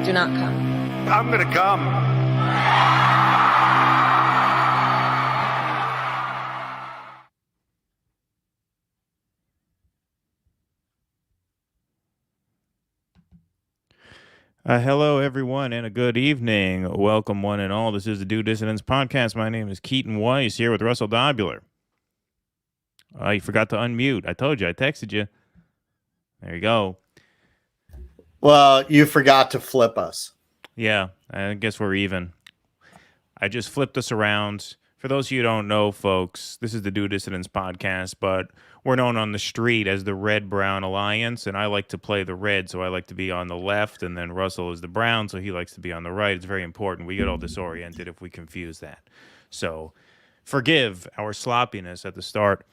do not come. I'm gonna come. Hello, everyone, and a good evening. Welcome, one and all. This is the Do Dissidents Podcast. My name is Keaton Weiss, here with Russell Dobular. You forgot to unmute. I told you. I texted you. There you go. Well, you forgot to flip us. Yeah, I guess we're even. I just flipped us around. For those of you who don't know, folks, this is the Do Dissidents Podcast, but we're known on the street as the Red-Brown Alliance, and I like to play the red, so I like to be on the left, and then Russell is the brown, so he likes to be on the right. It's very important. We get all disoriented if we confuse that. So forgive our sloppiness at the start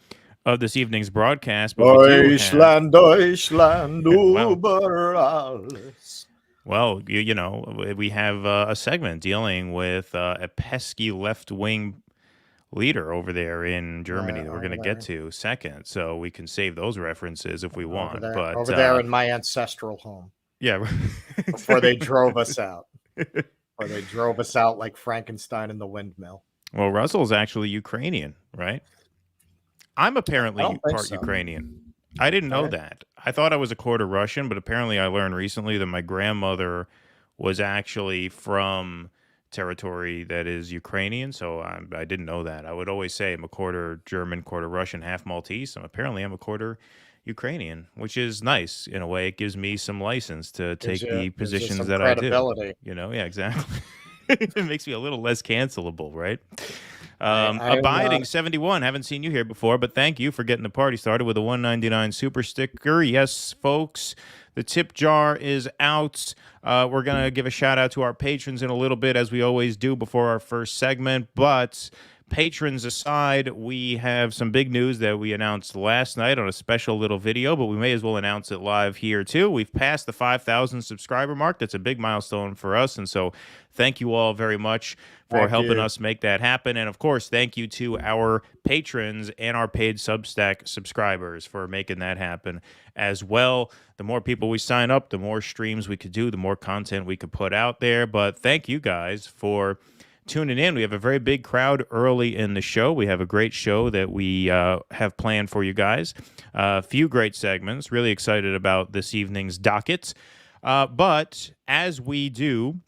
of this evening's broadcast. But Deutschland, Deutschland, über alles. Well, you know, we have a segment dealing with a pesky left-wing leader over there in Germany that we're going to get to second, so we can save those references if we want. Over there in my ancestral home. Yeah. Before they drove us out. Or they drove us out like Frankenstein in the windmill. Well, Russell's actually Ukrainian, right? I'm apparently part so. Ukrainian. I didn't know that. I thought I was a quarter Russian, but apparently I learned recently that my grandmother was actually from territory that is Ukrainian, so I didn't know that. I would always say I'm a quarter German, quarter Russian, half Maltese, and apparently I'm a quarter Ukrainian, which is nice in a way. It gives me some license to take the positions that I do. You know, yeah, exactly. It makes me a little less cancelable, right? Abiding 71, haven't seen you here before, but thank you for getting the party started with a $1.99 super sticker. Yes, folks, the tip jar is out. We're going to give a shout out to our patrons in a little bit, as we always do before our first segment, but patrons aside, we have some big news that we announced last night on a special little video, but we may as well announce it live here too. We've passed the 5,000 subscriber mark. That's a big milestone for us, and so thank you all very much for helping us make that happen. And of course, thank you to our patrons and our paid Substack subscribers for making that happen as well. The more people we sign up, the more streams we could do, the more content we could put out there. But thank you guys for tuning in. We have a very big crowd early in the show. We have a great show that we have planned for you guys. A few great segments. Really excited about this evening's docket. But as we do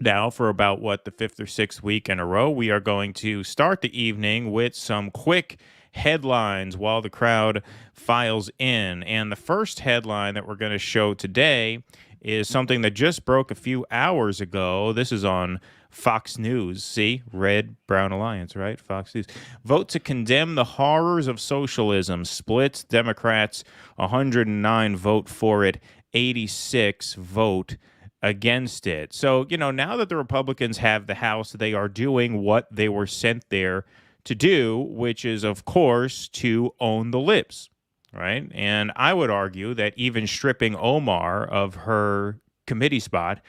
now for about, the fifth or sixth week in a row, we are going to start the evening with some quick headlines while the crowd files in. And the first headline that we're going to show today is something that just broke a few hours ago. This is on Fox News. See? Red-Brown Alliance, right? Fox News. Vote to condemn the horrors of socialism. Splits. Democrats 109 vote for it. 86 vote against it. So, you know, now that the Republicans have the House, they are doing what they were sent there to do, which is, of course, to own the libs, right? And I would argue that even stripping Omar of her committee spot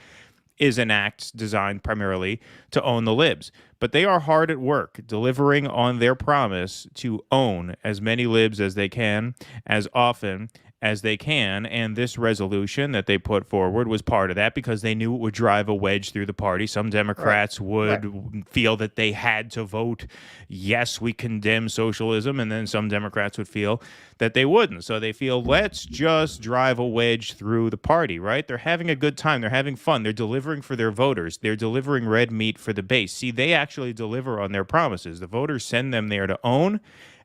is an act designed primarily to own the libs. But they are hard at work delivering on their promise to own as many libs as they can, as often as they can, and this resolution that they put forward was part of that because they knew it would drive a wedge through the party. Some Democrats would feel that they had to vote, yes, we condemn socialism, and then some Democrats would feel that they wouldn't. So they feel, let's just drive a wedge through the party, right? They're having a good time. They're having fun. They're delivering for their voters. They're delivering red meat for the base. See, they actually deliver on their promises. The voters send them there to own,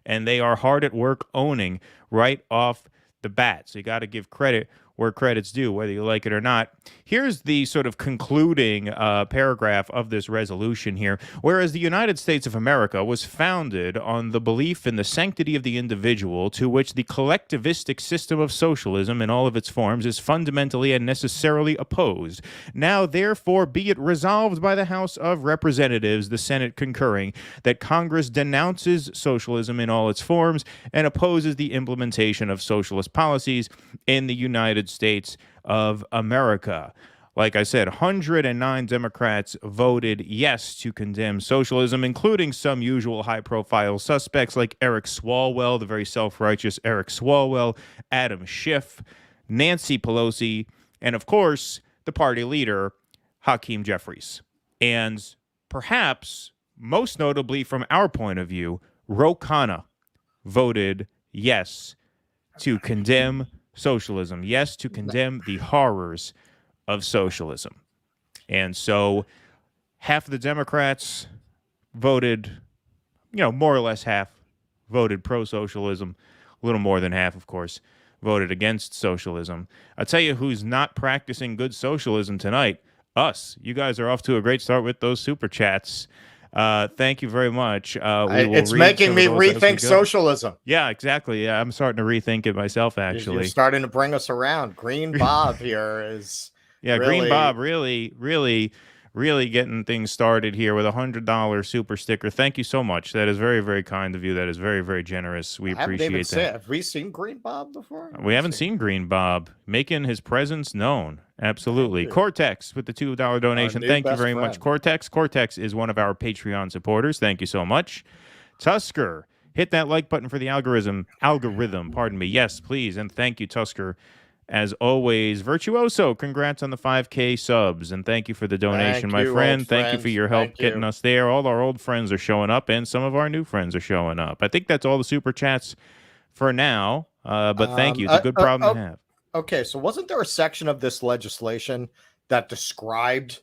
and they are hard at work owning right off the bat. So you got to give credit where credit's due, whether you like it or not. Here's the sort of concluding paragraph of this resolution here. Whereas the United States of America was founded on the belief in the sanctity of the individual, to which the collectivistic system of socialism in all of its forms is fundamentally and necessarily opposed. Now, therefore, be it resolved by the House of Representatives, the Senate concurring, that Congress denounces socialism in all its forms and opposes the implementation of socialist policies in the United States of America. Like I said, 109 Democrats voted yes to condemn socialism, including some usual high-profile suspects like Eric Swalwell, the very self-righteous Eric Swalwell, Adam Schiff, Nancy Pelosi, and of course, the party leader, Hakeem Jeffries. And perhaps most notably from our point of view, Ro Khanna voted yes to condemn socialism, yes to condemn the horrors of socialism. And so half of the Democrats voted, more or less half voted pro-socialism. A little more than half, of course, voted against socialism. I'll tell you who's not practicing good socialism tonight. Us. You guys are off to a great start with those super chats. Thank you very much. It's making me rethink socialism. Yeah, exactly. Yeah, I'm starting to rethink it myself, actually. You're starting to bring us around. Green Bob here is... Yeah, really... Green Bob really getting things started here with $100 super sticker. Thank you so much. That is very, very kind of you. That is very, very generous. We appreciate that. Have we seen Green Bob before? We haven't seen Green Bob making his presence known. Absolutely. Cortex with the $2 donation. Thank you very much, Cortex. Cortex is one of our Patreon supporters. Thank you so much. Tusker, hit that like button for the algorithm. Pardon me. Yes, please. And thank you, Tusker. As always, Virtuoso, congrats on the 5K subs, and thank you for the donation, my friend. Thank you for your help getting us there. All our old friends are showing up, and some of our new friends are showing up. I think that's all the super chats for now, but thank you. It's a good problem to have. Okay, so wasn't there a section of this legislation that described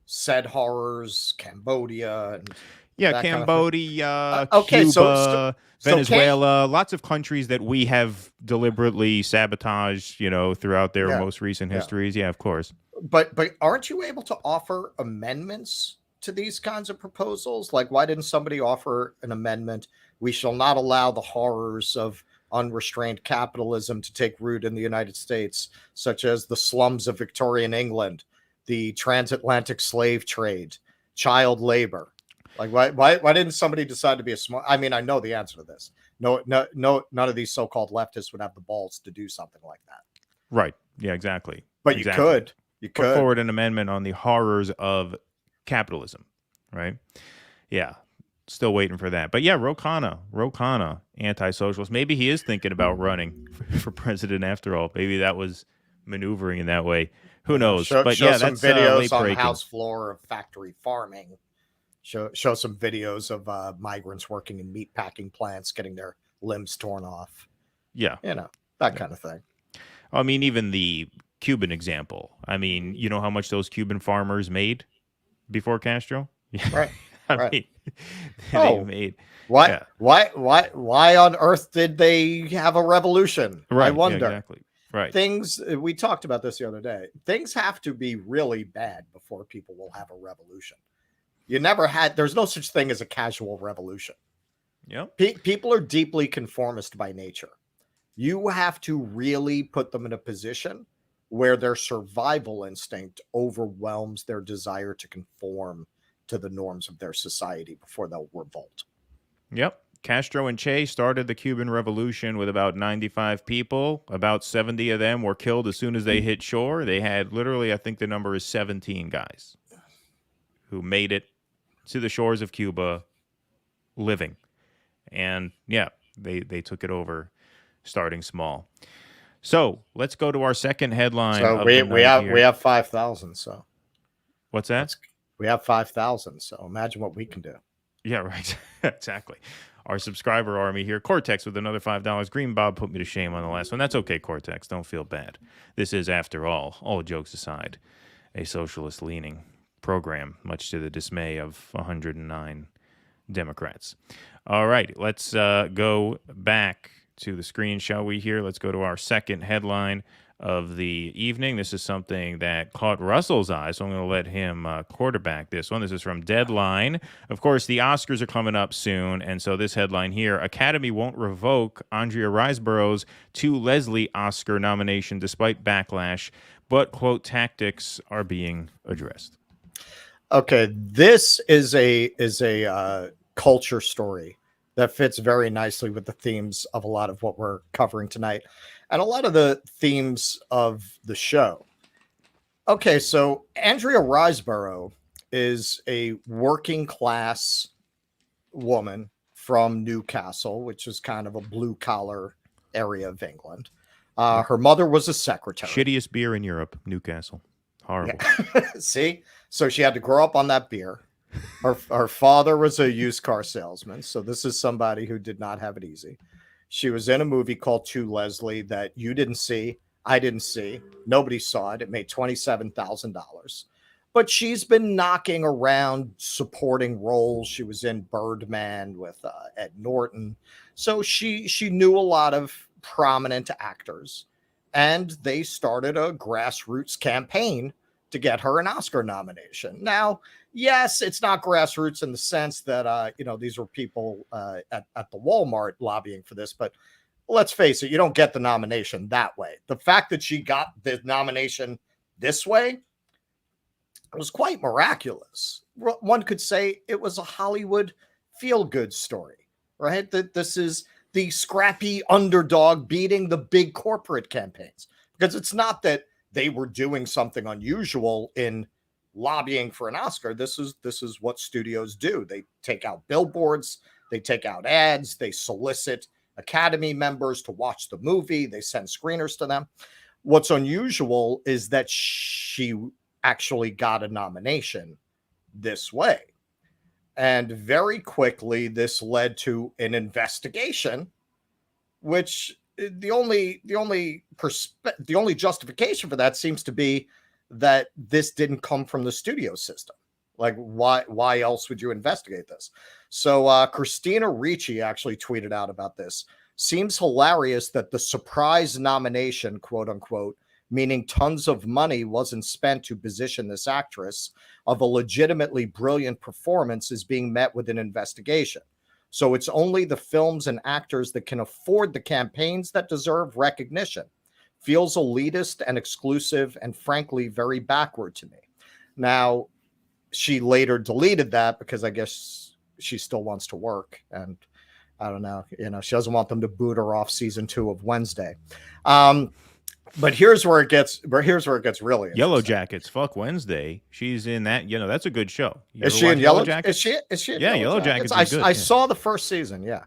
said horrors, Cambodia, and Cambodia, Cuba, Venezuela, lots of countries that we have deliberately sabotaged, throughout their most recent histories. Yeah, of course. But aren't you able to offer amendments to these kinds of proposals? Like, why didn't somebody offer an amendment? We shall not allow the horrors of unrestrained capitalism to take root in the United States, such as the slums of Victorian England, the transatlantic slave trade, child labor. Like, why didn't somebody decide to be a smart? I mean, I know the answer to this. No, none of these so-called leftists would have the balls to do something like that. Right. Yeah, exactly. But you could put forward an amendment on the horrors of capitalism. Right. Yeah. Still waiting for that. But yeah, Ro Khanna, anti-socialist. Maybe he is thinking about running for president after all. Maybe that was maneuvering in that way. Who knows? Show that's some videos on the house floor of factory farming. Show some videos of migrants working in meat packing plants, getting their limbs torn off. Yeah. That kind of thing. I mean, even the Cuban example. I mean, you know how much those Cuban farmers made before Castro? Right. I mean, they made... Why on earth did they have a revolution? Right. I wonder. Yeah, exactly. Right. We talked about this the other day. Things have to be really bad before people will have a revolution. There's no such thing as a casual revolution. Yeah. People are deeply conformist by nature. You have to really put them in a position where their survival instinct overwhelms their desire to conform to the norms of their society before they'll revolt. Yep. Castro and Che started the Cuban Revolution with about 95 people. About 70 of them were killed as soon as they hit shore. They had literally, I think the number is 17 guys who made it to the shores of Cuba living. And yeah, they took it over starting small. So let's go to our second headline. So we have 5,000. So what's that? We have 5,000. So imagine what we can do. Yeah, right. Exactly. Our subscriber army here. Cortex with another $5. Green Bob put me to shame on the last one. That's okay, Cortex. Don't feel bad. This is, after all jokes aside, a socialist-leaning program, much to the dismay of 109 Democrats. All right, let's go back to the screen, shall we here? Let's go to our second headline of the evening. This is something that caught Russell's eye, so I'm going to let him quarterback this one. This is from Deadline. Of course, the Oscars are coming up soon, and so this headline here, Academy won't revoke Andrea Riseborough's 2 Leslie Oscar nomination despite backlash, but, quote, tactics are being addressed. Okay, this is a culture story that fits very nicely with the themes of a lot of what we're covering tonight and a lot of the themes of the show. Okay, so Andrea Riseborough is a working class woman from Newcastle, which is kind of a blue collar area of England. Her mother was a secretary. Shittiest beer in Europe, Newcastle. Horrible. Yeah. See? So she had to grow up on that beer. Her father was a used car salesman. So this is somebody who did not have it easy. She was in a movie called To Leslie that you didn't see. I didn't see. Nobody saw it. It made $27,000. But she's been knocking around supporting roles. She was in Birdman with Ed Norton. So she knew a lot of prominent actors. And they started a grassroots campaign to get her an Oscar nomination. Now, yes, it's not grassroots in the sense that, these were people at the Walmart lobbying for this, but let's face it, you don't get the nomination that way. The fact that she got the nomination this way was quite miraculous. One could say it was a Hollywood feel-good story, right? That this is the scrappy underdog beating the big corporate campaigns. Because it's not that they were doing something unusual in lobbying for an Oscar. This is what studios do. They take out billboards, they take out ads, they solicit Academy members to watch the movie, they send screeners to them. What's unusual is that she actually got a nomination this way. And very quickly, this led to an investigation, which the only justification for that seems to be that this didn't come from the studio system. Like, why else would you investigate this? So Christina Ricci actually tweeted out about this. Seems hilarious that the surprise nomination, quote unquote, meaning tons of money wasn't spent to position this actress of a legitimately brilliant performance, is being met with an investigation. So it's only the films and actors that can afford the campaigns that deserve recognition. Feels elitist and exclusive and frankly very backward to me. Now, she later deleted that because I guess she still wants to work, and I don't know, she doesn't want them to boot her off season 2 of Wednesday. But here's where it gets really interesting. Yellow Jackets. Fuck Wednesday. She's in that. That's a good show. Is she in Yellow Jackets? Is she in Yellow Jackets? I saw the first season. Yeah.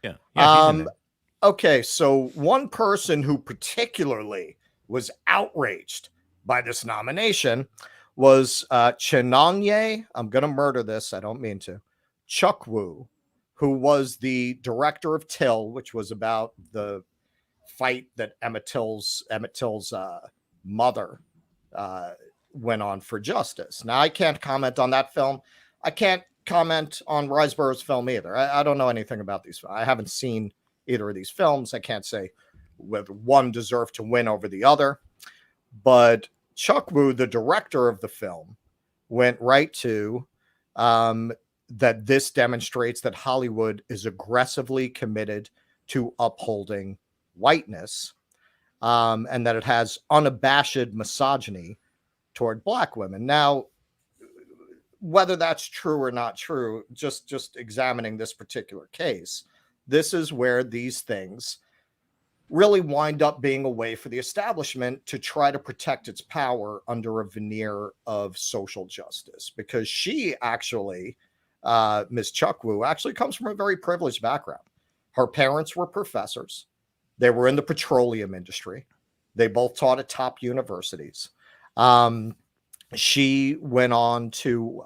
Yeah. She's in that. Okay, so one person who particularly was outraged by this nomination was Chinonye. I'm going to murder this. I don't mean to. Chukwu, who was the director of Till, which was about the fight that Emmett Till's mother went on for justice. Now, I can't comment on that film. I can't comment on Riseborough's film either. I don't know anything about these. I haven't seen either of these films. I can't say whether one deserved to win over the other. But Chukwu, the director of the film, went right to that this demonstrates that Hollywood is aggressively committed to upholding whiteness, and that it has unabashed misogyny toward Black women. Now, whether that's true or not true, just examining this particular case, this is where these things really wind up being a way for the establishment to try to protect its power under a veneer of social justice. Because she actually, Ms. Chukwu, actually comes from a very privileged background. Her parents were professors. They were in the petroleum industry. They both taught at top universities. She went on to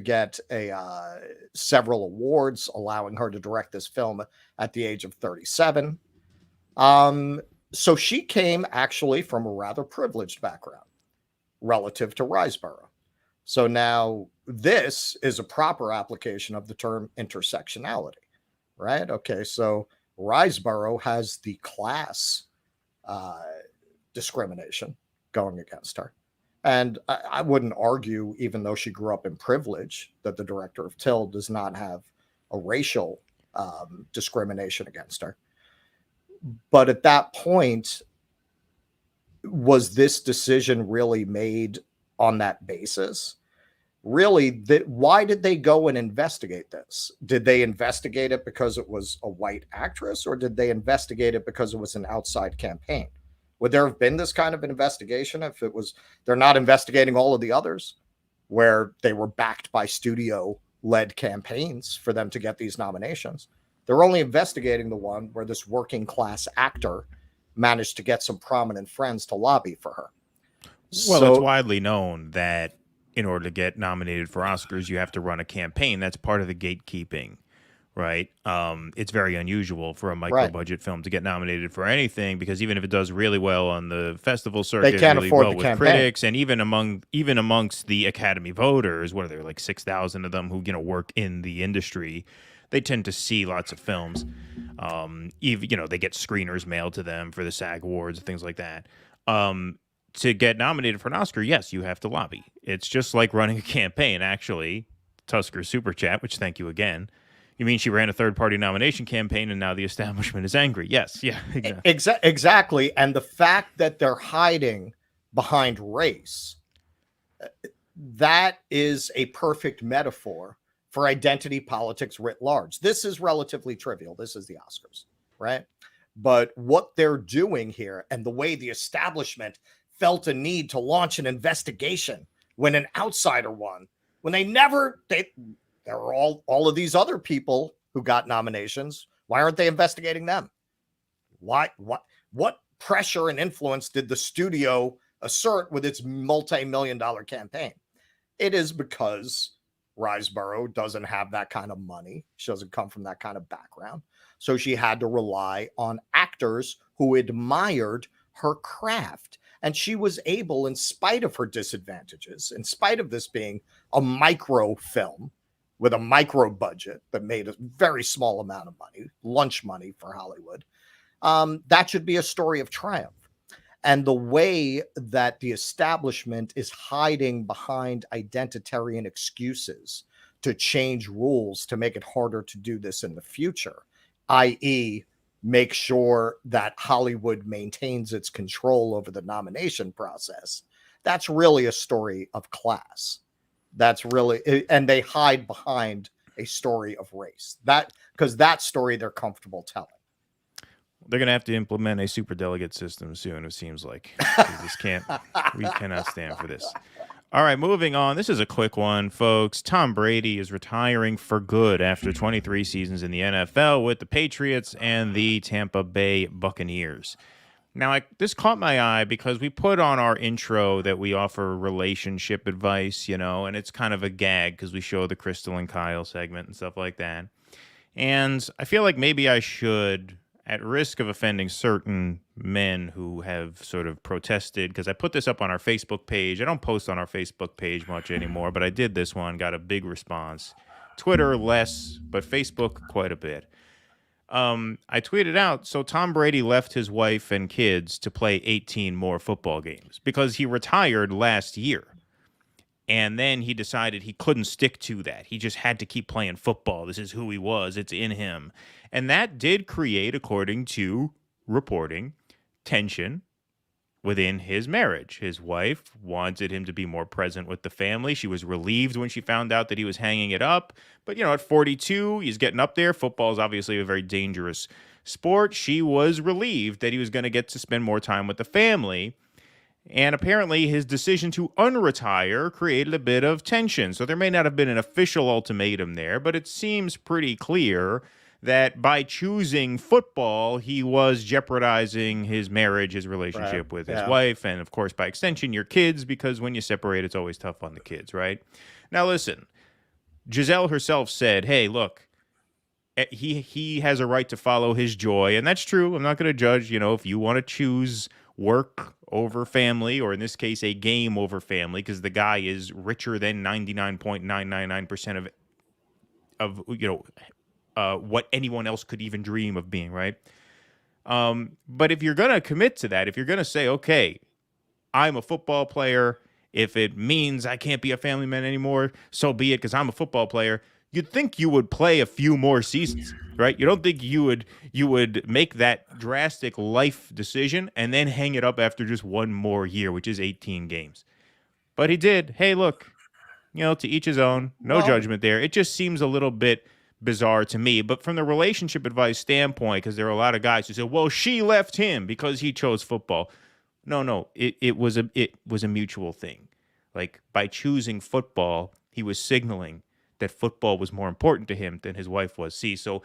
get several awards, allowing her to direct this film at the age of 37. So she came actually from a rather privileged background relative to Riseborough. So now this is a proper application of the term intersectionality, right? Okay, so Riseborough has the class discrimination going against her. And I wouldn't argue, even though she grew up in privilege, that the director of Till does not have a racial discrimination against her. But at that point, was this decision really made on that basis? Really, why did they go and investigate this? Did they investigate it because it was a white actress, or did they investigate it because it was an outside campaign? Would there have been this kind of an investigation if it was, they're not investigating all of the others where they were backed by studio-led campaigns for them to get these nominations? They're only investigating the one where this working class actor managed to get some prominent friends to lobby for her. Well, it's So widely known that in order to get nominated for Oscars, you have to run a campaign. That's part of the gatekeeping, right? It's very unusual for a micro right, budget film to get nominated for anything because even if it does really well on the festival they circuit, can't really afford well the with campaign. critics, and even amongst the Academy voters, what are there like 6,000 of them who work in the industry? They tend to see lots of films. Even they get screeners mailed to them for the SAG Awards and things like that. To get nominated for an Oscar, yes, you have to lobby. It's just like running a campaign, actually. Tusker Super Chat, which thank you again. You mean she ran a third-party nomination campaign and now the establishment is angry? Yes, yeah, exactly. Exactly. And the fact that they're hiding behind race, that is a perfect metaphor for identity politics writ large. This is relatively trivial. This is the Oscars, right? But what they're doing here and the way the establishment felt a need to launch an investigation when an outsider won, when there were all of these other people who got nominations. Why aren't they investigating them? What pressure and influence did the studio assert with its multi-million-dollar campaign? It is because Riseborough doesn't have that kind of money. She doesn't come from that kind of background. So she had to rely on actors who admired her craft. And she was able, in spite of her disadvantages, in spite of this being a micro film with a micro budget that made a very small amount of money, lunch money for Hollywood, that should be a story of triumph. And the way that the establishment is hiding behind identitarian excuses to change rules to make it harder to do this in the future, i.e., make sure that Hollywood maintains its control over the nomination process, that's really a story of class. That's really, and they hide behind a story of race. Because that story they're comfortable telling. They're going to have to implement a superdelegate system soon, it seems like. We cannot stand for this. All right, moving on. This is a quick one, folks. Tom Brady is retiring for good after 23 seasons in the NFL with the Patriots and the Tampa Bay Buccaneers. Now, this caught my eye because we put on our intro that we offer relationship advice, and it's kind of a gag because we show the Krystal and Kyle segment and stuff like that. And I feel like maybe I should, at risk of offending certain men who have sort of protested, because I put this up on our Facebook page. I don't post on our Facebook page much anymore, but I did this one, got a big response. Twitter less, but Facebook quite a bit. I tweeted out, so Tom Brady left his wife and kids to play 18 more football games because he retired last year. And then he decided he couldn't stick to that. He just had to keep playing football. This is who he was. It's in him. And that did create, according to reporting, tension within his marriage. His wife wanted him to be more present with the family. She was relieved when she found out that he was hanging it up. But, at 42, he's getting up there. Football is obviously a very dangerous sport. She was relieved that he was going to get to spend more time with the family. And apparently his decision to unretire created a bit of tension. So there may not have been an official ultimatum there, but it seems pretty clear that by choosing football, he was jeopardizing his marriage, his relationship with his wife, and of course, by extension, your kids, because when you separate, it's always tough on the kids, right? Now, listen, Giselle herself said, hey, look, he has a right to follow his joy, and that's true. I'm not going to judge, if you want to choose work over family, or in this case, a game over family, because the guy is richer than 99.999% of what anyone else could even dream of being, right? But if you're going to commit to that, if you're going to say, okay, I'm a football player, if it means I can't be a family man anymore, so be it, because I'm a football player, you'd think you would play a few more seasons, right? You don't think you would make that drastic life decision and then hang it up after just one more year, which is 18 games. But he did. Hey, look, to each his own. No judgment there. It just seems a little bit bizarre to me. But from the relationship advice standpoint, because there are a lot of guys who say, well, she left him because he chose football. No, it was a mutual thing. Like, by choosing football, he was signaling that football was more important to him than his wife was. See, so,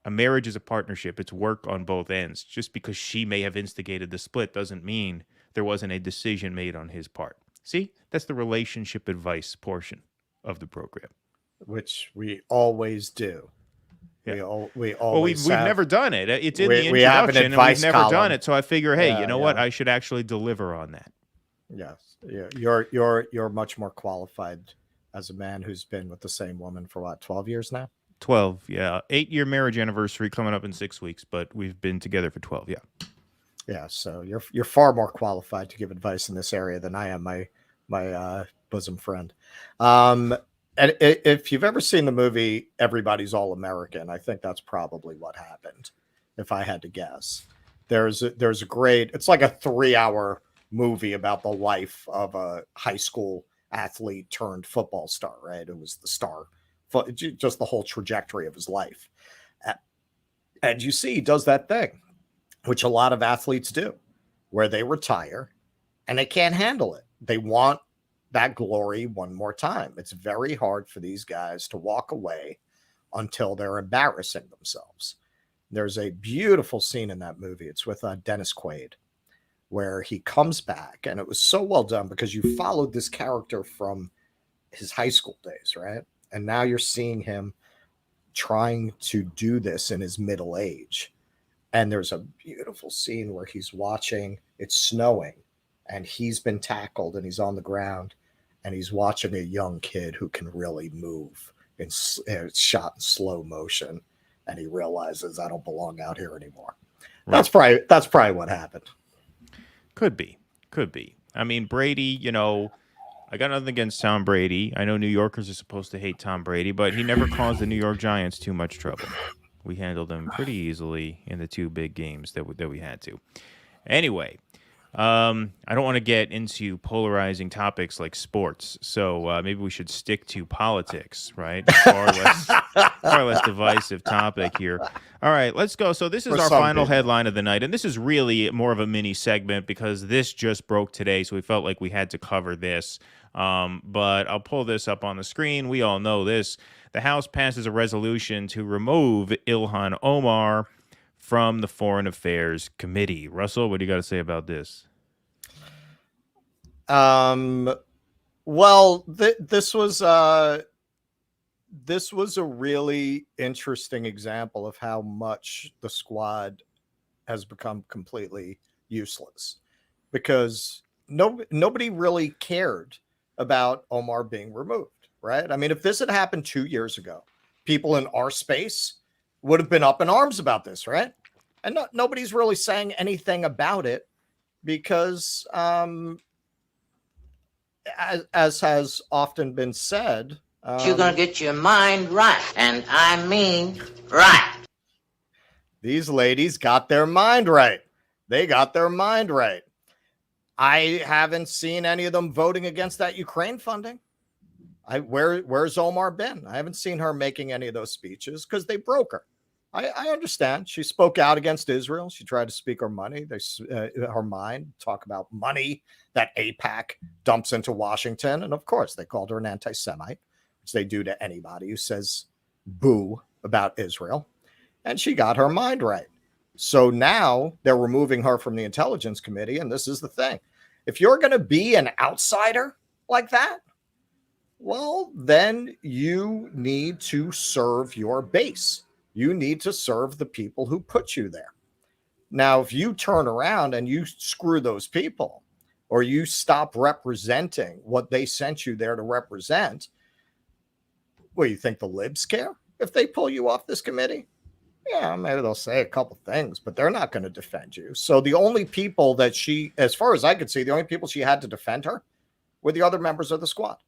a marriage is a partnership. It's work on both ends. Just because she may have instigated the split doesn't mean there wasn't a decision made on his part. See, that's the relationship advice portion of the program. Which we always do. Yeah. We Well, always we've have, never done it. It's in the we have an introduction, and we've advice never done column. it. So I figure, hey, Yeah, you know what? I should actually deliver on that. Yes, you're much more qualified as a man who's been with the same woman for what, 12 years now? 12, yeah. 8-year marriage anniversary coming up in 6 weeks, but we've been together for 12, yeah. Yeah, so you're far more qualified to give advice in this area than I am, my bosom friend. And if you've ever seen the movie Everybody's All American, I think that's probably what happened, if I had to guess. There's a great, it's like a 3-hour movie about the life of a high school athlete turned football star, right? It was the star, just the whole trajectory of his life. And you see, he does that thing, which a lot of athletes do, where they retire and they can't handle it. They want that glory one more time. It's very hard for these guys to walk away until they're embarrassing themselves. There's a beautiful scene in that movie. It's with Dennis Quaid, where he comes back, and it was so well done because you followed this character from his high school days, right? And now you're seeing him trying to do this in his middle age. And there's a beautiful scene where he's watching, it's snowing, and he's been tackled and he's on the ground, and he's watching a young kid who can really move. It's shot in slow motion, and he realizes, I don't belong out here anymore. Right. That's probably what happened. Could be. I mean, Brady, I got nothing against Tom Brady. I know New Yorkers are supposed to hate Tom Brady, but he never caused the New York Giants too much trouble. We handled them pretty easily in the 2 big games that we had to. Anyway, I don't want to get into polarizing topics like sports, so maybe we should stick to politics, right? Far less divisive topic here. All right, let's go. So this is our final headline of the night, and this is really more of a mini segment because this just broke today, so we felt like we had to cover this. But I'll pull this up on the screen. We all know this. The House passes a resolution to remove Ilhan Omar from the Foreign Affairs Committee. Russell, what do you got to say about this? Well, this was a really interesting example of how much the squad has become completely useless, because nobody really cared about Omar being removed, right? I mean, if this had happened 2 years ago, people in our space would have been up in arms about this, right? And nobody's really saying anything about it because, as has often been said, you're going to get your mind right, and I mean right. These ladies got their mind right. They got their mind right. I haven't seen any of them voting against that Ukraine funding. Where's Omar been? I haven't seen her making any of those speeches because they broke her. I understand. She spoke out against Israel. She tried to speak her mind, talk about money that AIPAC dumps into Washington. And of course, they called her an anti-Semite, which they do to anybody who says boo about Israel. And she got her mind right. So now they're removing her from the Intelligence Committee. And this is the thing. If you're going to be an outsider like that, well, then you need to serve your base. You need to serve the people who put you there. Now, if you turn around and you screw those people, or you stop representing what they sent you there to represent, well, you think the libs care if they pull you off this committee? Yeah, maybe they'll say a couple things, but they're not going to defend you. So the only people that she, as far as I could see, the only people she had to defend her were the other members of the squad.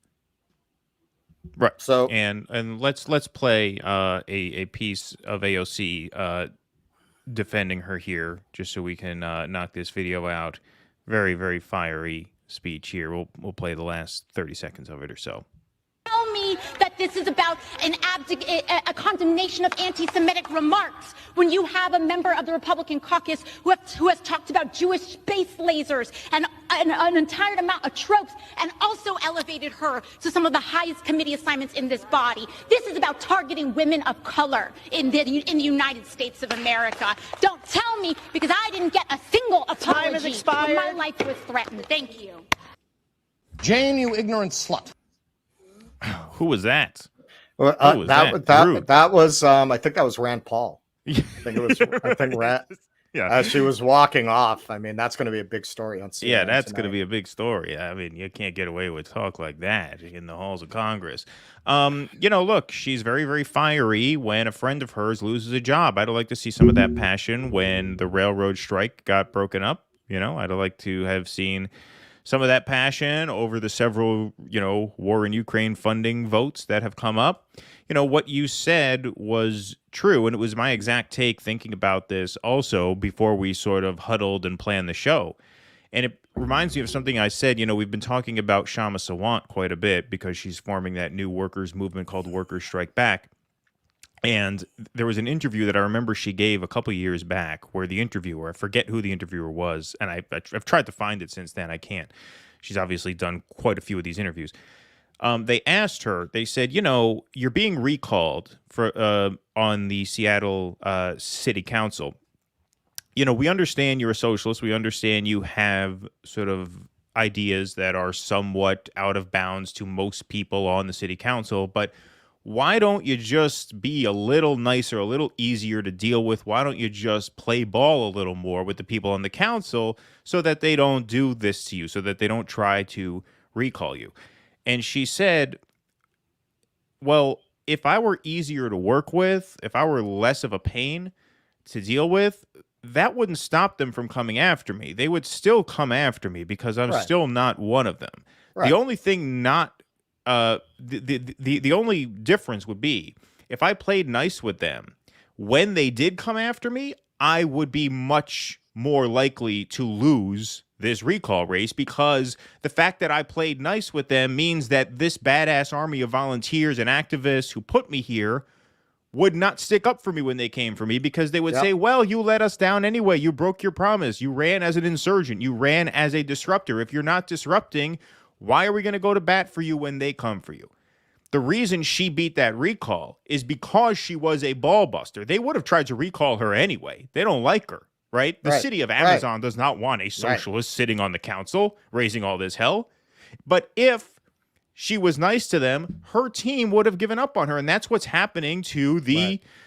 Right. So and let's play a piece of AOC defending her here, just so we can knock this video out. Very, very fiery speech here. We'll play the last 30 seconds of it or so. Tell me that this is about a condemnation of anti-Semitic remarks when you have a member of the Republican caucus who has talked about Jewish space lasers and an entire amount of tropes, and also elevated her to some of the highest committee assignments in this body. This is about targeting women of color in the United States of America. Don't tell me, because I didn't get a single apology. Time has expired. When my life was threatened. Thank you. Jane, you ignorant slut. Who was that? Well, Who was that was I think that was Rand Paul. I think it was. I think Rand. Yeah. As she was walking off. I mean, that's going to be a big story on CNN. Yeah, that's going to tonight. be a big story. I mean, you can't get away with talk like that in the halls of Congress. Look, she's very, very fiery when a friend of hers loses a job. I'd like to see some of that passion when the railroad strike got broken up. I'd like to have seen some of that passion over the several, war in Ukraine funding votes that have come up. What you said was true, and it was my exact take thinking about this also before we sort of huddled and planned the show. And it reminds me of something I said. We've been talking about Shama Sawant quite a bit because she's forming that new workers movement called Workers Strike Back. And there was an interview that I remember she gave a couple years back where the interviewer, I forget who the interviewer was, and I've tried to find it since then. I can't. She's obviously done quite a few of these interviews. They asked her, they said, you're being recalled for on the Seattle City Council. We understand you're a socialist. We understand you have sort of ideas that are somewhat out of bounds to most people on the city council, but why don't you just be a little nicer, a little easier to deal with? Why don't you just play ball a little more with the people on the council so that they don't do this to you, so that they don't try to recall you? And she said, well, if I were easier to work with, if I were less of a pain to deal with, that wouldn't stop them from coming after me. They would still come after me because I'm still not one of them. Right. The only thing the only difference would be if I played nice with them, when they did come after me, I would be much more likely to lose this recall race because the fact that I played nice with them means that this badass army of volunteers and activists who put me here would not stick up for me when they came for me because they would say, well, you let us down anyway. You broke your promise. You ran as an insurgent. You ran as a disruptor. If you're not disrupting, why are we going to go to bat for you when they come for you? The reason she beat that recall is because she was a ball buster. They would have tried to recall her anyway. They don't like her, right? The city of Amazon does not want a socialist sitting on the council raising all this hell. But if she was nice to them, her team would have given up on her. And that's what's happening to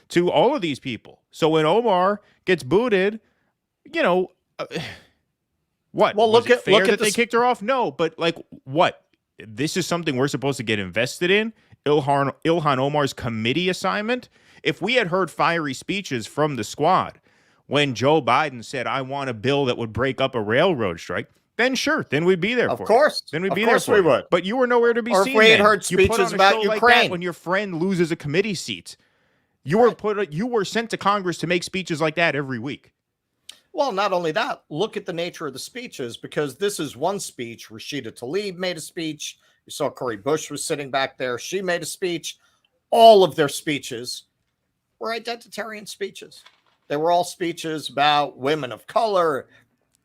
to all of these people. So when Omar gets booted, what? Well, look at they kicked her off? No, but what? This is something we're supposed to get invested in? Ilhan Omar's committee assignment? If we had heard fiery speeches from the squad when Joe Biden said, I want a bill that would break up a railroad strike, then sure, then we'd be there for it. Of course. Then we'd be there for it. Would. But you were nowhere to be seen. Or if we had heard speeches about Ukraine. Like when your friend loses a committee seat, you were sent to Congress to make speeches like that every week. Well, not only that, look at the nature of the speeches, because this is one speech. Rashida Tlaib made a speech. You saw Cori Bush was sitting back there. She made a speech. All of their speeches were identitarian speeches. They were all speeches about women of color.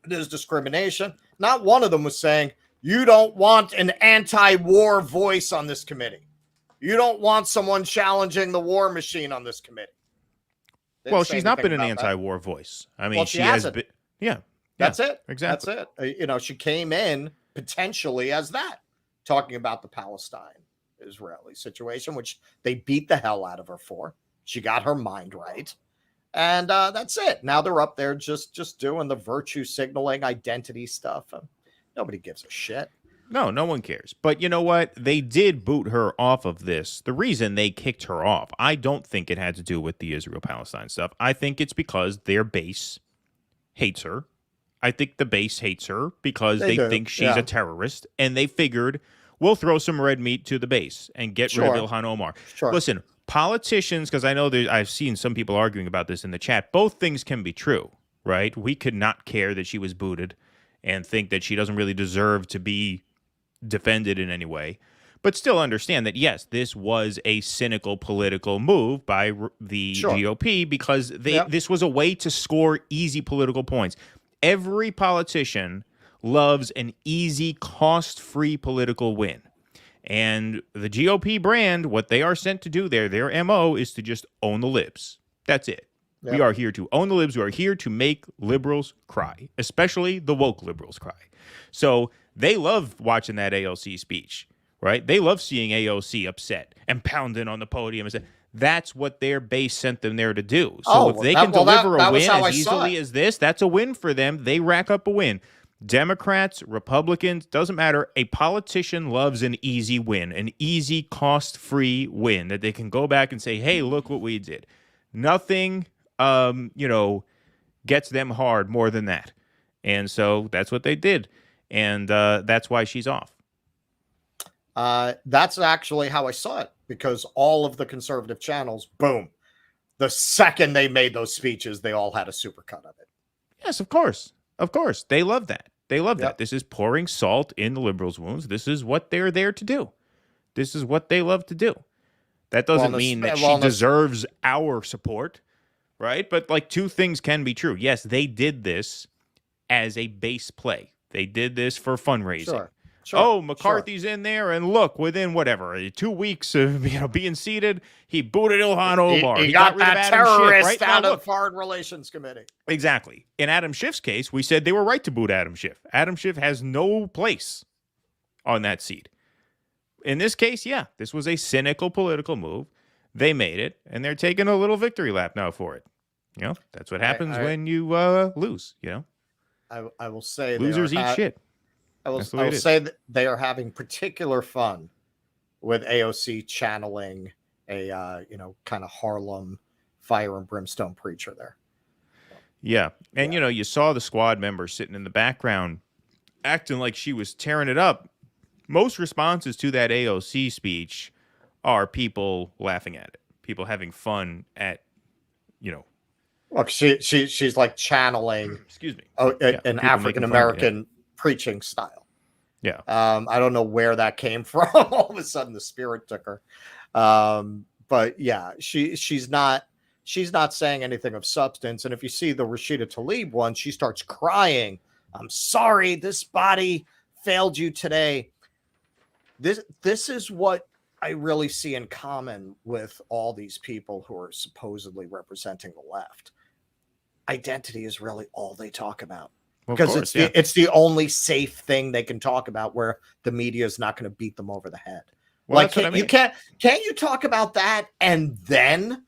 There's discrimination. Not one of them was saying, you don't want an anti-war voice on this committee. You don't want someone challenging the war machine on this committee. Well, she's not been an anti-war voice. I mean, she has been. Yeah. That's it. Exactly. That's it. She came in potentially as that, talking about the Palestine-Israeli situation, which they beat the hell out of her for. She got her mind right. And that's it. Now they're up there just doing the virtue signaling identity stuff. Nobody gives a shit. No one cares. But you know what? They did boot her off of this. The reason they kicked her off, I don't think it had to do with the Israel-Palestine stuff. I think it's because their base hates her. I think the base hates her because they think she's a terrorist. And they figured, we'll throw some red meat to the base and get rid of Ilhan Omar. Sure. Listen, politicians, because I know I've seen some people arguing about this in the chat, both things can be true, right? We could not care that she was booted and think that she doesn't really deserve to be defended in any way. But still understand that, yes, this was a cynical political move by the GOP because this was a way to score easy political points. Every politician loves an easy, cost-free political win. And the GOP brand, what they are sent to do there, their MO is to just own the libs. That's it. Yep. We are here to own the libs. We are here to make liberals cry, especially the woke liberals cry. So they love watching that AOC speech. Right? They love seeing AOC upset and pounding on the podium and say, that's what their base sent them there to do. So if they can deliver a win as easily as this, that's a win for them. They rack up a win. Democrats, Republicans, doesn't matter. A politician loves an easy win, an easy cost-free win that they can go back and say, hey, look what we did. Nothing, gets them hard more than that. And so that's what they did. And that's why she's off. That's actually how I saw it, because all of the conservative channels, boom, the second they made those speeches, they all had a supercut of it. Yes, of course. Of course. They love that. They love that. This is pouring salt in the liberals' wounds. This is what they're there to do. This is what they love to do. That doesn't mean that she deserves our support, right? But like, two things can be true. Yes, they did this as a base play. They did this for fundraising. Sure. McCarthy's in there, and look, within 2 weeks of being seated, he booted Ilhan Omar. He got rid that of terrorist Schiff, right? out of the Foreign Relations Committee. Exactly. In Adam Schiff's case, we said they were right to boot Adam Schiff. Adam Schiff has no place on that seat. In this case, this was a cynical political move. They made it, and they're taking a little victory lap now for it. That's what happens when you lose. I will say losers eat shit. I will say that they are having particular fun with AOC channeling a kind of Harlem fire and brimstone preacher there. Yeah. And you saw the squad member sitting in the background acting like she was tearing it up. Most responses to that AOC speech are people laughing at it, people having fun at Look, she's like channeling an African American preaching style. Yeah. I don't know where that came from. All of a sudden the spirit took her. But yeah, she's not saying anything of substance. And if you see the Rashida Tlaib one, she starts crying. I'm sorry, this body failed you today. This is what I really see in common with all these people who are supposedly representing the left. Identity is really all they talk about. Because it's the only safe thing they can talk about, where the media is not going to beat them over the head. Well, can't you talk about that and then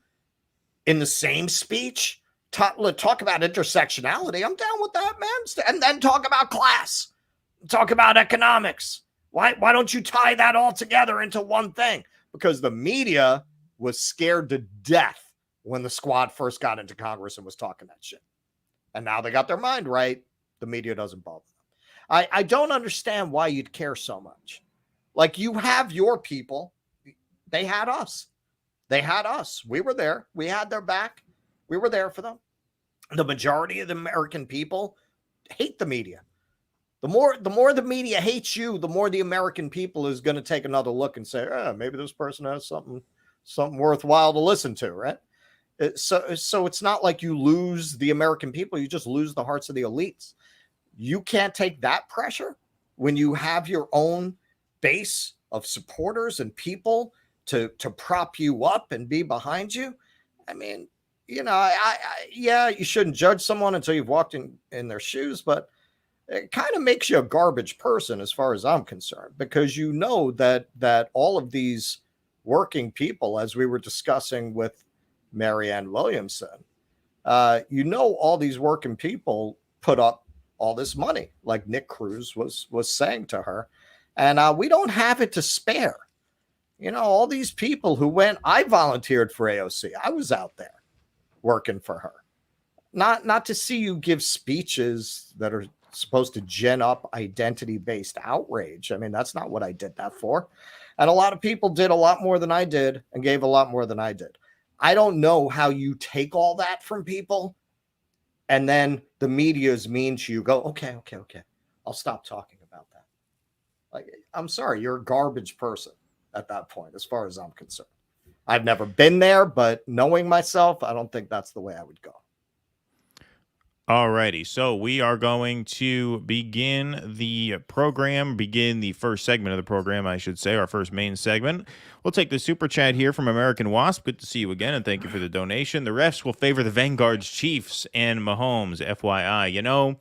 in the same speech talk about intersectionality? I'm down with that, man. And then talk about class, talk about economics. Why don't you tie that all together into one thing? Because the media was scared to death when the squad first got into Congress and was talking that shit. And now they got their mind right. The media doesn't bother them. I don't understand why you'd care so much. Like, you have your people. They had us. We were there. We had their back. We were there for them. The majority of the American people hate the media. The more the media hates you, the more the American people is going to take another look and say, maybe this person has something worthwhile to listen to, right? So it's not like you lose the American people. You just lose the hearts of the elites. You can't take that pressure when you have your own base of supporters and people to prop you up and be behind you. I mean, you shouldn't judge someone until you've walked in their shoes, but it kind of makes you a garbage person as far as I'm concerned, because that all of these working people, as we were discussing with Marianne Williamson, all these working people put up all this money, like Nick Cruz was saying to her, and we don't have it to spare. All these people who went, I volunteered for AOC. I was out there working for her. Not to see you give speeches that are supposed to gin up identity-based outrage. I mean, that's not what I did that for. And a lot of people did a lot more than I did and gave a lot more than I did. I don't know how you take all that from people and then the media is mean to you. Go, okay. I'll stop talking about that. Like, I'm sorry, you're a garbage person. at that point, as far as I'm concerned. I've never been there, but knowing myself, I don't think that's the way I would go. Alrighty, so we are going to begin the first segment of the program, I should say, our first main segment. We'll take the super chat here from American Wasp. Good to see you again, and thank you for the donation. The refs will favor the Vanguard's Chiefs and Mahomes, FYI. You know,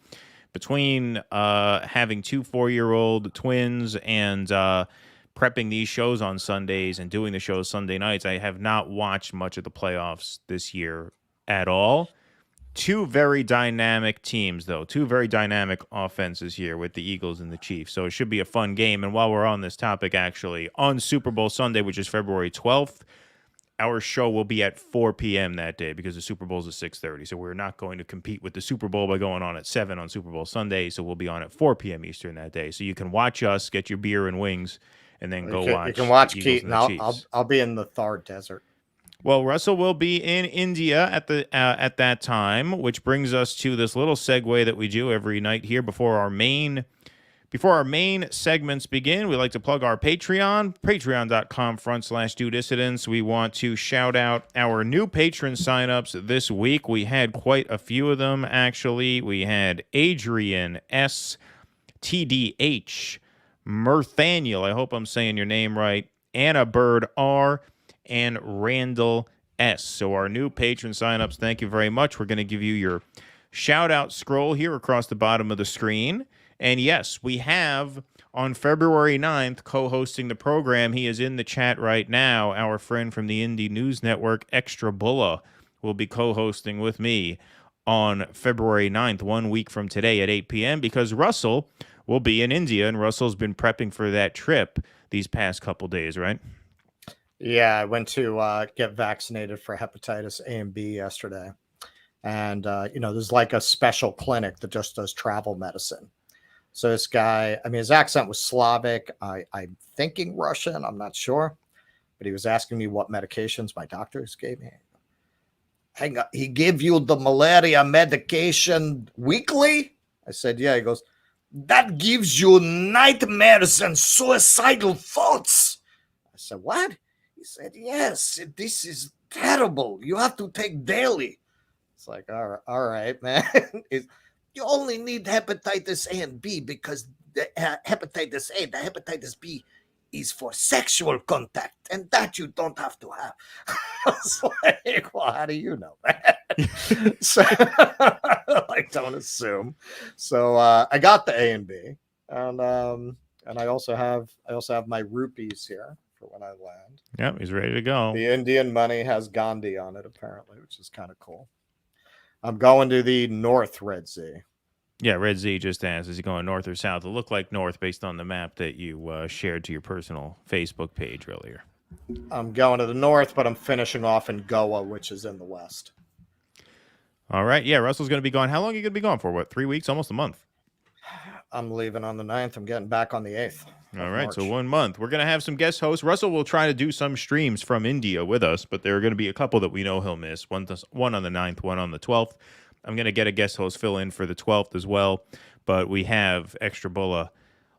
between having 2 4-year-old twins and prepping these shows on Sundays and doing the shows Sunday nights, I have not watched much of the playoffs this year at all. 2 very dynamic teams, though. 2 very dynamic offenses here with the Eagles and the Chiefs. So it should be a fun game. And while we're on this topic, actually, on Super Bowl Sunday, which is February 12th, our show will be at 4 p.m. that day because the Super Bowl is at 6:30. So we're not going to compete with the Super Bowl by going on at 7 on Super Bowl Sunday. So we'll be on at 4 p.m. Eastern that day. So you can watch us, get your beer and wings, and then watch. You can watch the Eagles Keaton. and the Chiefs. I'll be in the Thar Desert. Well, Russell will be in India at that time, which brings us to this little segue that we do every night here before our main segments begin. We like to plug our Patreon, patreon.com/DoDissidents. We want to shout out our new patron signups this week. We had quite a few of them, actually. We had Adrian S, TDH, Mirthaniel, I hope I'm saying your name right, Anna Bird R, and Randall S. So our new patron signups, thank you very much. We're going to give you your shout-out scroll here across the bottom of the screen. And yes, we have on February 9th co-hosting the program. He is in the chat right now. Our friend from the Indie News Network, Extra Bulla, will be co-hosting with me on February 9th, 1 week from today at 8 p.m. because Russell will be in India, and Russell's been prepping for that trip these past couple days, right? Yeah, I went to get vaccinated for hepatitis A and B yesterday. And, there's like a special clinic that just does travel medicine. So this guy, his accent was Slavic. I'm thinking Russian. I'm not sure. But he was asking me what medications my doctors gave me. Hang on. He gave you the malaria medication weekly? I said, yeah. He goes, that gives you nightmares and suicidal thoughts. I said, what? He said, yes, this is terrible. You have to take daily. It's like, all right, man. You only need hepatitis A and B because the hepatitis A, the hepatitis B is for sexual contact, and that you don't have to have. I was like, well, how do you know that? So, don't assume. So I got the A and B, and I also have my rupees here for when I land. Yep, he's ready to go. The Indian money has Gandhi on it, apparently, which is kind of cool. I'm going to the North Red Sea. Yeah, Red Z just asked, is he going north or south? It looked like north based on the map that you shared to your personal Facebook page earlier. I'm going to the north, but I'm finishing off in Goa, which is in the west. All right. Yeah, Russell's going to be gone. How long are you going to be gone for? What, 3 weeks? Almost a month. I'm leaving on the 9th. I'm getting back on the 8th. All right, March. so 1 month. We're going to have some guest hosts. Russell will try to do some streams from India with us, but there are going to be a couple that we know he'll miss. One on the 9th, one on the 12th. I'm going to get a guest host fill in for the 12th as well, but we have Extra Bulla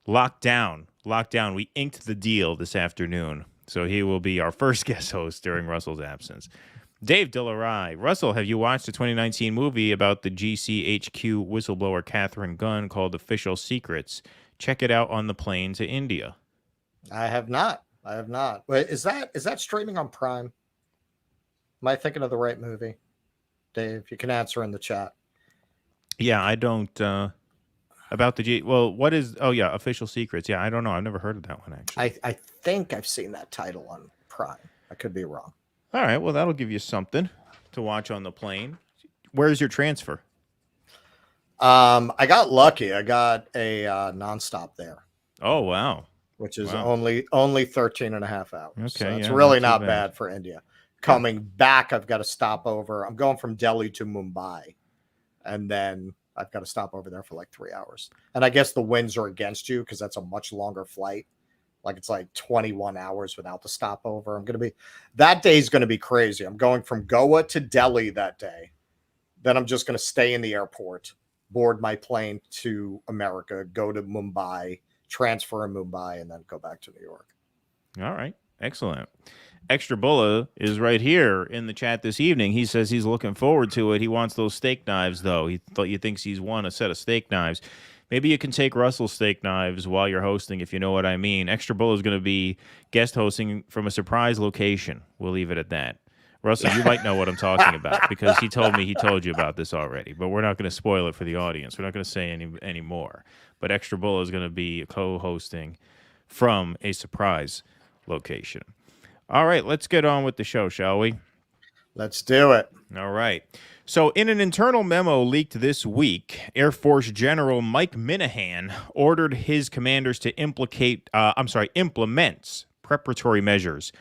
locked down. We inked the deal this afternoon, so he will be our first guest host during Russell's absence. Dave Dillarai. Russell, have you watched the 2019 movie about the GCHQ whistleblower Catherine Gunn called Official Secrets? Check it out on the plane to India. I have not. Wait, is that streaming on Prime? Am I thinking of the right movie? Dave, you can answer in the chat. Yeah, I don't. About the what is? Oh yeah, Official Secrets. Yeah, I don't know. I've never heard of that one actually. I think I've seen that title on Prime. I could be wrong. All right, well that'll give you something to watch on the plane. Where's your transfer? I got lucky. I got a nonstop there. Oh wow! Which is only 13 and a half hours. Okay, so it's yeah, really not not bad for India. Coming back, I've got to stop over. I'm going from Delhi to Mumbai, and then I've got to stop over there for like 3 hours. And I guess the winds are against you because that's a much longer flight. Like it's like 21 hours without the stopover. That day is going to be crazy. I'm going from Goa to Delhi that day. Then I'm just going to stay in the airport, board my plane to America, go to Mumbai, transfer in Mumbai, and then go back to New York. All right. Excellent. Extra Bulla is right here in the chat this evening. He says he's looking forward to it. He wants those steak knives, though. He thinks he's won a set of steak knives. Maybe you can take Russell's steak knives while you're hosting, if you know what I mean. Extra Bulla is going to be guest hosting from a surprise location. We'll leave it at that. Russell, you might know what I'm talking about because he told me he told you about this already, but we're not going to spoil it for the audience. We're not going to say any more. But Extra Bulla is going to be co-hosting from a surprise location. All right, let's get on with the show, shall we? Let's do it. All right. So in an internal memo leaked this week, Air Force General Mike Minahan ordered his commanders to implement preparatory measures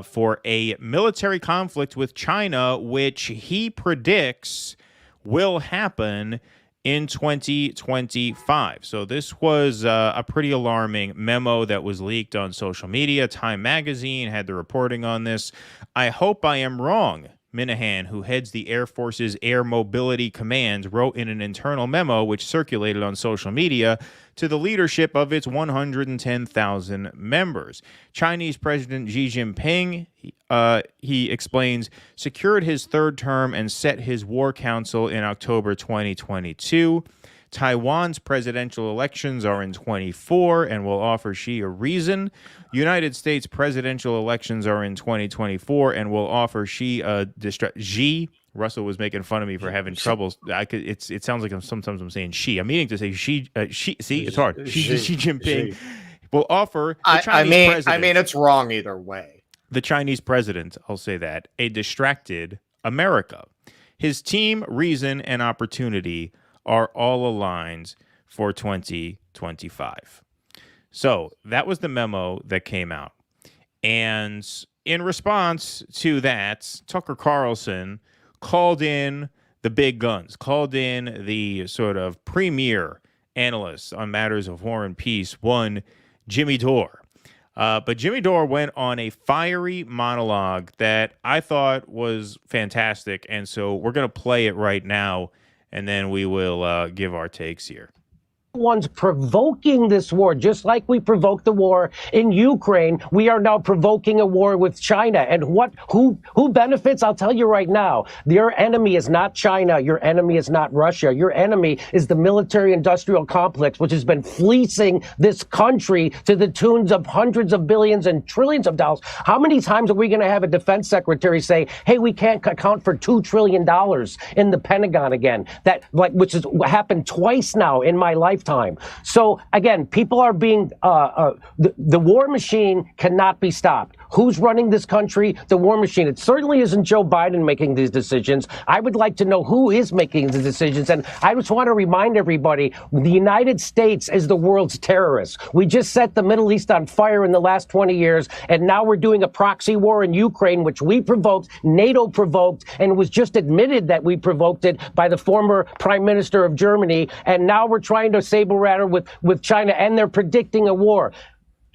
for a military conflict with China, which he predicts will happen in 2025. So this was a pretty alarming memo that was leaked on social media. Time Magazine had the reporting on this. I hope I am wrong. Minahan, who heads the Air Force's Air Mobility Command, wrote in an internal memo which circulated on social media to the leadership of its 110,000 members. Chinese President Xi Jinping, he explains, secured his third term and set his war council in October 2022. Taiwan's presidential elections are in 24 and will offer Xi a reason. United States presidential elections are in 2024 and will offer Xi a Xi. Russell was making fun of me for having trouble. It sounds like sometimes I'm saying she. I'm meaning to say she. See, it's hard. Xi Jinping will offer the Chinese president. I mean, it's wrong either way. The Chinese president, I'll say that, a distracted America. His team, reason, and opportunity are all aligned for 2025. So that was the memo that came out. And in response to that, Tucker Carlson called in the big guns, called in the sort of premier analysts on matters of war and peace, one Jimmy Dore. But Jimmy Dore went on a fiery monologue that I thought was fantastic. And so we're going to play it right now, and then we will give our takes here. Ones provoking this war, just like we provoked the war in Ukraine. We are now provoking a war with China. And who benefits? I'll tell you right now. Your enemy is not China. Your enemy is not Russia. Your enemy is the military-industrial complex, which has been fleecing this country to the tunes of hundreds of billions and trillions of dollars. How many times are we going to have a defense secretary say, "Hey, we can't account for $2 trillion in the Pentagon again"? Which has happened twice now in my lifetime. So again, people are being the war machine cannot be stopped. Who's running this country? The war machine. It certainly isn't Joe Biden making these decisions. I would like to know who is making the decisions. And I just want to remind everybody, the United States is the world's terrorist. We just set the Middle East on fire in the last 20 years. And now we're doing a proxy war in Ukraine, which we provoked, NATO provoked, and it was just admitted that we provoked it by the former prime minister of Germany. And now we're trying to saber rattle with China, and they're predicting a war.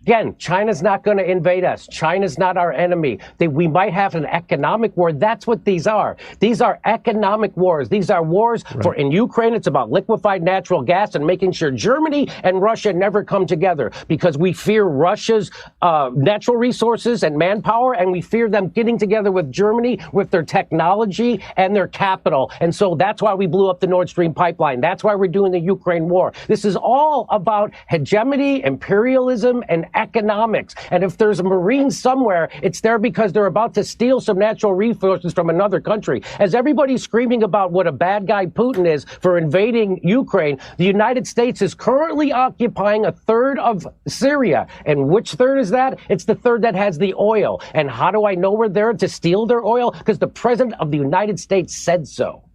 Again, China's not going to invade us. China's not our enemy. We might have an economic war. That's what these are. These are economic wars. These are wars in Ukraine. It's about liquefied natural gas and making sure Germany and Russia never come together because we fear Russia's natural resources and manpower, and we fear them getting together with Germany with their technology and their capital. And so that's why we blew up the Nord Stream pipeline. That's why we're doing the Ukraine war. This is all about hegemony, imperialism, and economics. And if there's a Marine somewhere, it's there because they're about to steal some natural resources from another country. As everybody's screaming about what a bad guy Putin is for invading Ukraine, the United States is currently occupying a third of Syria. And which third is that? It's the third that has the oil. And how do I know we're there to steal their oil? Because the president of the United States said so.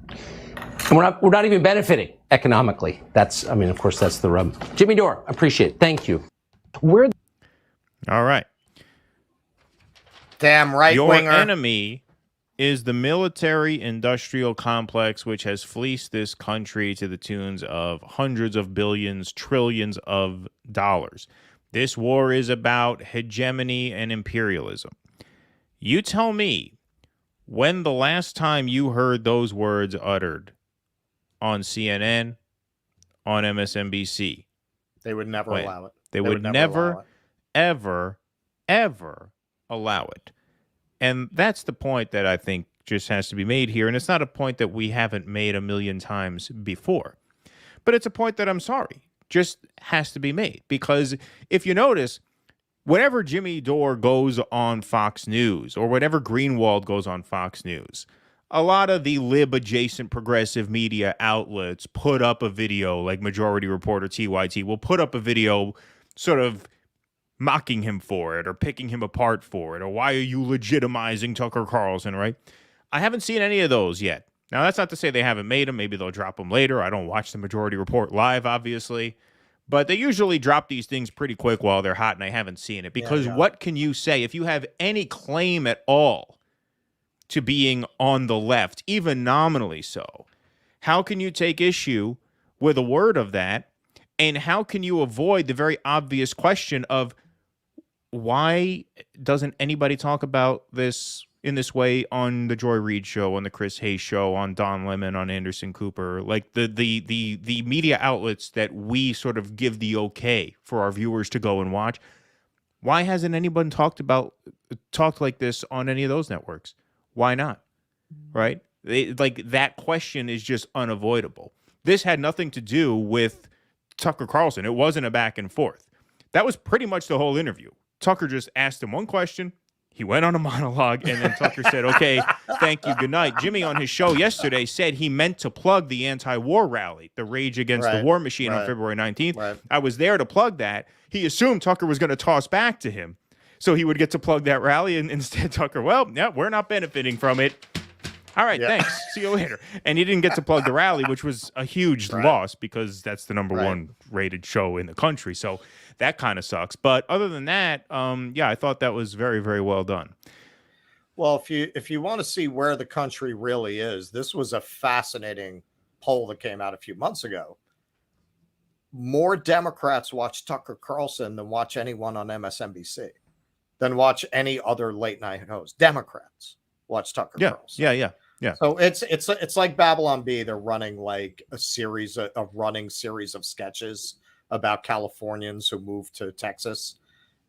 And we're not even benefiting economically. Of course, that's the rub. Jimmy Dore, appreciate it. Thank you. All right. Damn right, Your winger. enemy is the military-industrial complex, which has fleeced this country to the tunes of hundreds of billions, trillions of dollars. This war is about hegemony and imperialism. You tell me, when the last time you heard those words uttered on CNN, on MSNBC? They would never allow it. They would never, ever ever allow it. And that's the point that I think just has to be made here. And it's not a point that we haven't made a million times before. But it's a point that, I'm sorry, just has to be made. Because if you notice, whenever Jimmy Dore goes on Fox News or whenever Greenwald goes on Fox News, a lot of the lib-adjacent progressive media outlets put up a video, like Majority Reporter TYT will put up a video sort of mocking him for it or picking him apart for it, or why are you legitimizing Tucker Carlson, right? I haven't seen any of those yet. Now, that's not to say they haven't made them. Maybe they'll drop them later. I don't watch the Majority Report live, obviously. But they usually drop these things pretty quick while they're hot, and I haven't seen it. Because what can you say? If you have any claim at all to being on the left, even nominally so, how can you take issue with a word of that? And how can you avoid the very obvious question of, why doesn't anybody talk about this in this way on the Joy Reid show, on the Chris Hayes show, on Don Lemon, on Anderson Cooper, like the media outlets that we sort of give the okay for our viewers to go and watch? Why hasn't anyone talked like this on any of those networks? Why not? Right? Like, that question is just unavoidable. This had nothing to do with Tucker Carlson. It wasn't a back and forth. That was pretty much the whole interview. Tucker just asked him one question. He went on a monologue, and then Tucker said, okay, thank you, good night. Jimmy on his show yesterday said he meant to plug the anti-war rally, the Rage Against the War Machine on February 19th. Right. I was there to plug that. He assumed Tucker was going to toss back to him, so he would get to plug that rally, and instead Tucker, well, yeah, we're not benefiting from it. All right, thanks. See you later. And he didn't get to plug the rally, which was a huge loss because that's the number one rated show in the country. So that kind of sucks. But other than that, I thought that was very, very well done. Well, if you want to see where the country really is, this was a fascinating poll that came out a few months ago. More Democrats watch Tucker Carlson than watch anyone on MSNBC, than watch any other late night host. Democrats watch Tucker Carlson. Yeah. So it's like Babylon Bee. They're running like a series of sketches about Californians who moved to Texas.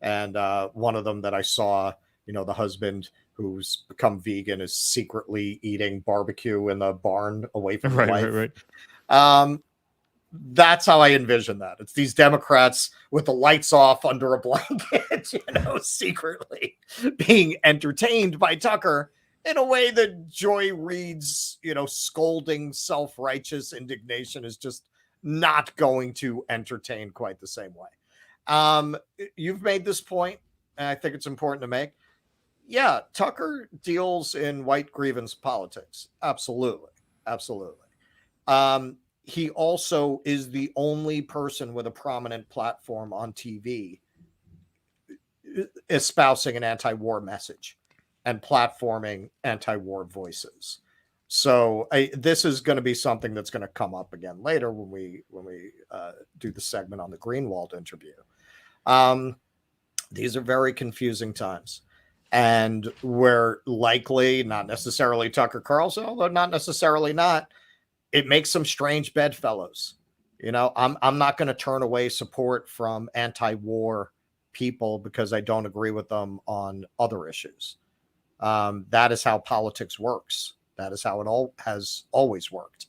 And one of them that I saw, the husband who's become vegan is secretly eating barbecue in the barn away from the wife. Right. That's how I envision that. It's these Democrats with the lights off under a blanket, secretly being entertained by Tucker in a way that Joy Reid's, scolding self-righteous indignation is just not going to entertain quite the same way. You've made this point, and I think it's important to make. Yeah, Tucker deals in white grievance politics. Absolutely. He also is the only person with a prominent platform on TV espousing an anti-war message and platforming anti-war voices. So this is going to be something that's going to come up again later when we do the segment on the Greenwald interview. These are very confusing times, and we're likely, not necessarily Tucker Carlson, although not necessarily not, it makes some strange bedfellows. I'm not going to turn away support from anti-war people because I don't agree with them on other issues. That is how politics works. That is how it has always worked.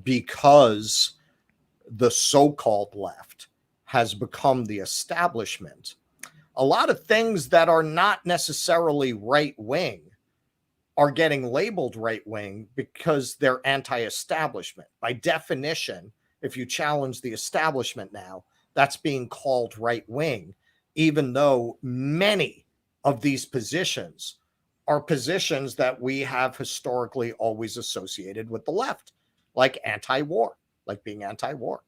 Because the so-called left has become the establishment, a lot of things that are not necessarily right-wing are getting labeled right-wing because they're anti-establishment. By definition, if you challenge the establishment now, that's being called right-wing, even though many of these positions are positions that we have historically always associated with the left, like anti-war, like being anti-war,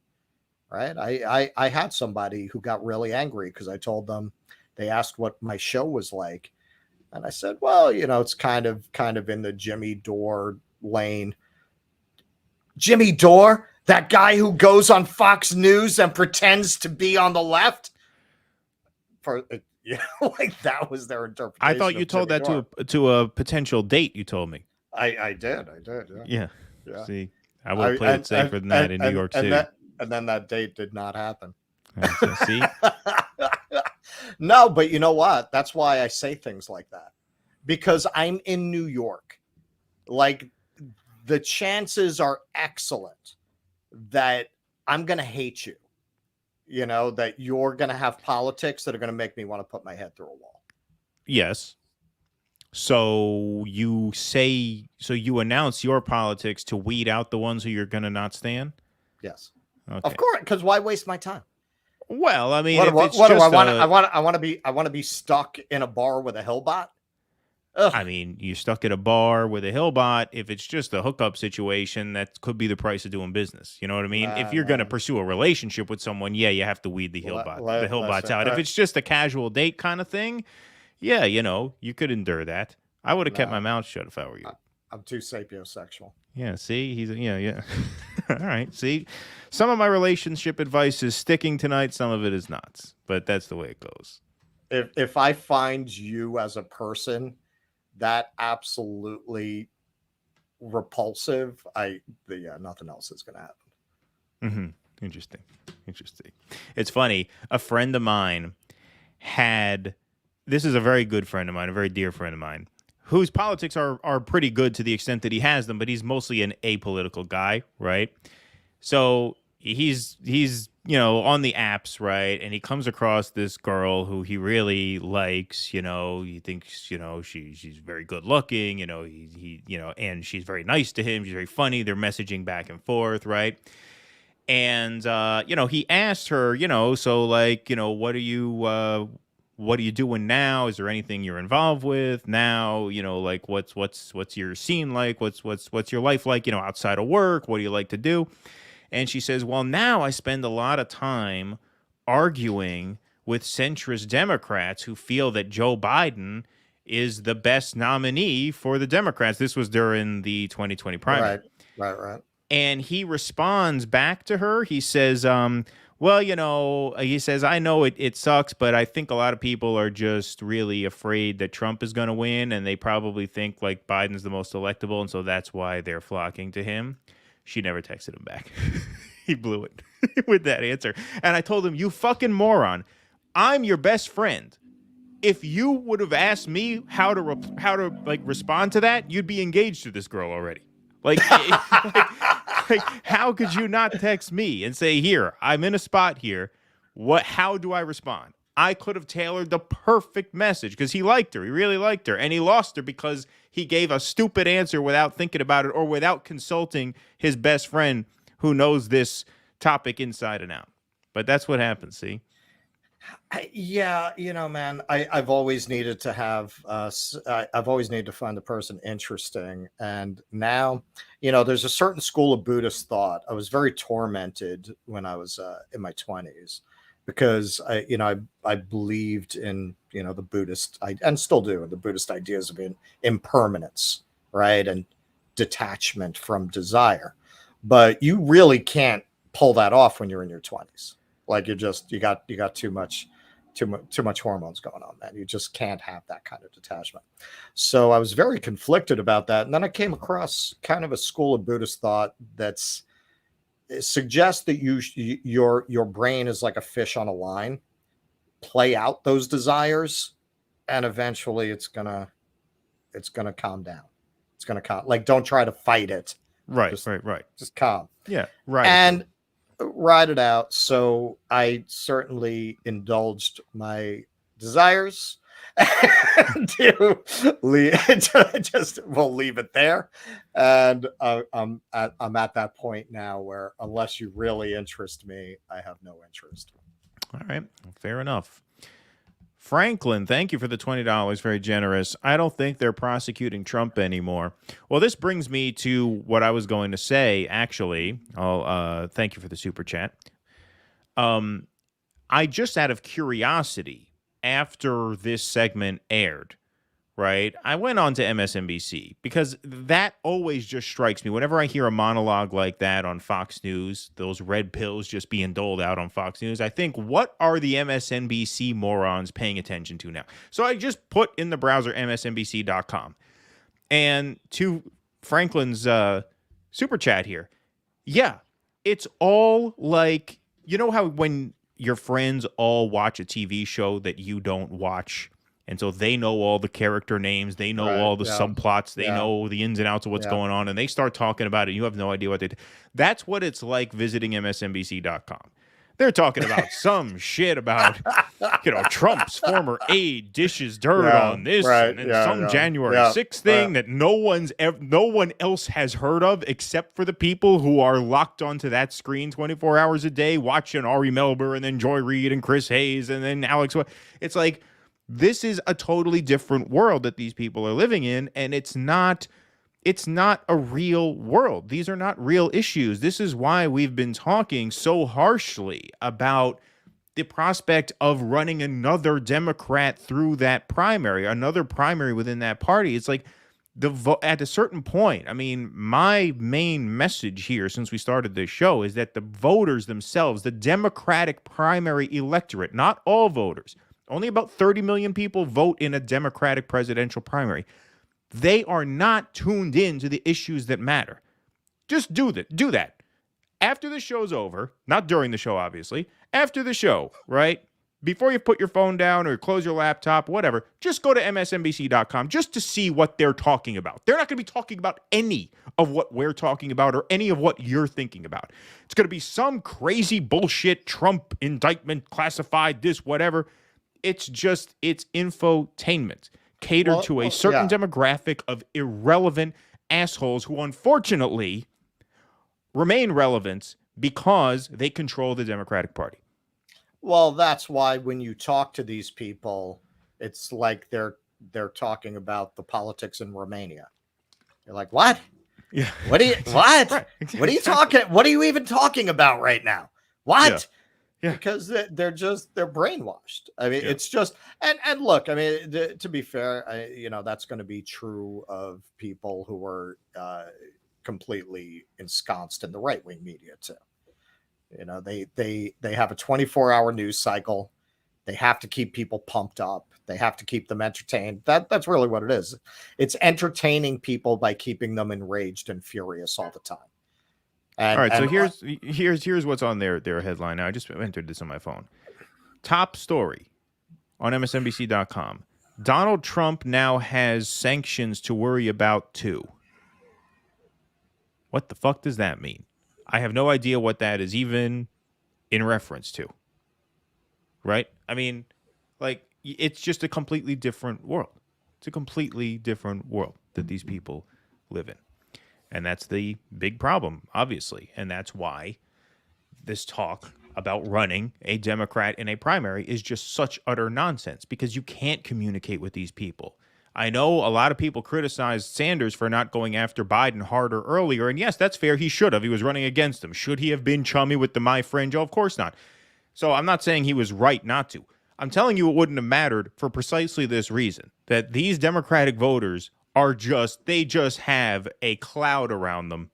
right? I had somebody who got really angry because I told them, they asked what my show was like. And I said, well, it's kind of in the Jimmy Dore lane. Jimmy Dore, that guy who goes on Fox News and pretends to be on the left? Like that was their interpretation. I thought you told that to a potential date. You told me. I did. Yeah. See, I would have played it safer than that in New York City. And then that date did not happen. So, see. No, but you know what? That's why I say things like that. Because I'm in New York. Like, the chances are excellent that I'm going to hate you. You know, that you're going to have politics that are going to make me want to put my head through a wall. Yes. So you announce your politics to weed out the ones who you're going to not stand? Yes. Okay. Of course, because why waste my time? Well, I mean, what do I want? I want to be stuck in a bar with a hillbot. Ugh. I mean, you're stuck at a bar with a hillbot. If it's just a hookup situation, that could be the price of doing business. You know what I mean? If you're going to pursue a relationship with someone, yeah, you have to weed the hillbots out. If it's just a casual date kind of thing, yeah, you know, you could endure that. I would have kept my mouth shut if I were you. I'm too sapiosexual. Yeah, see, yeah. All right, see, some of my relationship advice is sticking tonight. Some of it is not, but that's the way it goes. If I find you as a person that absolutely repulsive, nothing else is going to happen. Mm-hmm. Interesting. It's funny. A friend of mine this is a very good friend of mine, a very dear friend of mine, whose politics are pretty good to the extent that he has them, but he's mostly an apolitical guy, right? So he's you know, on the apps, right? And he comes across this girl who he really likes, you know, he thinks, you know, she's very good looking, you know, he you know, and she's very nice to him, she's very funny, they're messaging back and forth, right? And you know, he asked her, you know, so like, you know, what are you doing now? Is there anything you're involved with now? You know, like what's your scene like? What's your life like, you know, outside of work? What do you like to do? And she says, well, now I spend a lot of time arguing with centrist Democrats who feel that Joe Biden is the best nominee for the Democrats. This was during the 2020 primary. Right. And he responds back to her. He says, well, you know, he says, I know it sucks, but I think a lot of people are just really afraid that Trump is going to win. And they probably think like Biden's the most electable. And so that's why they're flocking to him. She never texted him back. He blew it with that answer. And I told him, you fucking moron. I'm your best friend. If you would have asked me how to like respond to that, you'd be engaged to this girl already. Like, like, how could you not text me and say, here, I'm in a spot here. How do I respond? I could have tailored the perfect message because he liked her. He really liked her. And he lost her because he gave a stupid answer without thinking about it or without consulting his best friend who knows this topic inside and out. But that's what happens, see? Yeah, you know, man, I've always needed to have, I've always needed to find the person interesting. And now, you know, there's a certain school of Buddhist thought. I was very tormented when I was in my 20s because I believed in, you know, the Buddhist, and still do, the Buddhist ideas of impermanence, right? And detachment from desire. But you really can't pull that off when you're in your 20s. Like you got too much hormones going on, man. You just can't have that kind of detachment. So I was very conflicted about that. And then I came across kind of a school of Buddhist thought that's suggests that your brain is like a fish on a line, play out those desires, and eventually it's gonna calm down. It's gonna calm. Like, don't try to fight it. Right. Just calm. Yeah. Right. And ride it out. So I certainly indulged my desires we'll leave it there. And I'm at that point now where unless you really interest me, I have no interest. All right. Fair enough. Franklin, thank you for the $20. Very generous. I don't think they're prosecuting Trump anymore. Well, this brings me to what I was going to say, actually. Thank you for the super chat. I just, out of curiosity, after this segment aired, right, I went on to MSNBC because that always just strikes me. Whenever I hear a monologue like that on Fox News, those red pills just being doled out on Fox News, I think, what are the MSNBC morons paying attention to now? So I just put in the browser msnbc.com. And to Franklin's super chat here, yeah, it's all like, you know how when your friends all watch a TV show that you don't watch. And so they know all the character names. They know all the subplots. They know the ins and outs of what's going on. And they start talking about it. You have no idea what they do. That's what it's like visiting MSNBC.com. They're talking about some shit about, Trump's former aide dishes dirt on this and then some January 6th thing that no one else has heard of except for the people who are locked onto that screen 24 hours a day watching Ari Melber and then Joy Reid and Chris Hayes and then Alex. It's like, this is a totally different world that these people are living in, and it's not a real world. These are not real issues. This is why we've been talking so harshly about the prospect of running another Democrat through that primary, another primary within that party. It's like at a certain point, I mean, my main message here since we started this show is that the voters themselves, the Democratic primary electorate, not all voters, only about 30 million people vote in a Democratic presidential primary. They are not tuned in to the issues that matter. Just do that. After the show's over, not during the show, obviously, after the show, right? Before you put your phone down or close your laptop, whatever, just go to MSNBC.com just to see what they're talking about. They're not going to be talking about any of what we're talking about or any of what you're thinking about. It's going to be some crazy bullshit, Trump indictment, classified, this, whatever. It's infotainment catered to a certain demographic of irrelevant assholes who unfortunately remain relevant because they control the Democratic Party. Well, that's why when you talk to these people, it's like they're talking about the politics in Romania. You're like, what? Yeah. What? Right. What are you talking? What are you even talking about right now? What? Yeah. Yeah. Because they're brainwashed. I mean, it's just and look, I mean, to be fair, that's going to be true of people who are completely ensconced in the right wing media too. They have a 24-hour news cycle. They have to keep people pumped up. They have to keep them entertained. That's really what it is. It's entertaining people by keeping them enraged and furious all the time. All right, so here's what's on their headline now. I just entered this on my phone. Top story on MSNBC.com. Donald Trump now has sanctions to worry about too. What the fuck does that mean? I have no idea what that is even in reference to. Right? I mean, like, it's just a completely different world. It's a completely different world that these people live in. And that's the big problem, obviously. And that's why this talk about running a Democrat in a primary is just such utter nonsense, because you can't communicate with these people. I know a lot of people criticized Sanders for not going after Biden harder earlier. And yes, that's fair. He should have. He was running against him. Should he have been chummy with the My Friend Joe? Of course not. So I'm not saying he was right not to. I'm telling you it wouldn't have mattered for precisely this reason, that these Democratic voters they just have a cloud around them,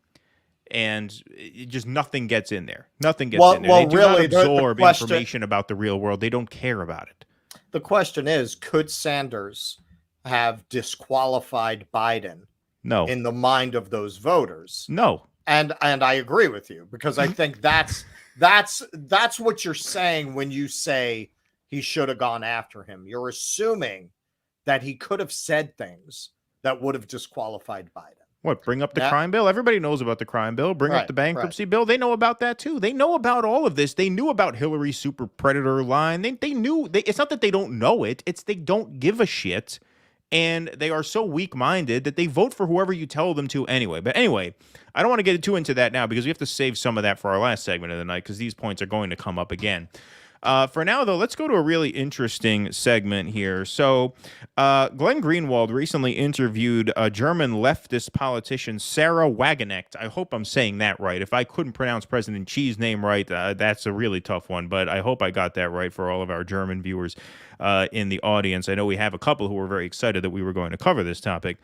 and just nothing gets in there. Nothing gets in there. They do not absorb information about the real world. They don't care about it. The question is, could Sanders have disqualified Biden? No. In the mind of those voters? No. And I agree with you, because I think that's what you're saying when you say he should have gone after him. You're assuming that he could have said things that would have disqualified Biden. What, bring up the crime bill? Everybody knows about the crime bill. Bring up the bankruptcy bill. They know about that too. They know about all of this. They knew about Hillary's super predator line. They knew. It's not that they don't know it. It's they don't give a shit. And they are so weak-minded that they vote for whoever you tell them to anyway. But anyway, I don't want to get too into that now, because we have to save some of that for our last segment of the night, because these points are going to come up again. For now, though, let's go to a really interesting segment here. So Glenn Greenwald recently interviewed a German leftist politician, Sahra Wagenknecht. I hope I'm saying that right. If I couldn't pronounce President Xi's name right, that's a really tough one. But I hope I got that right for all of our German viewers in the audience. I know we have a couple who were very excited that we were going to cover this topic.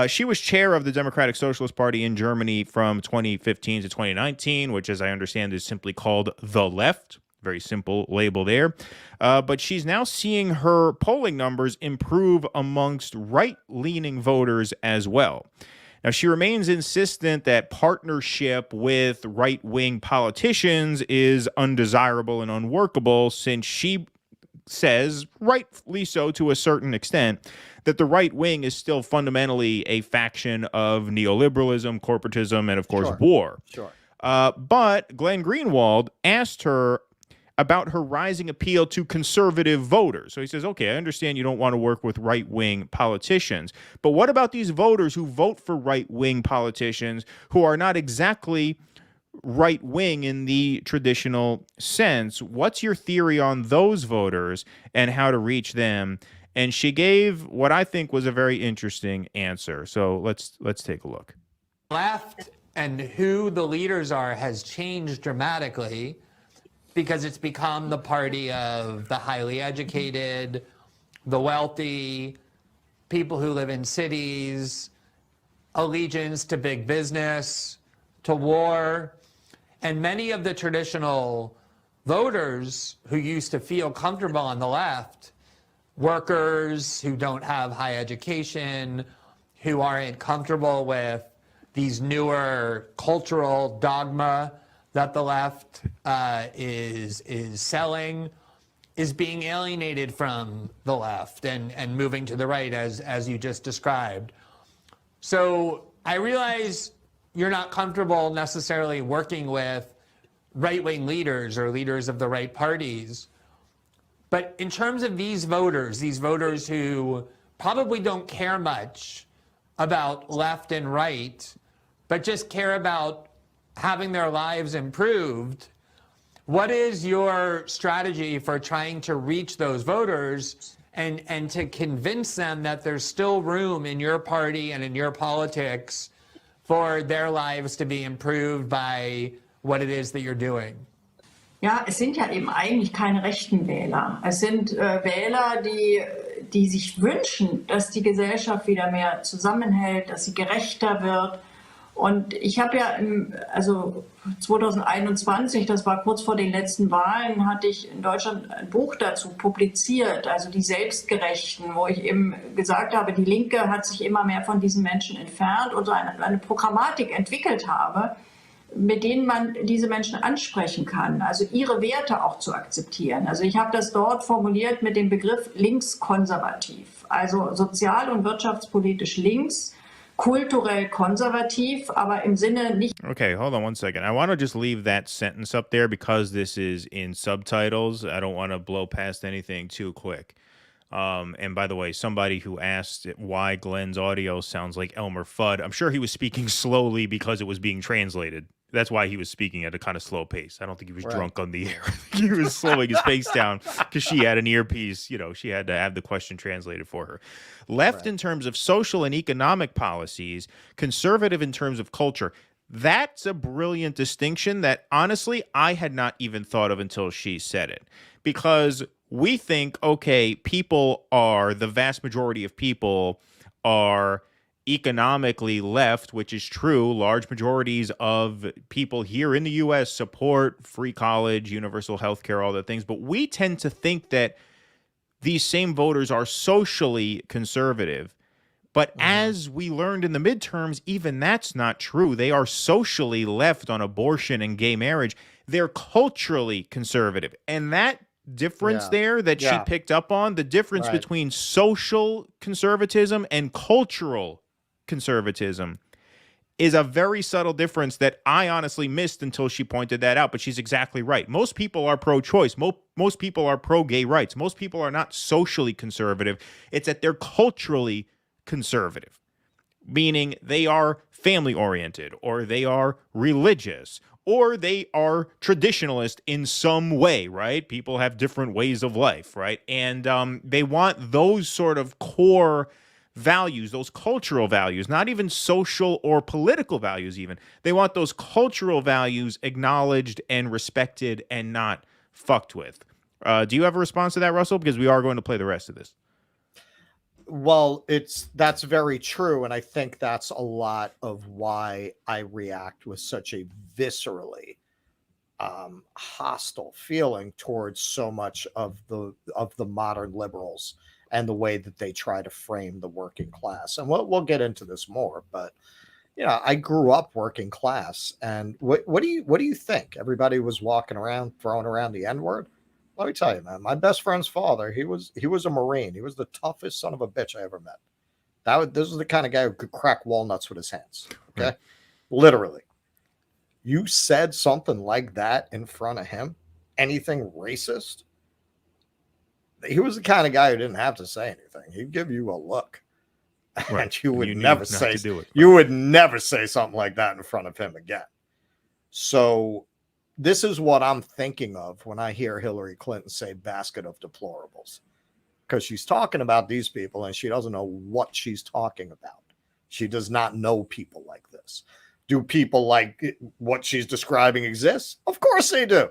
She was chair of the Democratic Socialist Party in Germany from 2015 to 2019, which, as I understand, is simply called the left. Very simple label there. But she's now seeing her polling numbers improve amongst right-leaning voters as well. Now, she remains insistent that partnership with right-wing politicians is undesirable and unworkable, since she says, rightly so to a certain extent, that the right wing is still fundamentally a faction of neoliberalism, corporatism, and, of course, war. Sure. But Glenn Greenwald asked her about her rising appeal to conservative voters. So he says, okay, I understand you don't want to work with right-wing politicians, but what about these voters who vote for right-wing politicians who are not exactly right-wing in the traditional sense? What's your theory on those voters and how to reach them? And she gave what I think was a very interesting answer. So let's take a look. Left and who the leaders are has changed dramatically, because it's become the party of the highly educated, the wealthy, people who live in cities, allegiance to big business, to war. And many of the traditional voters who used to feel comfortable on the left, workers who don't have high education, who aren't comfortable with these newer cultural dogma that the left is selling, is being alienated from the left and moving to the right, as you just described. So I realize you're not comfortable necessarily working with right-wing leaders or leaders of the right parties. But in terms of these voters who probably don't care much about left and right, but just care about having their lives improved, what is your strategy for trying to reach those voters and to convince them that there's still room in your party and in your politics for their lives to be improved by what it is that you're doing? Ja, es sind ja eben eigentlich keine rechten Wähler. Es sind Wähler, die sich wünschen, dass die Gesellschaft wieder mehr zusammenhält, dass sie gerechter wird. Und ich habe ja, also 2021, das war kurz vor den letzten Wahlen, hatte ich in Deutschland ein Buch dazu publiziert, also die Selbstgerechten, wo ich eben gesagt habe, die Linke hat sich immer mehr von diesen Menschen entfernt und so eine Programmatik entwickelt habe, mit denen man diese Menschen ansprechen kann, also ihre Werte auch zu akzeptieren. Also ich habe das dort formuliert mit dem Begriff linkskonservativ, also sozial- und wirtschaftspolitisch links, kulturell konservativ, aber im Sinne nicht. Okay, hold on one second. I want to just leave that sentence up there because this is in subtitles. I don't want to blow past anything too quick. And by the way, somebody who asked why Glenn's audio sounds like Elmer Fudd, I'm sure he was speaking slowly because it was being translated. That's why he was speaking at a kind of slow pace. I don't think he was drunk on the air. He was slowing his pace down because she had an earpiece. You know, she had to have the question translated for her. Left in terms of social and economic policies, conservative in terms of culture. That's a brilliant distinction that, honestly, I had not even thought of until she said it. Because we think, okay, the vast majority of people are economically left, which is true. Large majorities of people here in the U.S. support free college, universal health care, all the things. But we tend to think that these same voters are socially conservative. But as we learned in the midterms, even that's not true. They are socially left on abortion and gay marriage. They're culturally conservative. And that difference there that she picked up on, the difference between social conservatism and cultural conservatism, is a very subtle difference that I honestly missed until she pointed that out. But she's exactly right. Most people are pro-choice. Most people are pro-gay rights. Most people are not socially conservative. It's that they're culturally conservative, meaning they are family-oriented, or they are religious, or they are traditionalist in some way, right? People have different ways of life, right? And they want those sort of core values, those cultural values, not even social or political values even. They want those cultural values acknowledged and respected and not fucked with. Do you have a response to that, Russell? Because we are going to play the rest of this. Well, that's very true. And I think that's a lot of why I react with such a viscerally hostile feeling towards so much of the modern liberals and the way that they try to frame the working class. And we'll get into this more, but I grew up working class, and what do you think? Everybody was walking around throwing around the N-word. Let me tell you, man, my best friend's father, he was a Marine. He was the toughest son of a bitch I ever met. This was the kind of guy who could crack walnuts with his hands. Okay. Right. Literally. You said something like that in front of him, anything racist, he was the kind of guy who didn't have to say anything. He'd give you a look. Right. And you would knew never not say to do it. you would never say something like that in front of him again. So this is what I'm thinking of when I hear Hillary Clinton say basket of deplorables, because she's talking about these people and she doesn't know what she's talking about. She does not know people like this. Do people like what she's describing exist? Of course they do.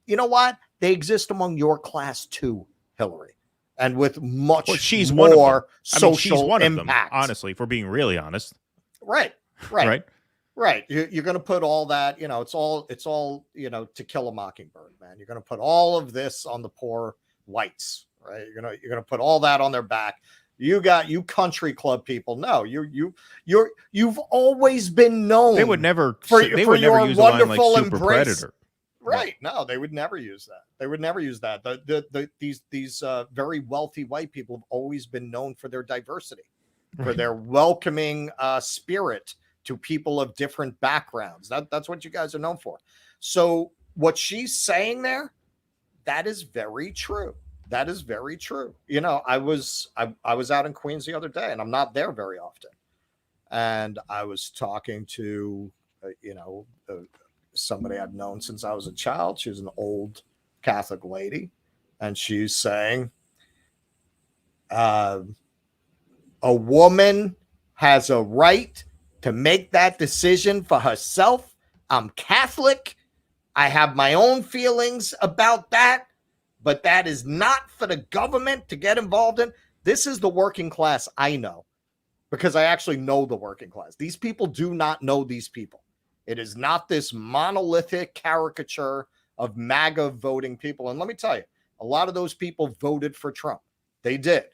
You know what? They exist among your class too, Hillary. And with much she's more one of them. social she's one impact. of them, honestly, if we're being really honest. Right. Right. You're going to put all that, it's all, To Kill a Mockingbird, man. You're going to put all of this on the poor whites, right? You're going to put all that on their back. You country club people. No, you've always been known. They would never for use your a line like wonderful super embrace. predator. Right. No, they would never use that. They would never use that. These very wealthy white people have always been known for their diversity, for their welcoming spirit to people of different backgrounds. That's what you guys are known for. So what she's saying there, that is very true. That is very true. I was out in Queens the other day, and I'm not there very often. And I was talking to, somebody I've known since I was a child. She's an old Catholic lady, and she's saying, a woman has a right to make that decision for herself. I'm Catholic. I have my own feelings about that, but that is not for the government to get involved in. This is the working class I know, because I actually know the working class. These people do not know these people. It is not this monolithic caricature of MAGA voting people. And let me tell you, a lot of those people voted for Trump. They did,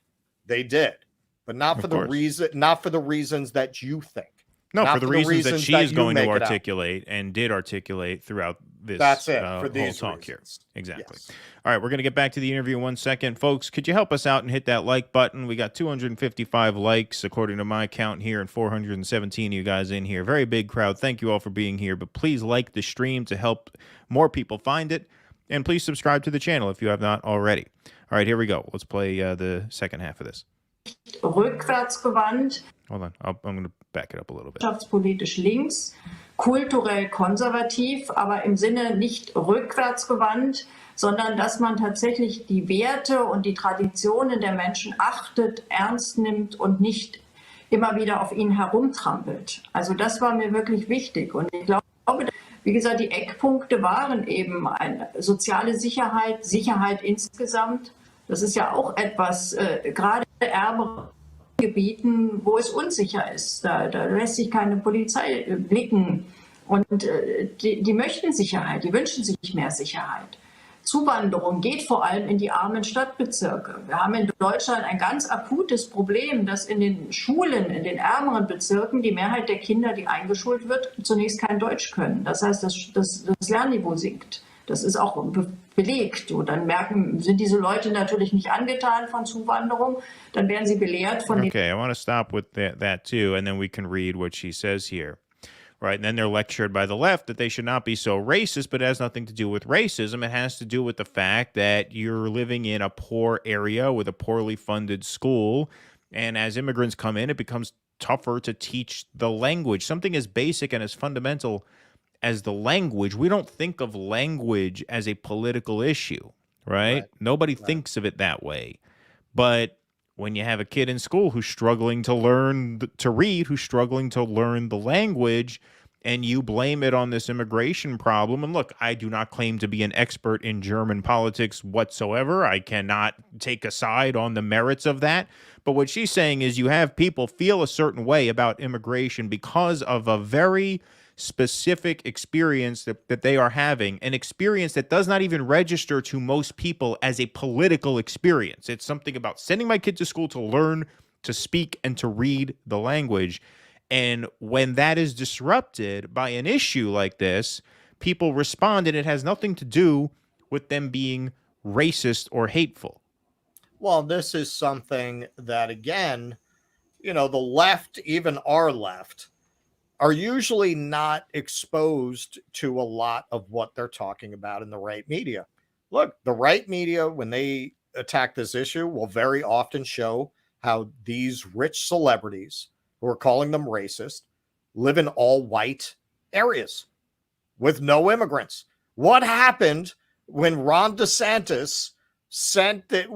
but not for the reasons that you think. No, for the reasons that she is going to articulate and did articulate throughout this That's it, for these whole talk reasons. here. Exactly. Yes. All right, we're going to get back to the interview in 1 second. Folks, could you help us out and hit that like button? We got 255 likes, according to my count here, and 417 of you guys in here. Very big crowd. Thank you all for being here. But please like the stream to help more people find it. And please subscribe to the channel if you have not already. All right, here we go. Let's play the second half of this. Rückwärtsgewandt. Hold on. I'm going to back it up a little bit. Wirtschaftspolitisch links, kulturell konservativ, aber im Sinne nicht rückwärtsgewandt, sondern dass man tatsächlich die Werte und die Traditionen der Menschen achtet, ernst nimmt und nicht immer wieder auf ihnen herumtrampelt. Also das war mir wirklich wichtig. Und ich glaube, wie gesagt, die Eckpunkte waren eben eine soziale Sicherheit, Sicherheit insgesamt. Das ist ja auch etwas, gerade ärmere Gebieten, wo es unsicher ist. Da lässt sich keine Polizei blicken. Und die möchten Sicherheit, die wünschen sich mehr Sicherheit. Zuwanderung geht vor allem in die armen Stadtbezirke. Wir haben in Deutschland ein ganz akutes Problem, dass in den Schulen, in den ärmeren Bezirken, die Mehrheit der Kinder, die eingeschult wird, zunächst kein Deutsch können. Das heißt, das Lernniveau sinkt. Das ist auch belegt. Und dann sind diese Leute natürlich nicht angetan von Zuwanderung. Dann werden sie belehrt von Okay, I want to stop with that too, and then we can read what she says here. Right, and then they're lectured by the left that they should not be so racist, but it has nothing to do with racism. It has to do with the fact that you're living in a poor area with a poorly funded school, and as immigrants come in, it becomes tougher to teach the language. Something as basic and as fundamental as the language. We don't think of language as a political issue, right? Nobody thinks of it that way. But when you have a kid in school who's struggling to learn to read, who's struggling to learn the language, and you blame it on this immigration problem. And look, I do not claim to be an expert in German politics whatsoever. I cannot take a side on the merits of that. But what she's saying is you have people feel a certain way about immigration because of a very specific experience that they are having, an experience that does not even register to most people as a political experience. It's something about sending my kid to school to learn to speak and to read the language. And when that is disrupted by an issue like this, people respond, and it has nothing to do with them being racist or hateful. Well, this is something that, again, the left, even our left, are usually not exposed to a lot of what they're talking about in the right media. Look, the right media, when they attack this issue, will very often show how these rich celebrities, who are calling them racist, live in all white areas with no immigrants. What happened when Ron DeSantis sent the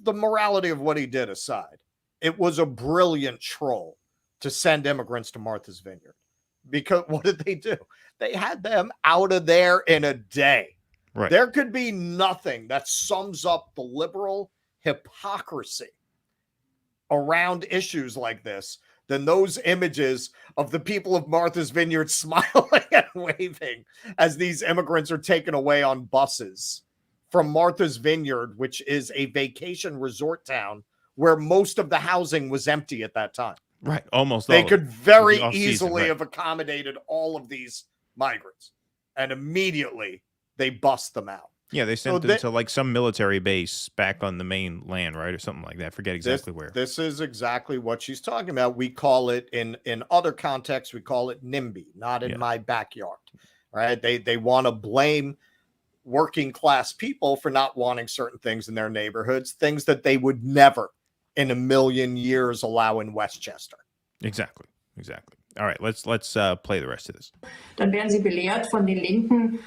morality of what he did aside? It was a brilliant troll to send immigrants to Martha's Vineyard. Because what did they do? They had them out of there in a day. Right. There could be nothing that sums up the liberal hypocrisy around issues like this than those images of the people of Martha's Vineyard smiling and waving as these immigrants are taken away on buses from Martha's Vineyard, which is a vacation resort town where most of the housing was empty at that time. Right. Almost They all could of it. very The off-season, easily right. have accommodated all of these migrants, and immediately they bust them out. Yeah, they sent them to like some military base back on the mainland, right? Or something like that. I forget exactly where. This is exactly what she's talking about. We call it in other contexts, we call it NIMBY, not in my backyard. Right? They want to blame working class people for not wanting certain things in their neighborhoods, things that they would never in a million years allow in Westchester. Exactly. All right, let's play the rest of this. Dann werden sie belehrt von den Linken,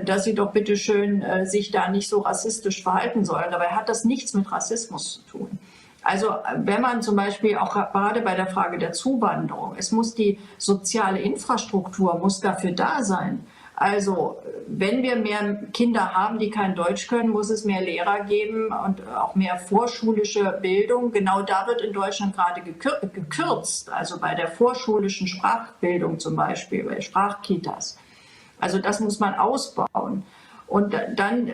dass sie doch bitte schön sich da nicht so rassistisch verhalten sollen. Dabei hat das nichts mit Rassismus zu tun. Also wenn man zum Beispiel auch gerade bei der Frage der Zuwanderung, es muss die soziale Infrastruktur muss dafür da sein. Also wenn wir mehr Kinder haben, die kein Deutsch können, muss es mehr Lehrer geben und auch mehr vorschulische Bildung. Genau da wird in Deutschland gerade gekürzt, also bei der vorschulischen Sprachbildung zum Beispiel, bei Sprachkitas. Also das muss man ausbauen. Und dann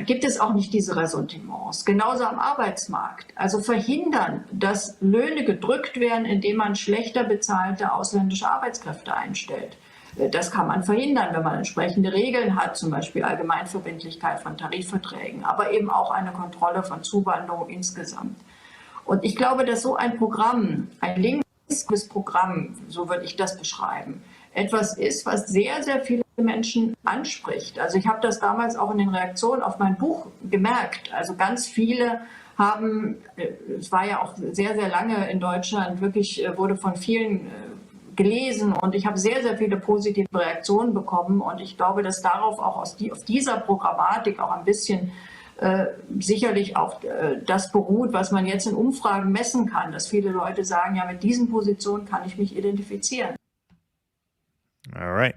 gibt es auch nicht diese Ressentiments. Genauso am Arbeitsmarkt. Also verhindern, dass Löhne gedrückt werden, indem man schlechter bezahlte ausländische Arbeitskräfte einstellt. Das kann man verhindern, wenn man entsprechende Regeln hat, zum Beispiel Allgemeinverbindlichkeit von Tarifverträgen, aber eben auch eine Kontrolle von Zuwanderung insgesamt. Und ich glaube, dass so ein Programm, ein linkes Programm, so würde ich das beschreiben, etwas ist, was sehr, sehr viele Menschen anspricht. Also ich habe das damals auch in den Reaktionen auf mein Buch gemerkt. Also ganz viele haben, es war ja auch sehr, sehr lange in Deutschland, wirklich wurde von vielen gelesen und ich habe sehr, sehr viele positive Reaktionen bekommen und ich glaube, dass darauf auch auf dieser Programmatik auch ein bisschen sicherlich auch das beruht, was man jetzt in Umfragen messen kann, dass viele Leute sagen, ja, mit diesen Positionen kann ich mich identifizieren. All right.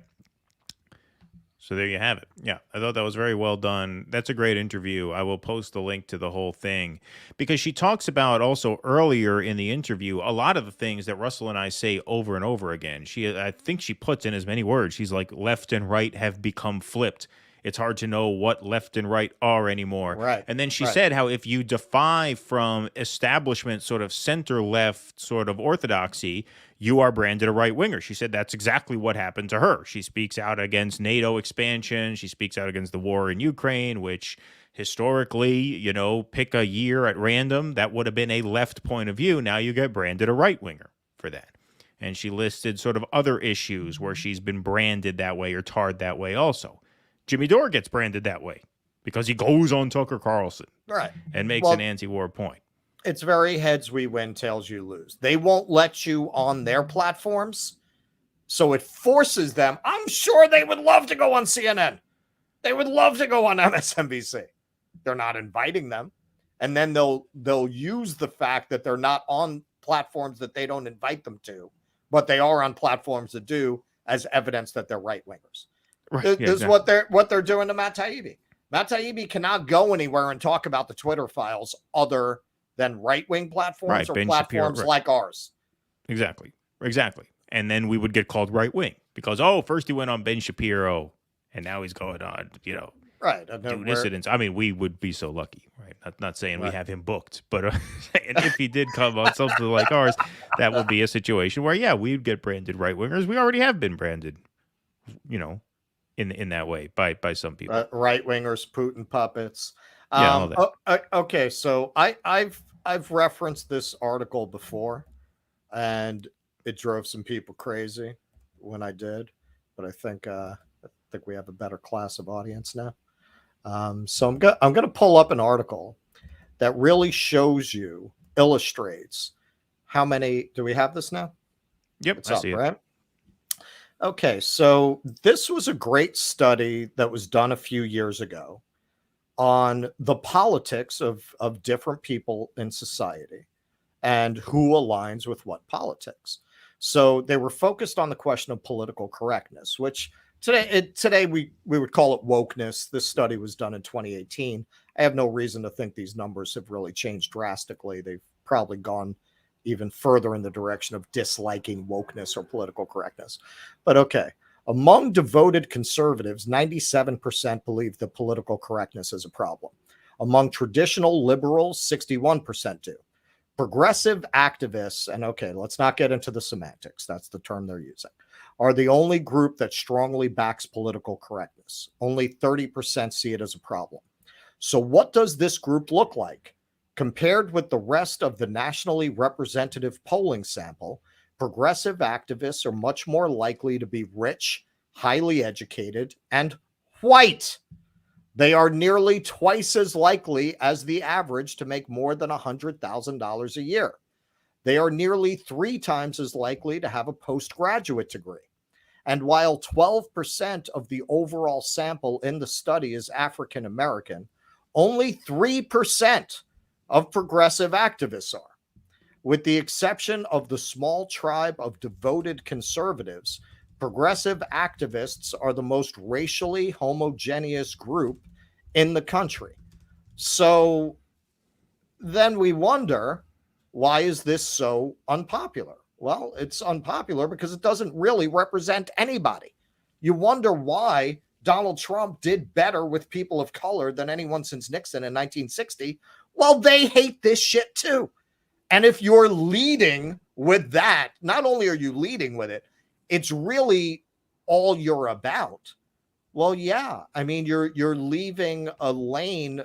So there you have it. Yeah, I thought that was very well done. That's a great interview. I will post the link to the whole thing because she talks about also earlier in the interview a lot of the things that Russell and I say over and over again. I think she puts in as many words. She's like, left and right have become flipped. It's hard to know what left and right are anymore. Right. And then she said how if you defy from establishment sort of center-left sort of orthodoxy, you are branded a right-winger. She said that's exactly what happened to her. She speaks out against NATO expansion. She speaks out against the war in Ukraine, which historically, pick a year at random, that would have been a left point of view. Now you get branded a right-winger for that. And she listed sort of other issues where she's been branded that way or tarred that way also. Jimmy Dore gets branded that way because he goes on Tucker Carlson and makes an anti-war point. It's very heads we win, tails you lose. They won't let you on their platforms, so it forces them. I'm sure they would love to go on CNN. They would love to go on MSNBC. They're not inviting them. And then they'll use the fact that they're not on platforms that they don't invite them to, but they are on platforms that do as evidence that they're right-wingers. Right. This is what they're doing to Matt Taibbi. Matt Taibbi cannot go anywhere and talk about the Twitter files other than right-wing platforms or Ben platforms Shapiro, like ours. Exactly. And then we would get called right-wing because, first he went on Ben Shapiro and now he's going on, Right. And do dissidents. I mean, we would be so lucky, right? Not saying we have him booked, but and if he did come on something like ours, that would be a situation where, yeah, we'd get branded right-wingers. We already have been branded, in that way by some people. Right-wingers, Putin puppets. Yeah, all that. Okay, so I've referenced this article before, and it drove some people crazy when I did, but I think we have a better class of audience now. So I'm going to pull up an article that really illustrates how many. Do we have this now? Yep, I see it. Right? Okay, so this was a great study that was done a few years ago on the politics of different people in society and who aligns with what politics. So they were focused on the question of political correctness, which today we would call it wokeness. This study was done in 2018. I have no reason to think these numbers have really changed drastically. They've probably gone even further in the direction of disliking wokeness or political correctness. But okay, among devoted conservatives, 97% believe that political correctness is a problem. Among traditional liberals, 61% do. Progressive activists, and okay, let's not get into the semantics, that's the term they're using, are the only group that strongly backs political correctness. Only 30% see it as a problem. So what does this group look like? Compared with the rest of the nationally representative polling sample, progressive activists are much more likely to be rich, highly educated, and white. They are nearly twice as likely as the average to make more than $100,000 a year. They are nearly 3 times as likely to have a postgraduate degree. And while 12% of the overall sample in the study is African American, only 3% of progressive activists are. With the exception of the small tribe of devoted conservatives, progressive activists are the most racially homogeneous group in the country. So then we wonder, why is this so unpopular? Well, it's unpopular because it doesn't really represent anybody. You wonder why Donald Trump did better with people of color than anyone since Nixon in 1960. Well, they hate this shit too. And if you're leading with that, not only are you leading with it, it's really all you're about. Well, yeah, I mean, you're leaving a lane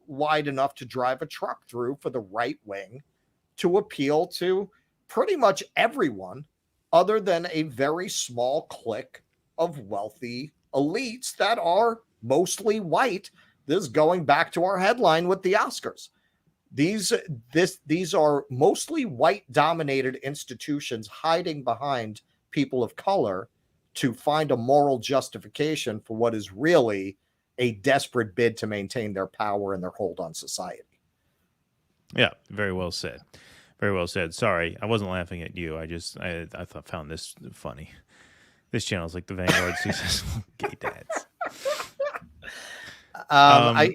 wide enough to drive a truck through for the right wing to appeal to pretty much everyone other than a very small clique of wealthy elites that are mostly white. This is going back to our headline with the Oscars. These are mostly white-dominated institutions hiding behind people of color to find a moral justification for what is really a desperate bid to maintain their power and their hold on society. Yeah, very well said. Very well said. Sorry, I wasn't laughing at you. I found this funny. This channel is like the Vanguard sees gay dads. I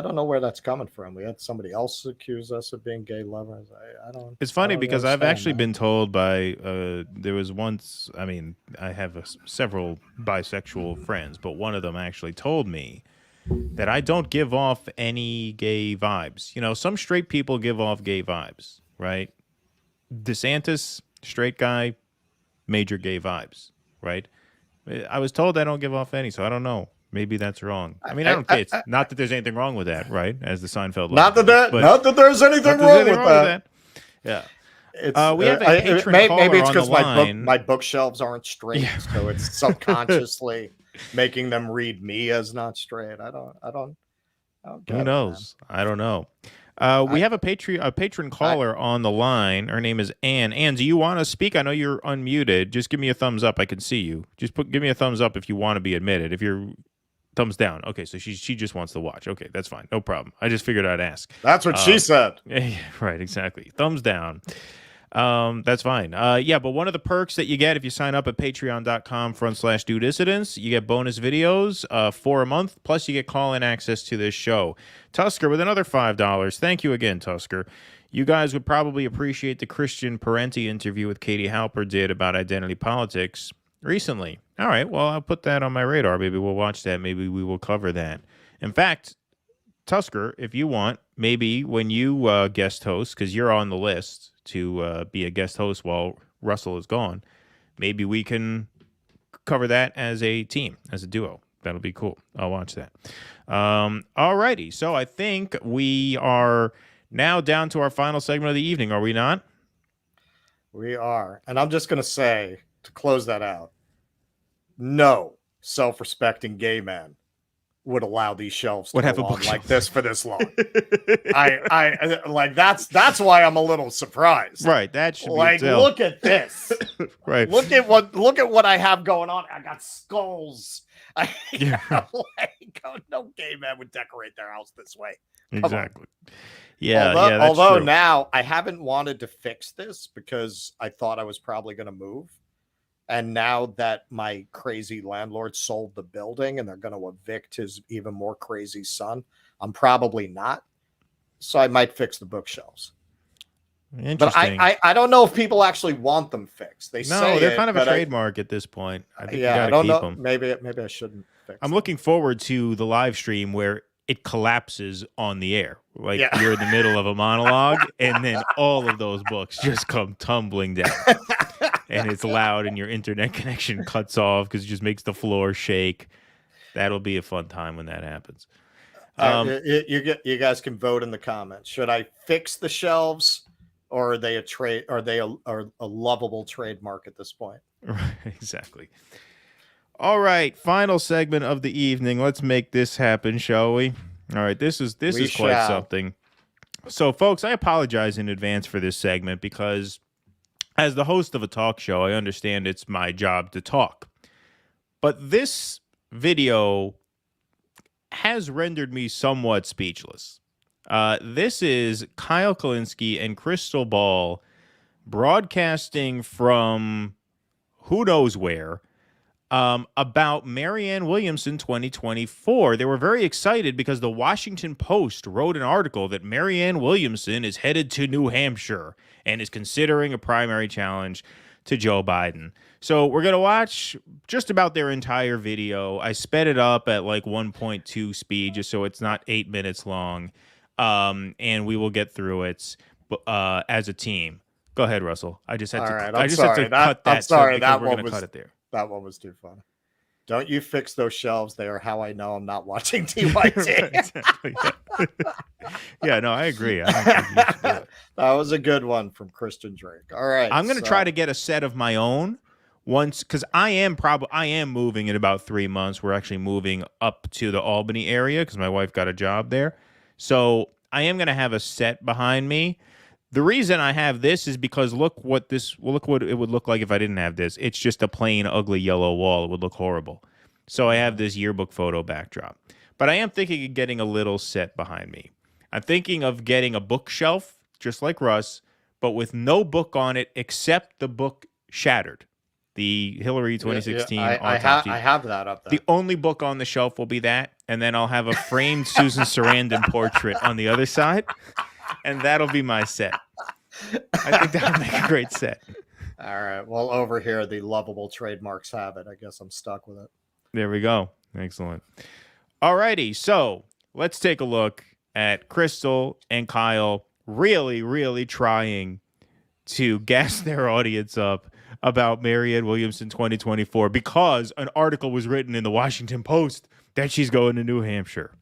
don't know where that's coming from. We had somebody else accuse us of being gay lovers. I don't. It's funny because I've actually been told by there was once. I mean, I have several bisexual friends, but one of them actually told me that I don't give off any gay vibes. You know, some straight people give off gay vibes, right? DeSantis, straight guy, major gay vibes, right? I was told I don't give off any, so I don't know. Maybe that's wrong. I mean, I don't care. It's not that there's anything wrong with that, right? As the Seinfeld. Not that there's anything wrong with that. Yeah. We have a patron caller maybe it's because my bookshelves aren't straight, so it's subconsciously making them read me as not straight. I don't Who knows? I don't know. We have a patron caller on the line. Her name is Ann. Ann, do you want to speak? I know you're unmuted. Just give me a thumbs up. I can see you. Give me a thumbs up if you want to be admitted. If you're thumbs down. Okay, so she just wants to watch. Okay, that's fine. No problem. I just figured I'd ask. That's what she said. Yeah, right, exactly. Thumbs down. That's fine. Yeah, but one of the perks that you get if you sign up at patreon.com/DoDissidents, you get bonus videos for a month, plus you get call-in access to this show. Tusker with another $5. Thank you again, Tusker. You guys would probably appreciate the Christian Parenti interview with Katie Halper did about identity politics recently. All right, well, I'll put that on my radar. Maybe we'll watch that. Maybe we will cover that. In fact, Tusker, if you want, maybe when you guest host, because you're on the list to be a guest host while Russell is gone, maybe we can cover that as a team, as a duo. That'll be cool. I'll watch that. All righty. So I think we are now down to our final segment of the evening, are we not? We are. And I'm just going to say, to close that out, no self-respecting gay man would allow these shelves to go on like this for this long. I like that's why I'm a little surprised. Right, that should like be look at this. Right. Look at what I have going on. I got skulls. No gay man would decorate their house this way. Exactly. Yeah. Although true. now I haven't wanted to fix this because I thought I was probably going to move. And now that my crazy landlord sold the building and they're going to evict his even more crazy son, I'm probably not. So I might fix the bookshelves. But I don't know if people actually want them fixed. They say they're kind of a trademark at this point. I think I don't know. Them. Maybe I shouldn't fix I'm them. looking forward to the live stream where it collapses on the air. Like you're in the middle of a monologue and then all of those books just come tumbling down. And it's loud and your internet connection cuts off because it just makes the floor shake. That'll be a fun time when that happens. You guys can vote in the comments. Should I fix the shelves, or are they a trade? Are they a lovable trademark at this point? Right, exactly. All right, final segment of the evening. Let's make this happen, shall we? All right, this is quite something. So, folks, I apologize in advance for this segment because as the host of a talk show, I understand it's my job to talk. But this video has rendered me somewhat speechless. This is Kyle Kulinski and Krystal Ball broadcasting from who knows where about Marianne Williamson 2024. They were very excited because the Washington Post wrote an article that Marianne Williamson is headed to New Hampshire and is considering a primary challenge to Joe Biden. So we're going to watch just about their entire video. I sped it up at like 1.2 speed just so it's not 8 minutes long. And we will get through it as a team. Go ahead, Russell. I just had to cut that. I'm sorry. That one was, cut it there. That one was too funny. Don't you fix those shelves. They are how I know I'm not watching TYT. Exactly. Yeah, no, I agree. That was a good one from Christian Drake. All right. I'm going to try to get a set of my own once, because I am moving in about 3 months. We're actually moving up to the Albany area because my wife got a job there. So I am going to have a set behind me. The reason I have this is because look what it would look like if I didn't have this. It's just a plain, ugly yellow wall. It would look horrible. So I have this yearbook photo backdrop. But I am thinking of getting a little set behind me. I'm thinking of getting a bookshelf, just like Russ, but with no book on it except the book Shattered, the Hillary 2016 autopsy. I have that up there. The only book on the shelf will be that, and then I'll have a framed Susan Sarandon portrait on the other side. And that'll be my set. I think that'll make a great set. All right. Well, over here, the lovable trademarks have it. I guess I'm stuck with it. There we go. Excellent. All righty. So let's take a look at Krystal and Kyle really, really trying to gas their audience up about Marianne Williamson 2024 because an article was written in the Washington Post that she's going to New Hampshire.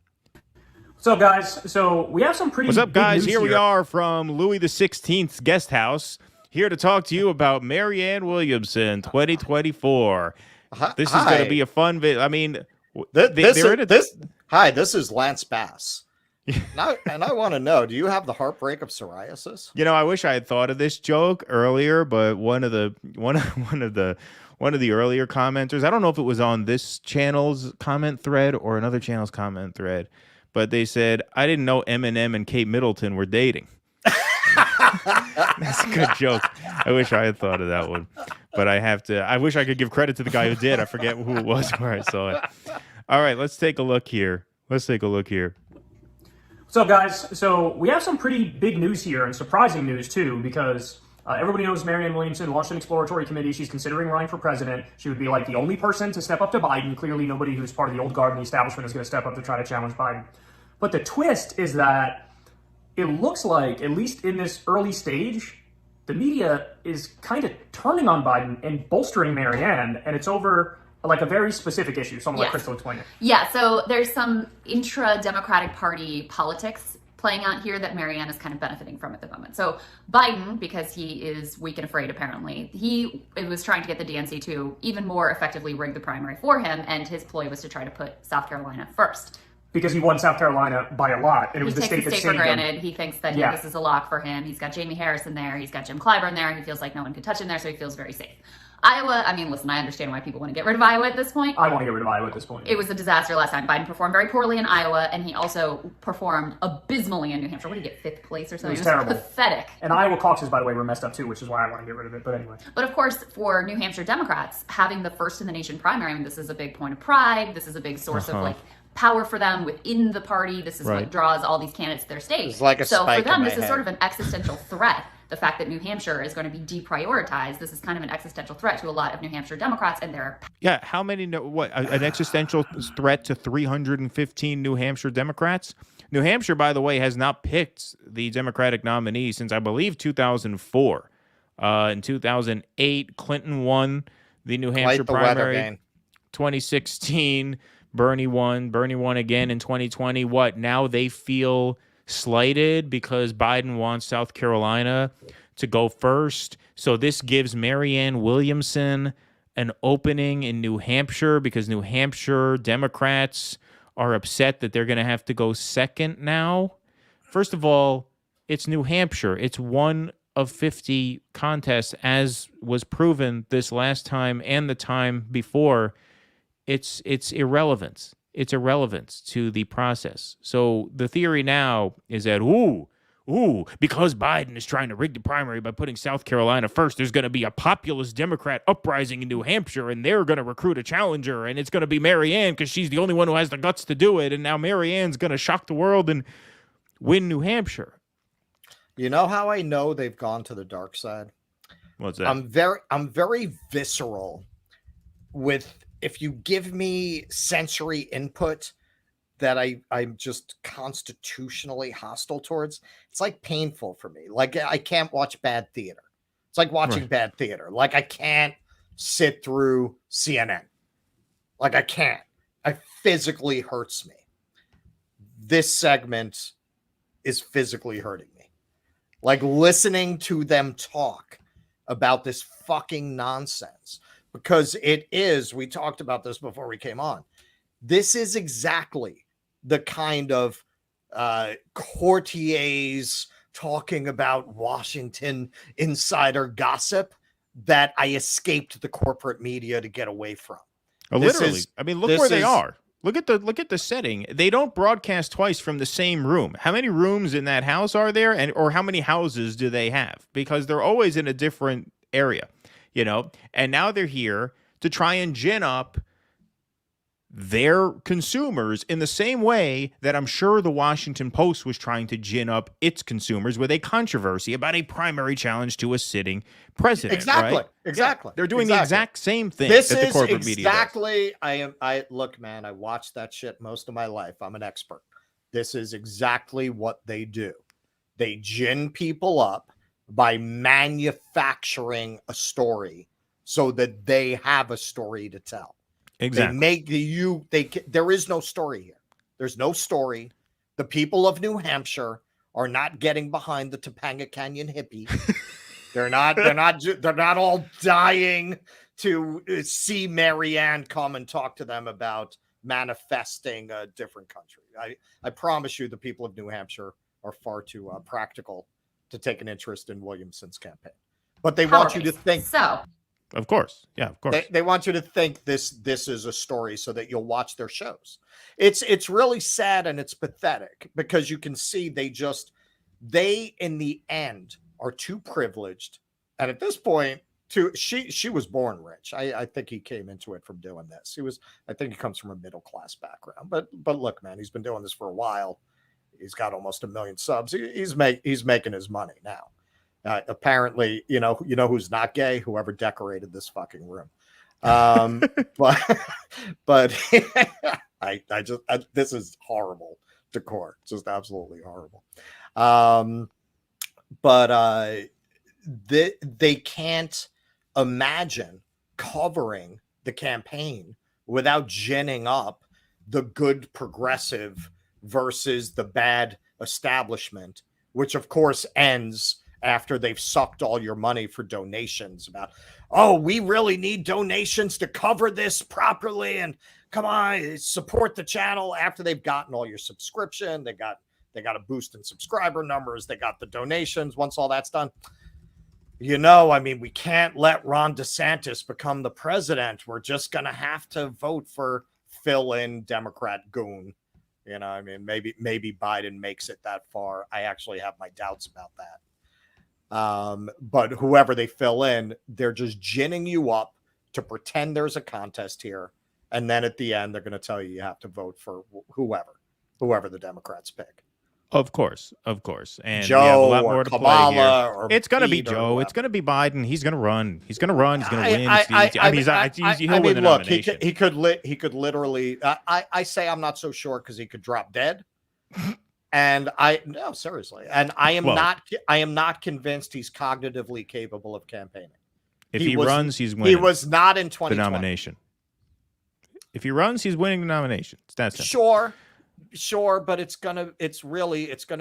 What's up, guys? So we have some pretty What's up, guys? big news Here we are from Louis XVI's guest house, here to talk to you about Marianne Williamson 2024. This is going to be a fun video. I mean, this is Lance Bass. And I want to know, do you have the heartbreak of psoriasis? You know, I wish I had thought of this joke earlier, but one of the earlier commenters, I don't know if it was on this channel's comment thread or another channel's comment thread, but they said, I didn't know Eminem and Kate Middleton were dating. That's a good joke. I wish I had thought of that one. But I wish I could give credit to the guy who did. I forget who it was where I saw it. All right, let's take a look here. What's up, guys? So we have some pretty big news here, and surprising news too, because Everybody knows Marianne Williamson launched an exploratory committee. She's considering running for president. She would be like the only person to step up to Biden. Clearly, nobody who's part of the old guard in the establishment is going to step up to try to challenge Biden. But the twist is that it looks like, at least in this early stage, the media is kind of turning on Biden and bolstering Marianne, and it's over like a very specific issue. So I'm going to let Krystal explain it. Yeah, so there's some intra-Democratic Party politics playing out here that Marianne is kind of benefiting from at the moment. So Biden, because he is weak and afraid apparently, he was trying to get the DNC to even more effectively rig the primary for him, and his ploy was to try to put South Carolina first. Because he won South Carolina by a lot, and it was the state that saved him. He takes the state for granted. He thinks that this is a lock for him. He's got Jamie Harris in there. He's got Jim Clyburn there. He feels like no one can touch him there, so he feels very safe. Iowa, I mean, listen, I understand why people want to get rid of Iowa at this point. I want to get rid of Iowa at this point. It was a disaster last time. Biden performed very poorly in Iowa, and he also performed abysmally in New Hampshire. What did he get, 5th place or something? It was terrible. Pathetic. And Iowa caucuses, by the way, were messed up too, which is why I want to get rid of it. But anyway. But of course, for New Hampshire Democrats, having the first in the nation primary, I mean, this is a big point of pride. This is a big source of like power for them within the party. This is what draws all these candidates to their state. It's like a so spike for them, in my this is head. sort of an existential threat. The fact that New Hampshire is going to be deprioritized, this is kind of an existential threat to a lot of New Hampshire Democrats and their... Yeah, how many, an existential threat to 315 New Hampshire Democrats? New Hampshire, by the way, has not picked the Democratic nominee since, I believe, 2004. In 2008, Clinton won the New Hampshire primary. 2016, Bernie won. Bernie won again in 2020. What, now they feel slighted because Biden wants South Carolina to go first? So this gives Marianne Williamson an opening in New Hampshire because New Hampshire Democrats are upset that they're going to have to go second now. First of all, it's New Hampshire. It's one of 50 contests, as was proven this last time and the time before. It's irrelevant. It's irrelevant to the process. So the theory now is that, because Biden is trying to rig the primary by putting South Carolina first, there's going to be a populist Democrat uprising in New Hampshire, and they're going to recruit a challenger, and it's going to be Marianne because she's the only one who has the guts to do it, and now Marianne's going to shock the world and win New Hampshire. You know how I know they've gone to the dark side? What's that? I'm very visceral with... If you give me sensory input that I'm just constitutionally hostile towards, it's like painful for me. Like I can't watch bad theater. It's like watching bad theater. Like I can't sit through CNN. Like I can't. It physically hurts me. This segment is physically hurting me. Like listening to them talk about this fucking nonsense. Because it is, we talked about this before we came on. This is exactly the kind of courtiers talking about Washington insider gossip that I escaped the corporate media to get away from. Literally. I mean, look where they are. Look at the setting. They don't broadcast twice from the same room. How many rooms in that house are there, or how many houses do they have? Because they're always in a different area. And now they're here to try and gin up their consumers in the same way that I'm sure the Washington Post was trying to gin up its consumers with a controversy about a primary challenge to a sitting president. Exactly. Right? Exactly. Yeah, they're doing the exact same thing that the corporate media does. I look, man, I watched that shit most of my life. I'm an expert. This is exactly what they do. They gin people up by manufacturing a story so that they have a story to tell. Exactly. There is no story here. There's no story. The people of New Hampshire are not getting behind the Topanga Canyon hippie. They're not all dying to see Marianne come and talk to them about manifesting a different country. I promise you the people of New Hampshire are far too practical to take an interest in Williamson's campaign, but they want you to think so. Of course, yeah, of course. They want you to think this is a story so that you'll watch their shows. It's really sad and it's pathetic because you can see they in the end are too privileged, and at this point, she was born rich. I think he came into it from doing this. I think he comes from a middle class background, but look, man, he's been doing this for a while. He's got almost 1 million subs. He's making his money now. Apparently, you know who's not gay? Whoever decorated this fucking room. But this is horrible decor, just absolutely horrible. But they can't imagine covering the campaign without ginning up the good progressive versus the bad establishment, which of course ends after they've sucked all your money for donations. About, oh, we really need donations to cover this properly, and come on, support the channel. After they've gotten all your subscription, they got a boost in subscriber numbers, they got the donations. Once all that's done, I mean, we can't let Ron DeSantis become the president. We're just gonna have to vote for fill-in Democrat goon. I mean, maybe Biden makes it that far. I actually have my doubts about that. But whoever they fill in, they're just ginning you up to pretend there's a contest here. And then at the end, they're going to tell you have to vote for whoever the Democrats pick. Of course. And Joe we have a lot more to Kamala play here. or It's going to be Pete or Joe. whoever. It's going to be Biden. He's going to run. He's going to win. He'll win the look, nomination. he could literally. I say I'm not so sure because he could drop dead. And no, seriously. And I am not convinced he's cognitively capable of campaigning. If he runs, he's winning. He was not in 2020. The nomination. If he runs, he's winning the nomination. That's sure, but it's gonna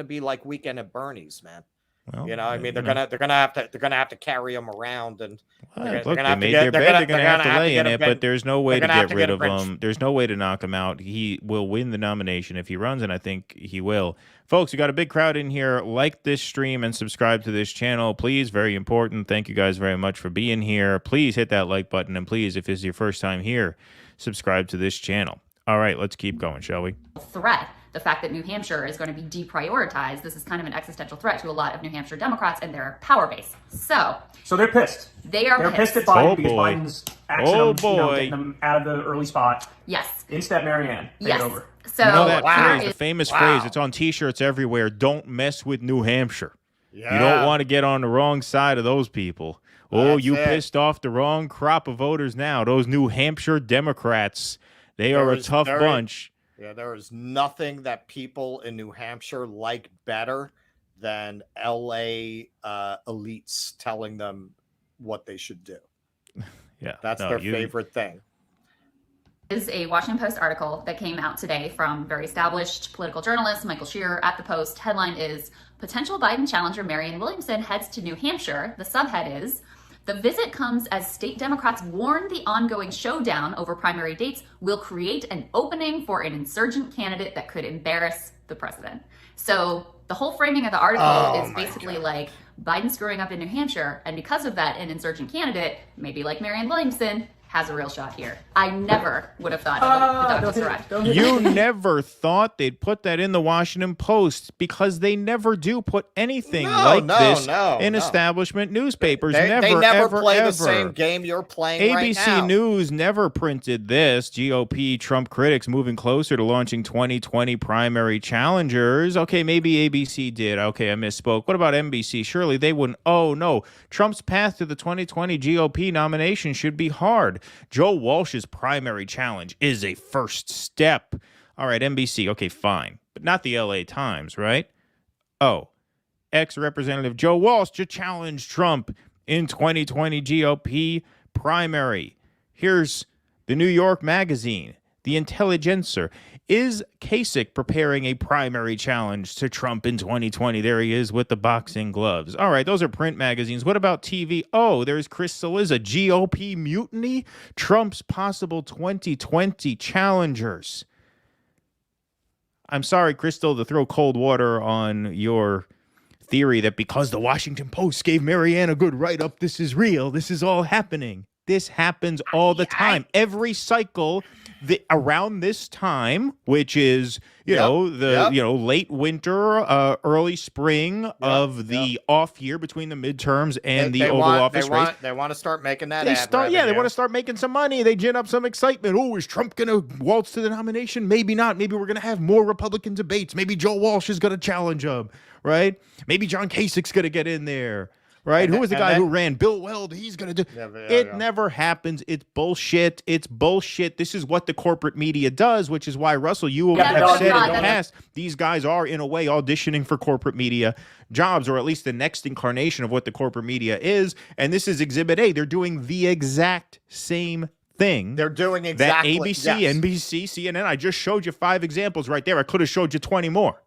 be like Weekend at Bernie's, man. Well, I mean, they're gonna have to carry him around, and look, they made their bed. They're gonna have to lay in it, but there's no way to get rid of him. There's no way to knock him out. He will win the nomination if he runs, and I think he will. Folks, we got a big crowd in here. Like this stream and subscribe to this channel, please. Very important. Thank you guys very much for being here. Please hit that like button, and please, if it's your first time here, subscribe to this channel. All right, let's keep going, shall we? Threat. The fact that New Hampshire is going to be deprioritized, this is kind of an existential threat to a lot of New Hampshire Democrats and their power base. So they're pissed. They're pissed at Biden because Biden's axing them, getting them out of the early spot. Yes. Instead, Marianne. Take it over. So that phrase, the famous phrase, it's on T-shirts everywhere. Don't mess with New Hampshire. Yeah. You don't want to get on the wrong side of those people. Pissed off the wrong crop of voters now. Those New Hampshire Democrats, they are a tough bunch. Yeah, there is nothing that people in New Hampshire like better than LA elites telling them what they should do. Yeah, that's their favorite thing. Is a Washington Post article that came out today from very established political journalist Michael Shearer at the Post. Headline is, potential Biden challenger Marianne Williamson heads to New Hampshire. The subhead is, the visit comes as state Democrats warn the ongoing showdown over primary dates will create an opening for an insurgent candidate that could embarrass the president. So the whole framing of the article is basically like Biden screwing up in New Hampshire, and because of that, an insurgent candidate, maybe like Marianne Williamson, has a real shot here. I never would have thought that was a threat. You never thought they'd put that in the Washington Post because they never do put anything this in establishment newspapers. They never play the same game you're playing right now. ABC News never printed this. GOP Trump critics moving closer to launching 2020 primary challengers. Okay, maybe ABC did. Okay, I misspoke. What about NBC? Surely they wouldn't. Oh, no. Trump's path to the 2020 GOP nomination should be hard. Joe Walsh's primary challenge is a first step. All right, NBC, okay, fine. But not the LA Times, right? Oh, ex-Representative Joe Walsh to challenge Trump in 2020 GOP primary. Here's the New York Magazine, The Intelligencer. Is Kasich preparing a primary challenge to Trump in 2020? There he is with the boxing gloves. All right, those are print magazines. What about TV? Oh, there's Krystal. Is a GOP mutiny? Trump's possible 2020 challengers. I'm sorry, Krystal, to throw cold water on your theory that because the Washington Post gave Marianne a good write-up, this is real. This is all happening. This happens all the time. Every cycle around this time, which is, late winter, early spring of the off year between the midterms and the Oval Office race. They want to start making that they want to start making some money. They gin up some excitement. Oh, is Trump going to waltz to the nomination? Maybe not. Maybe we're going to have more Republican debates. Maybe Joe Walsh is going to challenge him, right? Maybe John Kasich's going to get in there. right? And Who was the and guy then- who ran? Bill Weld. He's going to do it. Never happens. It's bullshit. It's bullshit. This is what the corporate media does, which is why, Russell, you have said in the past, these guys are, in a way, auditioning for corporate media jobs, or at least the next incarnation of what the corporate media is. And this is Exhibit A. They're doing the exact same thing. They're doing exactly that ABC, NBC, CNN. I just showed you 5 examples right there. I could have showed you 20 more.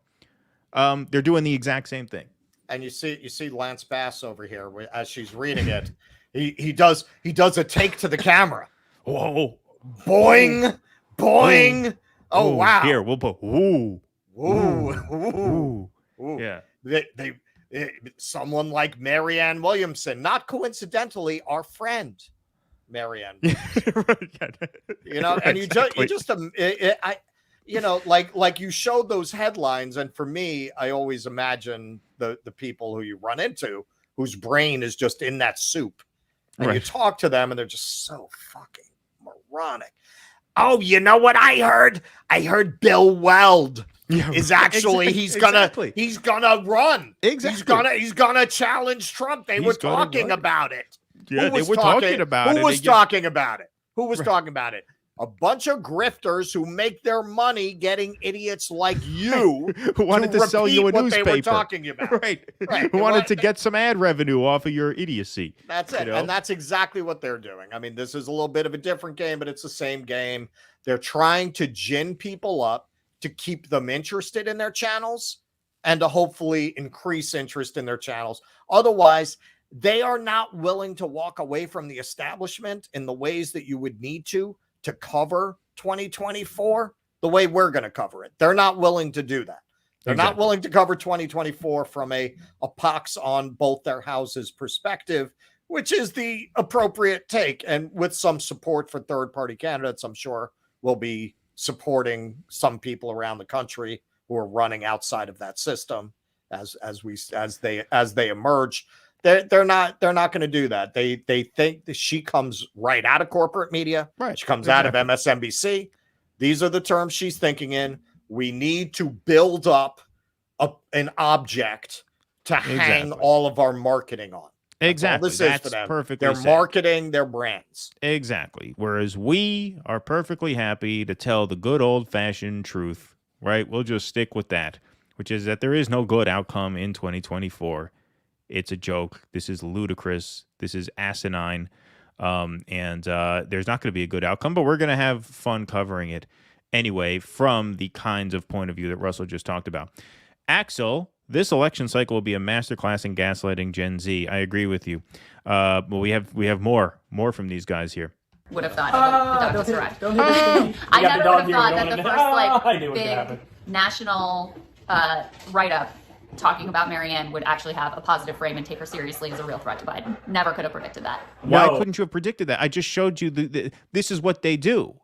They're doing the exact same thing. And you see Lance Bass over here as she's reading it. He does a take to the camera. Whoa. Boing, boing. Ooh. Oh, Ooh. wow. Here, we'll put ooh. Ooh. Yeah. They someone like Marianne Williamson, not coincidentally, our friend Marianne. You know, and Exactly. like you showed those headlines, and for me, I always imagine the people who you run into whose brain is just in that soup, and you talk to them, and they're just so fucking moronic. Oh, you know what I heard? I heard Bill Weld is actually he's gonna run. Exactly. He's gonna challenge Trump. They were talking about it. Yeah, they were talking about it. Who was talking about it? Who was talking about it? A bunch of grifters who make their money getting idiots like you who wanted to sell you a what newspaper. They were talking about. Right. Who wanted to get some ad revenue off of your idiocy. That's it. And that's exactly what they're doing. I mean, this is a little bit of a different game, but it's the same game. They're trying to gin people up to keep them interested in their channels and to hopefully increase interest in their channels. Otherwise, they are not willing to walk away from the establishment in the ways that you would need to cover 2024 the way we're going to cover it. They're not willing to do that. They're not willing to cover 2024 from a pox on both their houses perspective, which is the appropriate take. And with some support for third-party candidates, I'm sure we'll be supporting some people around the country who are running outside of that system as they emerge. They're not going to do that. They think that she comes right out of corporate media. Right. She comes out of MSNBC. These are the terms she's thinking in. We need to build up an object to hang all of our marketing on. Exactly. This That's is for them. perfectly They're said. marketing their brands. Exactly. Whereas we are perfectly happy to tell the good old-fashioned truth, right? We'll just stick with that, which is that there is no good outcome in 2024. It's a joke. This is ludicrous. This is asinine. And there's not going to be a good outcome, but we're going to have fun covering it anyway from the kinds of point of view that Russell just talked about. Axel, this election cycle will be a masterclass in gaslighting Gen Z. I agree with you. But we have more from these guys here. Would have thought the dog just arrived. I never would have thought that the first big national write-up talking about Marianne would actually have a positive frame and take her seriously as a real threat to Biden. Never could have predicted that. Why couldn't you have predicted that? I just showed you this is what they do.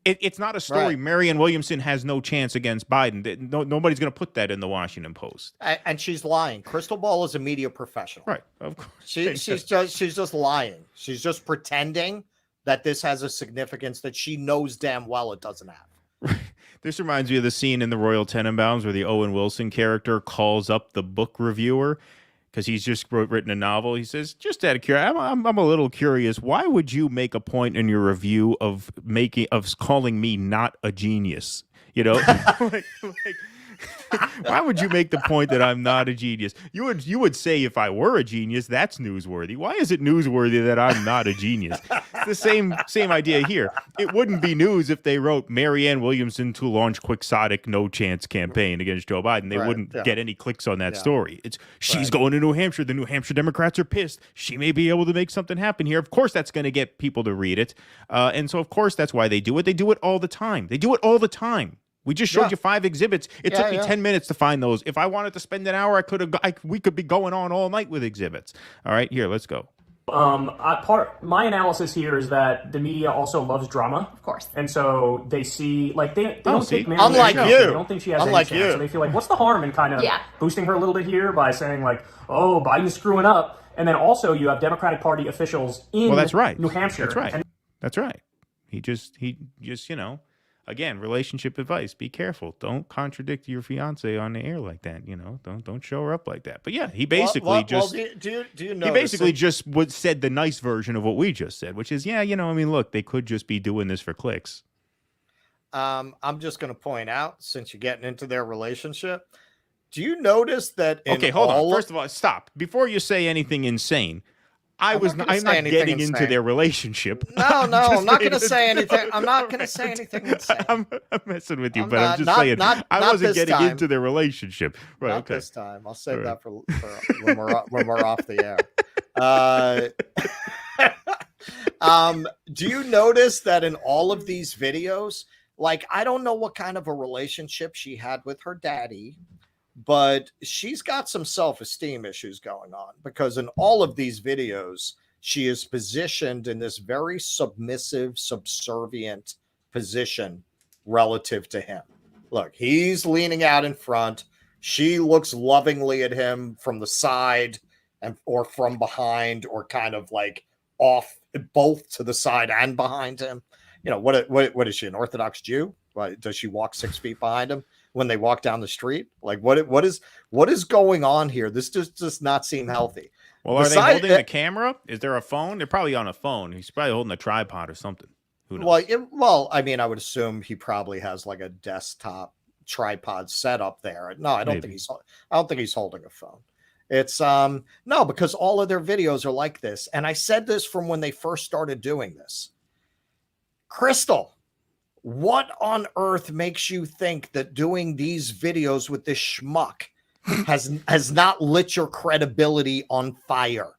It's not a story. Right. Marianne Williamson has no chance against Biden. Nobody's going to put that in the Washington Post. And she's lying. Krystal Ball is a media professional. Right. Of course. She's just lying. She's just pretending that this has a significance that she knows damn well it doesn't have. This reminds me of the scene in the Royal Tenenbaums where the Owen Wilson character calls up the book reviewer because he's just written a novel. He says, just out of curiosity, I'm a little curious. Why would you make a point in your review of calling me not a genius? You know, why would you make the point that I'm not a genius? You would say if I were a genius, that's newsworthy. Why is it newsworthy that I'm not a genius? It's the same idea here. It wouldn't be news if they wrote Marianne Williamson to launch quixotic no chance campaign against Joe Biden. They wouldn't get any clicks on that story. It's she's going to New Hampshire. The New Hampshire Democrats are pissed. She may be able to make something happen here. Of course, that's going to get people to read it. And so, of course, that's why they do it. They do it all the time. We just showed you 5 exhibits. It took me 10 minutes to find those. If I wanted to spend an hour, we could be going on all night with exhibits. All right, here, let's go. My analysis here is that the media also loves drama, Of course. and so they see they don't take Marianne Unlike seriously. you. They don't think she has Unlike any chance. you. So they feel like, what's the harm in kind of boosting her a little bit here by saying like, oh, Biden's screwing up, and then also you have Democratic Party officials in Well, that's right. New Hampshire. That's right. And That's right. He just again, relationship advice: be careful. Don't contradict your fiance on the air like that. You know, don't show her up like that. But yeah, he basically do you know? He basically just said the nice version of what we just said, which is, yeah, you know, I mean, look, they could just be doing this for clicks. I'm just going to point out, since you're getting into their relationship, do you notice that? Okay, hold on. First of all, stop before you say anything insane. I'm not getting into their relationship. No, I'm not going to say anything. I'm not going to say anything insane. I'm messing with you, I'm just saying I wasn't getting into their relationship. Right? Not this time. I'll save that for when we're off the air. Do you notice that in all of these videos, like, I don't know what kind of a relationship she had with her daddy, but she's got some self-esteem issues going on, because in all of these videos, she is positioned in this very submissive, subservient position relative to him. Look, he's leaning out in front. She looks lovingly at him from the side or from behind, or kind of like off, both to the side and behind him. You know, what is she, an Orthodox Jew? Why, does she walk 6 feet behind him when they walk down the street? Like, what is going on here? This just does not seem healthy. Well, are they holding the camera? Is there a phone? They're probably on a phone. He's probably holding a tripod or something. Who knows? Well, I mean, I would assume he probably has like a desktop tripod set up there. No, I don't think he's holding a phone. It's no, because all of their videos are like this. And I said this from when they first started doing this. Krystal, what on earth makes you think that doing these videos with this schmuck has not lit your credibility on fire?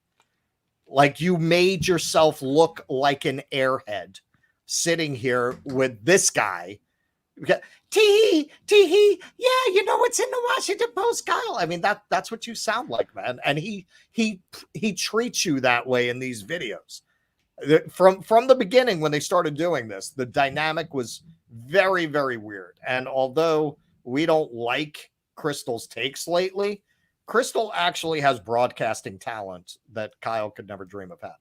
Like, you made yourself look like an airhead sitting here with this guy. Tee hee, yeah, you know what's in the Washington Post, Kyle. I mean, that's what you sound like, man. And he treats you that way in these videos. From the beginning, when they started doing this, the dynamic was very, very weird. And although we don't like Krystal's takes lately, Krystal actually has broadcasting talent that Kyle could never dream of having.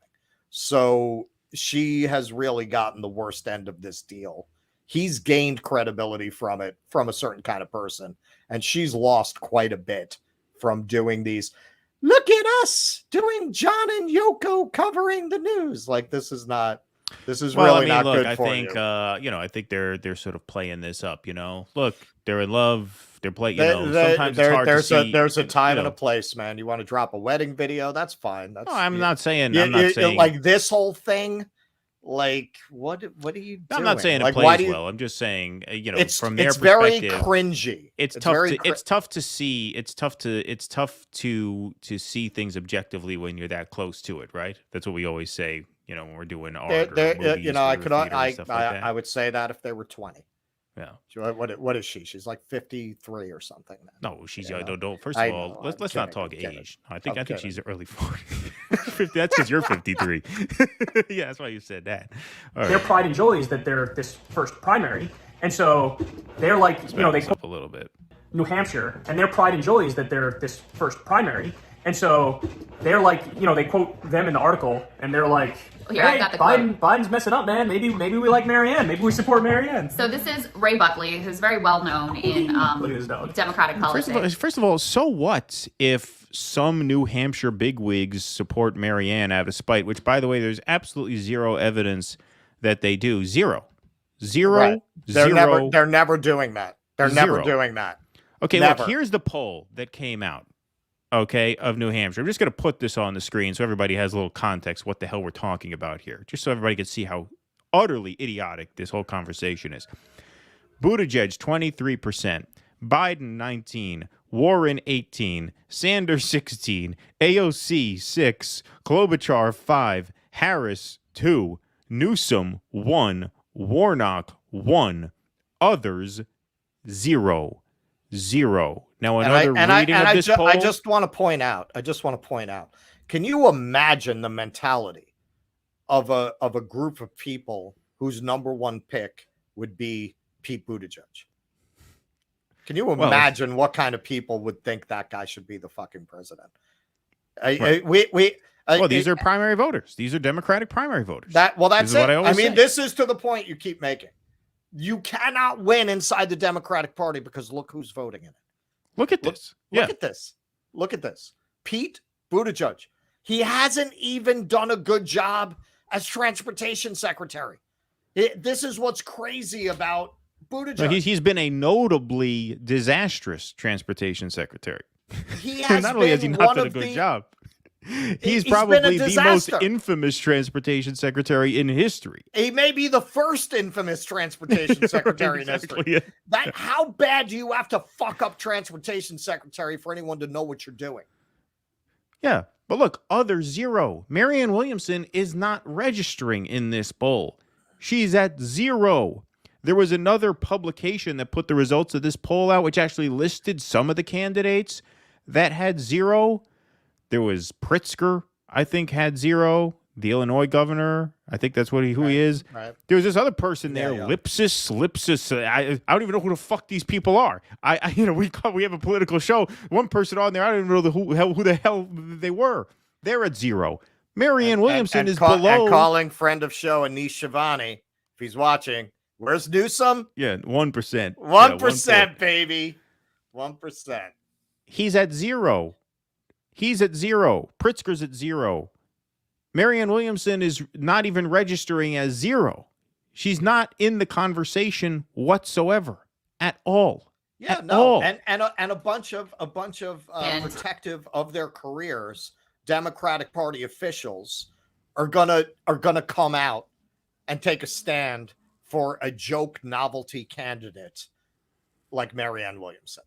So she has really gotten the worst end of this deal. He's gained credibility from it, from a certain kind of person, and she's lost quite a bit from doing these. Look at us doing John and Yoko covering the news. Like, this is really not good for you. I think they're sort of playing this up. You know, look, they're in love. They're playing. Sometimes it's hard to see. There's a time and a place, man. You want to drop a wedding video? That's fine. I'm not saying like this whole thing. Like, what are you doing? I'm not saying it plays well. I'm just saying, from their perspective, it's very cringy. It's tough to see. It's tough to see things objectively when you're that close to it, right? That's what we always say. You know, when we're doing art, or movies, I would say that if they were 20. Yeah. What is she? She's like 53 or something. No, she's don't. First of all, let's not talk age. I think she's early 40s. That's because you're 53. Yeah, that's why you said that. Their pride and joy is that they're this first primary, and so they're like, they up a little bit. New Hampshire, and their pride and joy is that they're this first primary, and so they're like, they quote them in the article, and they're like, Here, I got the quote. Biden's messing up, man. Maybe we like Marianne. Maybe we support Marianne. So this is Ray Buckley, who's very well known in Democratic politics. First of all, so what if some New Hampshire bigwigs support Marianne out of spite? Which, by the way, there's absolutely zero evidence that they do. Zero. Right. They're never doing that. They're never doing that. Okay, look, here's the poll that came out. Okay, of New Hampshire. I'm just going to put this on the screen so everybody has a little context what the hell we're talking about here, just so everybody can see how utterly idiotic this whole conversation is. Buttigieg, 23%, Biden, 19%, Warren, 18%, Sanders, 16%, AOC, 6%, Klobuchar, 5%, Harris, 2%, Newsom, 1%, Warnock, 1%, others, 0. Now, I just want to point out, can you imagine the mentality of a group of people whose number one pick would be Pete Buttigieg? Can you imagine what kind of people would think that guy should be the fucking president? These are primary voters. These are Democratic primary voters. That's it. I mean, this is to the point you keep making. You cannot win inside the Democratic Party because look who's voting in it. Look at this. Look at this. Look at this. Pete Buttigieg. He hasn't even done a good job as transportation secretary. This is what's crazy about Buttigieg. No, he's been a notably disastrous transportation secretary. He has not only has he not done a good job, he's probably the most infamous transportation secretary in history. He may be the first infamous transportation secretary in history. Yeah. How bad do you have to fuck up transportation secretary for anyone to know what you're doing? Yeah, but look, other zero. Marianne Williamson is not registering in this poll. She's at 0. There was another publication that put the results of this poll out, which actually listed some of the candidates that had 0. There was Pritzker, I think, had 0. The Illinois governor, I think that's who he is. Right. There was this other person there, Lipsis. I don't even know who the fuck these people are. We have a political show. One person on there, I don't even know who the hell they were. They're at 0. Marianne Williamson is below. And calling friend of show Anish Shivani, if he's watching. Where's Newsom? Yeah, 1%. 1%, baby. 1%. He's at 0. He's at 0. Pritzker's at 0. Marianne Williamson is not even registering as 0. She's not in the conversation whatsoever at all. Yeah, no, and a bunch of protective of their careers Democratic Party officials are gonna come out and take a stand for a joke novelty candidate like Marianne Williamson.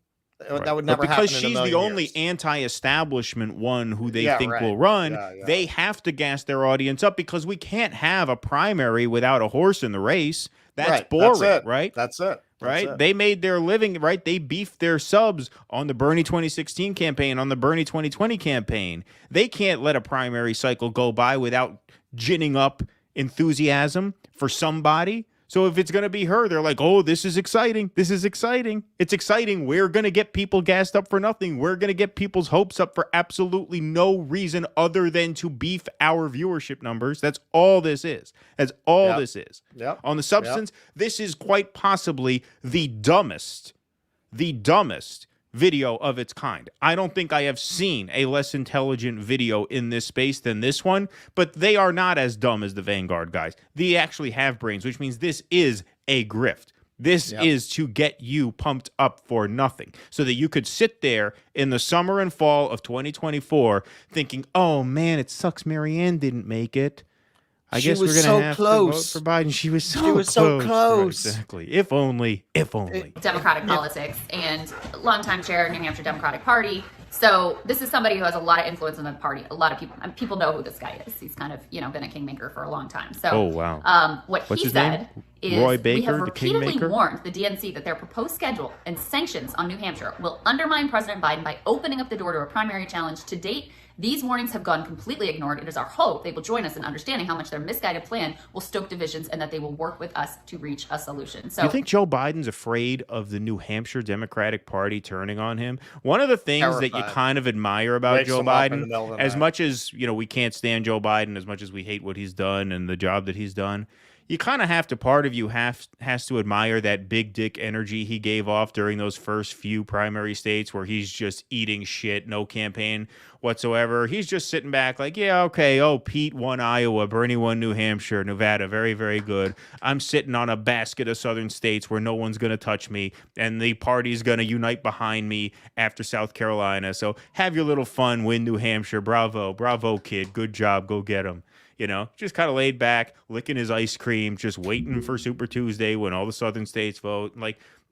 Right. That would never happen because she's the only anti-establishment one who they think will run. They have to gas their audience up because we can't have a primary without a horse in the race. That's boring, right? That's it. Right? They made their living, right? They beefed their subs on the Bernie 2016 campaign, on the Bernie 2020 campaign. They can't let a primary cycle go by without ginning up enthusiasm for somebody. So if it's going to be her, they're like, oh, this is exciting. This is exciting. It's exciting. We're going to get people gassed up for nothing. We're going to get people's hopes up for absolutely no reason other than to beef our viewership numbers. That's all this is. That's all this is. Yep. On the substance, this is quite possibly the dumbest video of its kind. I don't think I have seen a less intelligent video in this space than this one, but they are not as dumb as the Vanguard guys. They actually have brains, which means this is a grift. This is to get you pumped up for nothing so that you could sit there in the summer and fall of 2024 thinking, oh man, it sucks Marianne didn't make it. I guess we're going to have to vote for Biden. She was so close. Right, exactly. If only. Democratic politics and longtime chair, New Hampshire Democratic Party. So this is somebody who has a lot of influence in the party. A lot of people know who this guy is. He's kind of, been a kingmaker for a long time. So What's he said is Roy Baker, we have the repeatedly kingmaker? warned the DNC that their proposed schedule and sanctions on New Hampshire will undermine President Biden by opening up the door to a primary challenge. To date, these warnings have gone completely ignored. It is our hope they will join us in understanding how much their misguided plan will stoke divisions and that they will work with us to reach a solution. So, you think Joe Biden's afraid of the New Hampshire Democratic Party turning on him? One of the things that you kind of admire about Joe Biden, as much as we can't stand Joe Biden, as much as we hate what he's done and the job that he's done, you kind of have to, part of you has to admire that big dick energy he gave off during those first few primary states where he's just eating shit, no campaign whatsoever. He's just sitting back like, yeah, okay, oh, Pete won Iowa, Bernie won New Hampshire, Nevada, very, very good. I'm sitting on a basket of southern states where no one's going to touch me, and the party's going to unite behind me after South Carolina. So have your little fun, win New Hampshire, bravo, kid, good job, go get him. Just kind of laid back, licking his ice cream, just waiting for Super Tuesday when all the southern states vote.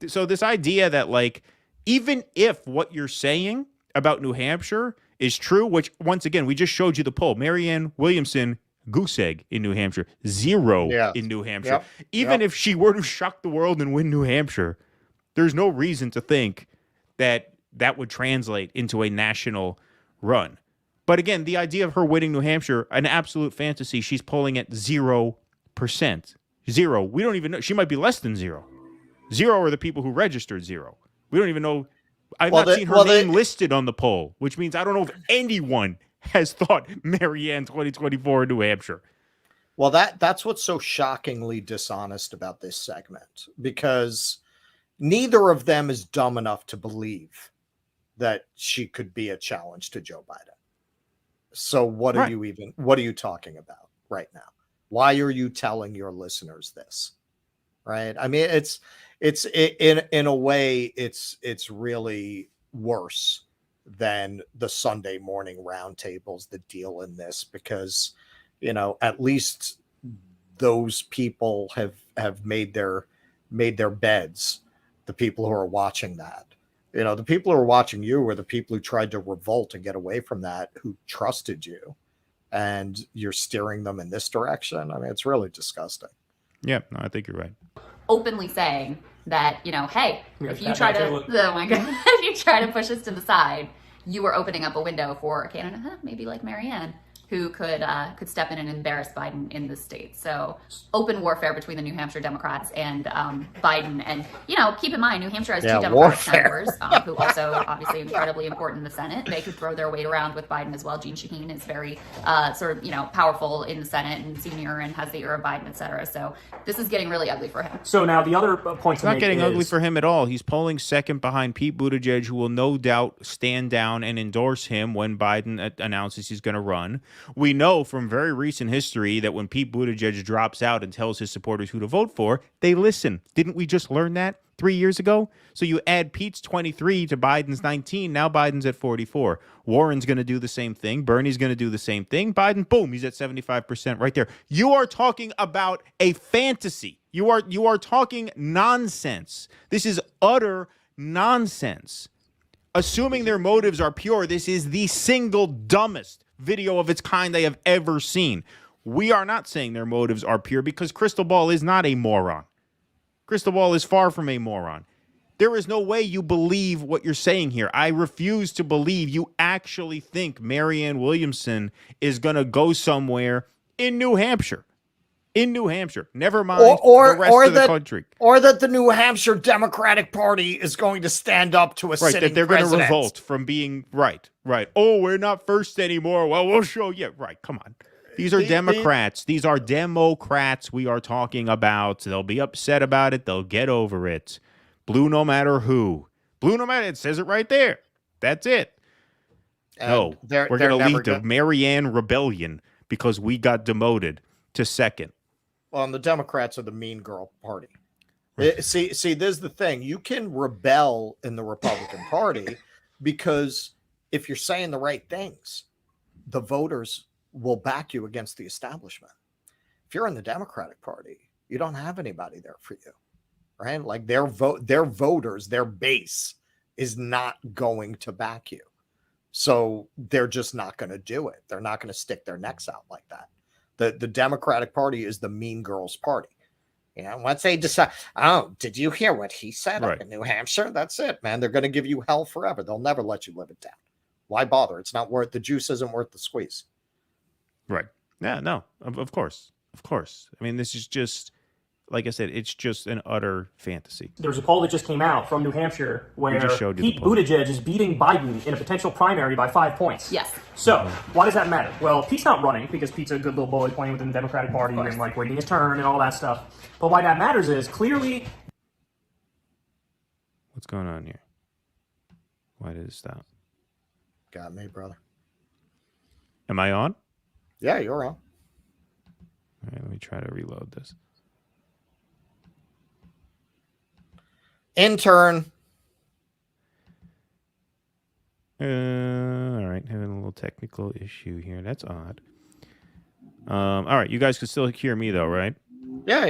So this idea that, even if what you're saying about New Hampshire is true, which, once again, we just showed you the poll. Marianne Williamson, goose egg in New Hampshire, 0 in New Hampshire. Even if she were to shock the world and win New Hampshire, there's no reason to think that would translate into a national run. But again, the idea of her winning New Hampshire, an absolute fantasy. She's polling at 0%. 0. We don't even know. She might be less than 0. 0 are the people who registered 0. We don't even know. I've not seen her name listed on the poll, which means I don't know if anyone has thought Marianne 2024 in New Hampshire. Well, that's what's so shockingly dishonest about this segment, because neither of them is dumb enough to believe that she could be a challenge to Joe Biden. So what are you talking about right now? Why are you telling your listeners this? Right? I mean, it's in a way, it's really worse than the Sunday morning roundtables that deal in this, because, you know, at least those people have made their beds. The people who are watching that, you know, the people who are watching you are the people who tried to revolt and get away from that, who trusted you, and you're steering them in this direction. I mean, it's really disgusting. Yeah, no, I think you're right. Openly saying that, you know, hey, if you try to, oh my God, if you try to push us to the side, you are opening up a window for a candidate, maybe like Marianne, who could step in and embarrass Biden in this state. So open warfare between the New Hampshire Democrats and Biden. And, you know, keep in mind, New Hampshire has two Democratic senators who also obviously incredibly important in the Senate. They could throw their weight around with Biden as well. Jean Shaheen is very sort of, you know, powerful in the Senate and senior and has the ear of Biden, et cetera. So this is getting really ugly for him. So now the other point to make is... It's not getting ugly for him at all. He's polling second behind Pete Buttigieg, who will no doubt stand down and endorse him when Biden announces he's going to run. We know from very recent history that when Pete Buttigieg drops out and tells his supporters who to vote for, they listen. Didn't we just learn that 3 years ago? So you add Pete's 23 to Biden's 19. Now Biden's at 44. Warren's going to do the same thing. Bernie's going to do the same thing. Biden, boom, he's at 75% right there. You are talking about a fantasy. You are talking nonsense. This is utter nonsense. Assuming their motives are pure, this is the single dumbest video of its kind they have ever seen. We are not saying their motives are pure, because Krystal Ball is not a moron. Krystal Ball is far from a moron. There is no way you believe what you're saying here. I refuse to believe you actually think Marianne Williamson is going to go somewhere in New Hampshire. In New Hampshire. Never mind the rest of the country. Or that the New Hampshire Democratic Party is going to stand up to a sitting that they're president. going to revolt from being right. Oh, we're not first anymore. Well, we'll show you. Right, come on. These are Democrats. These are Democrats we are talking about. They'll be upset about it. They'll get over it. Blue no matter who. Blue no matter. It says it right there. That's it. No, we're going to lead to Marianne Rebellion because we got demoted to second. Well, and the Democrats are the mean girl party. See, this is the thing. You can rebel in the Republican Party because if you're saying the right things, the voters will back you against the establishment. If you're in the Democratic Party, you don't have anybody there for you, right? Like their voters, their base is not going to back you. So they're just not going to do it. They're not going to stick their necks out like that. The Democratic Party is the mean girls party. You know, once they decide, oh, did you hear what he said up in New Hampshire? That's it, man. They're going to give you hell forever. They'll never let you live it down. Why bother? It's not worth the juice isn't worth the squeeze. Right. Yeah, no, of course. Of course. I mean, this is just, like I said, it's just an utter fantasy. There's a poll that just came out from New Hampshire where Pete poll. Buttigieg is beating Biden in a potential primary by 5 points. Yes. So, why does that matter? Well, Pete's not running because Pete's a good little boy playing within the Democratic Party and like waiting his turn and all that stuff. But why that matters is clearly... What's going on here? Why did it stop? Got me, brother. Am I on? Yeah, you're on. All right, let me try to reload this. Intern. All right, having a little technical issue here. That's odd. All right, you guys can still hear me though, right? Yeah.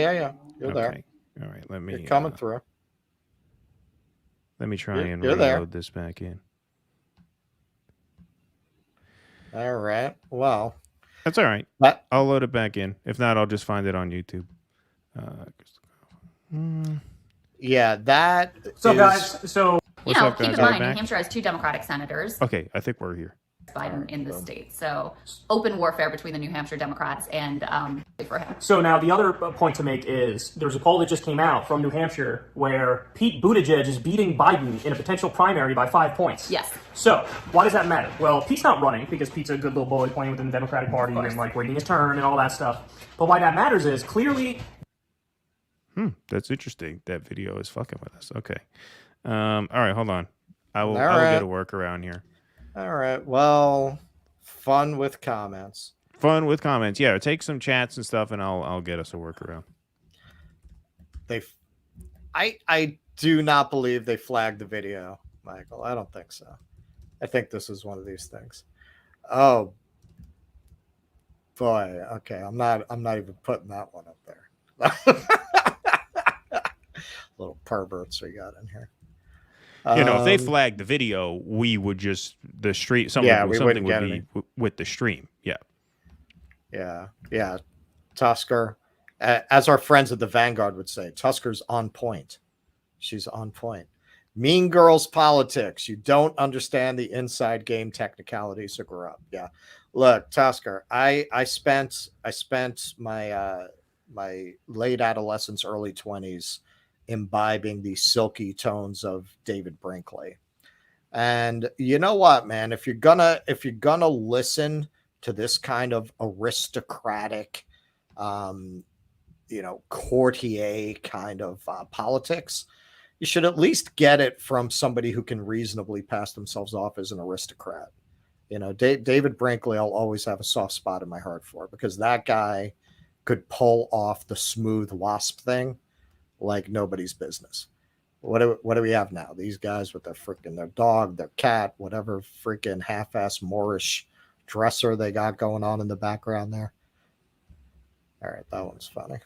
You're there. All right, let me. You're coming through. Let me try and reload this back in. All right. Well, that's all right. I'll load it back in. If not, I'll just find it on YouTube. Yeah, that. So, guys, What's up, guys? Keep in mind, New Hampshire has 2 Democratic senators. Okay, I think we're here. Biden in this state. So open warfare between the New Hampshire Democrats and for him. So now the other point to make is there's a poll that just came out from New Hampshire where Pete Buttigieg is beating Biden in a potential primary by 5 points. Yes. So why does that matter? Well, Pete's not running because Pete's a good little bully playing within the Democratic Party and like waiting his turn and all that stuff. But why that matters is clearly. That's interesting. That video is fucking with us. Okay. All right, hold on. I will get a workaround here. All right. Well, fun with comments. Yeah, take some chats and stuff, and I'll get us a workaround. I do not believe they flagged the video, Michael. I don't think so. I think this is one of these things. Oh boy. Okay, I'm not even putting that one up there. Little perverts we got in here. If they flagged the video, we would just something would be with the stream. Yeah. Tucker, as our friends at the Vanguard would say, Tusker's on point. She's on point. Mean Girls politics. You don't understand the inside game technicalities of grow up. Yeah. Look, Tucker, I spent my my late adolescence, early 20s imbibing the silky tones of David Brinkley. And you know what, man, if you're gonna listen to this kind of aristocratic courtier kind of politics, you should at least get it from somebody who can reasonably pass themselves off as an aristocrat. David Brinkley I'll always have a soft spot in my heart for, because that guy could pull off the smooth wasp thing like nobody's business. What do we have now? These guys with their dog, their cat, whatever freaking half-ass Moorish dresser they got going on in the background there. All right, that one's funny.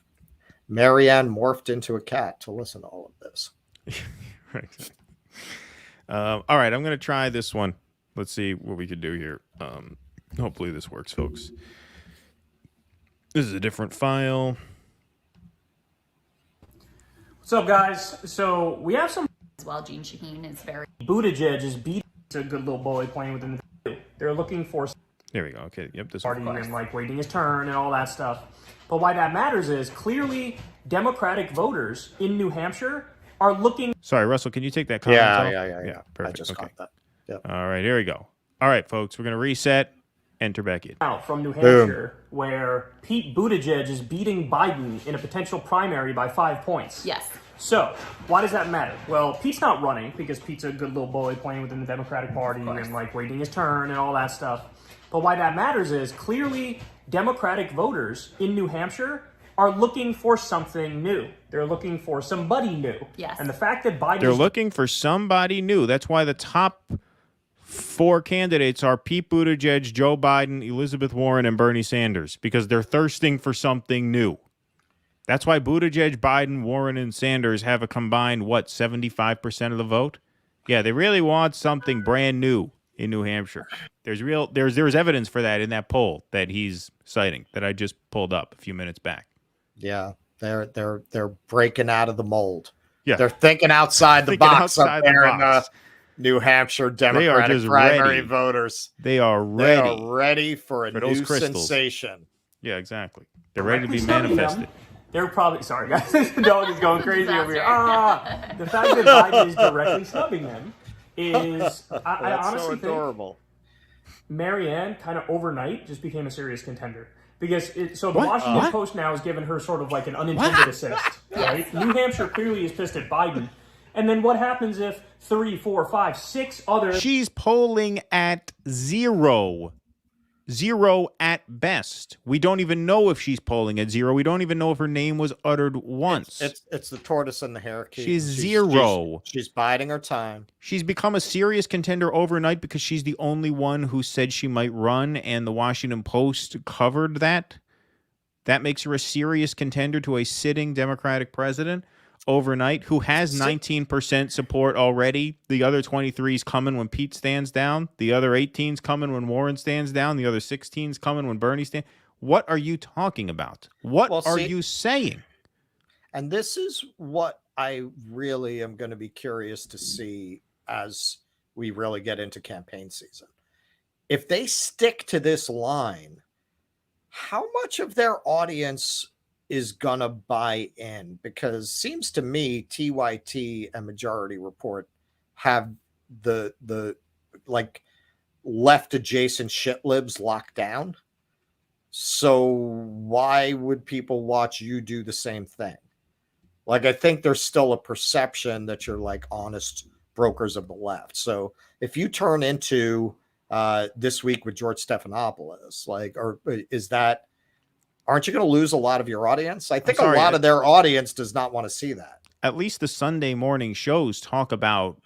Marianne morphed into a cat to listen to all of this. Right. All right, I'm going to try this one. Let's see what we can do here. Hopefully this works, folks. This is a different file. What's up, guys? So we have some. As well, Gene Shaheen is very. Buttigieg is beating a good little bully playing within the. They're looking for. There we go. Okay. Yep. This party and like waiting his turn and all that stuff. But why that matters is clearly Democratic voters in New Hampshire are looking. Sorry, Russell. Can you take that comment off? Yeah. Perfect. I just caught that. Yep. All right. Here we go. All right, folks. We're gonna reset. Enter back in. Out from New Hampshire, where Pete Buttigieg is beating Biden in a potential primary by 5 points. Yes. So, why does that matter? Well, Pete's not running because Pete's a good little bully playing within the Democratic Party and like waiting his turn and all that stuff. But why that matters is clearly Democratic voters in New Hampshire are looking for something new. They're looking for somebody new. Yes. And the fact that Biden They're looking for somebody new. That's why the top 4 candidates are Pete Buttigieg, Joe Biden, Elizabeth Warren, and Bernie Sanders, because they're thirsting for something new. That's why Buttigieg, Biden, Warren, and Sanders have a combined, 75% of the vote? Yeah, they really want something brand new in New Hampshire. There's evidence for that in that poll that he's citing that I just pulled up a few minutes back. Yeah, they're breaking out of the mold. Yeah. They're thinking outside the box up there in the New Hampshire Democratic primary voters. They are ready. They are ready for a new Krystals. Sensation. Yeah, exactly. They're ready to be manifested. They're probably sorry, guys. The dog is going crazy over here. The fact that Biden is directly snubbing them is, I honestly so adorable. think Marianne kind of overnight just became a serious contender. Because the Washington Post now has given her sort of like an unintended assist, right? Yes. New Hampshire clearly is pissed at Biden. And then what happens if 3, 4, 5, 6 other... She's polling at 0. 0 at best. We don't even know if she's polling at 0. We don't even know if her name was uttered once. It's the tortoise and the hare. She's 0. She's biding her time. She's become a serious contender overnight because she's the only one who said she might run, and the Washington Post covered that. That makes her a serious contender to a sitting Democratic president overnight, who has 19% support already. The other 23's coming when Pete stands down. The other 18's coming when Warren stands down. The other 16's coming when Bernie stands. What are you talking about? What are you saying? And this is what I really am going to be curious to see as we really get into campaign season. if they stick to this line, how much of their audience is gonna buy in? Because seems to me TYT and Majority Report have the like left adjacent shit libs locked down. So why would people watch you do the same thing? Like, I think there's still a perception that you're like honest brokers of the left. So if you turn into This Week with George Stephanopoulos, like, or is that, aren't you going to lose a lot of your audience? I think a lot of their audience does not want to see that. At least the Sunday morning shows talk about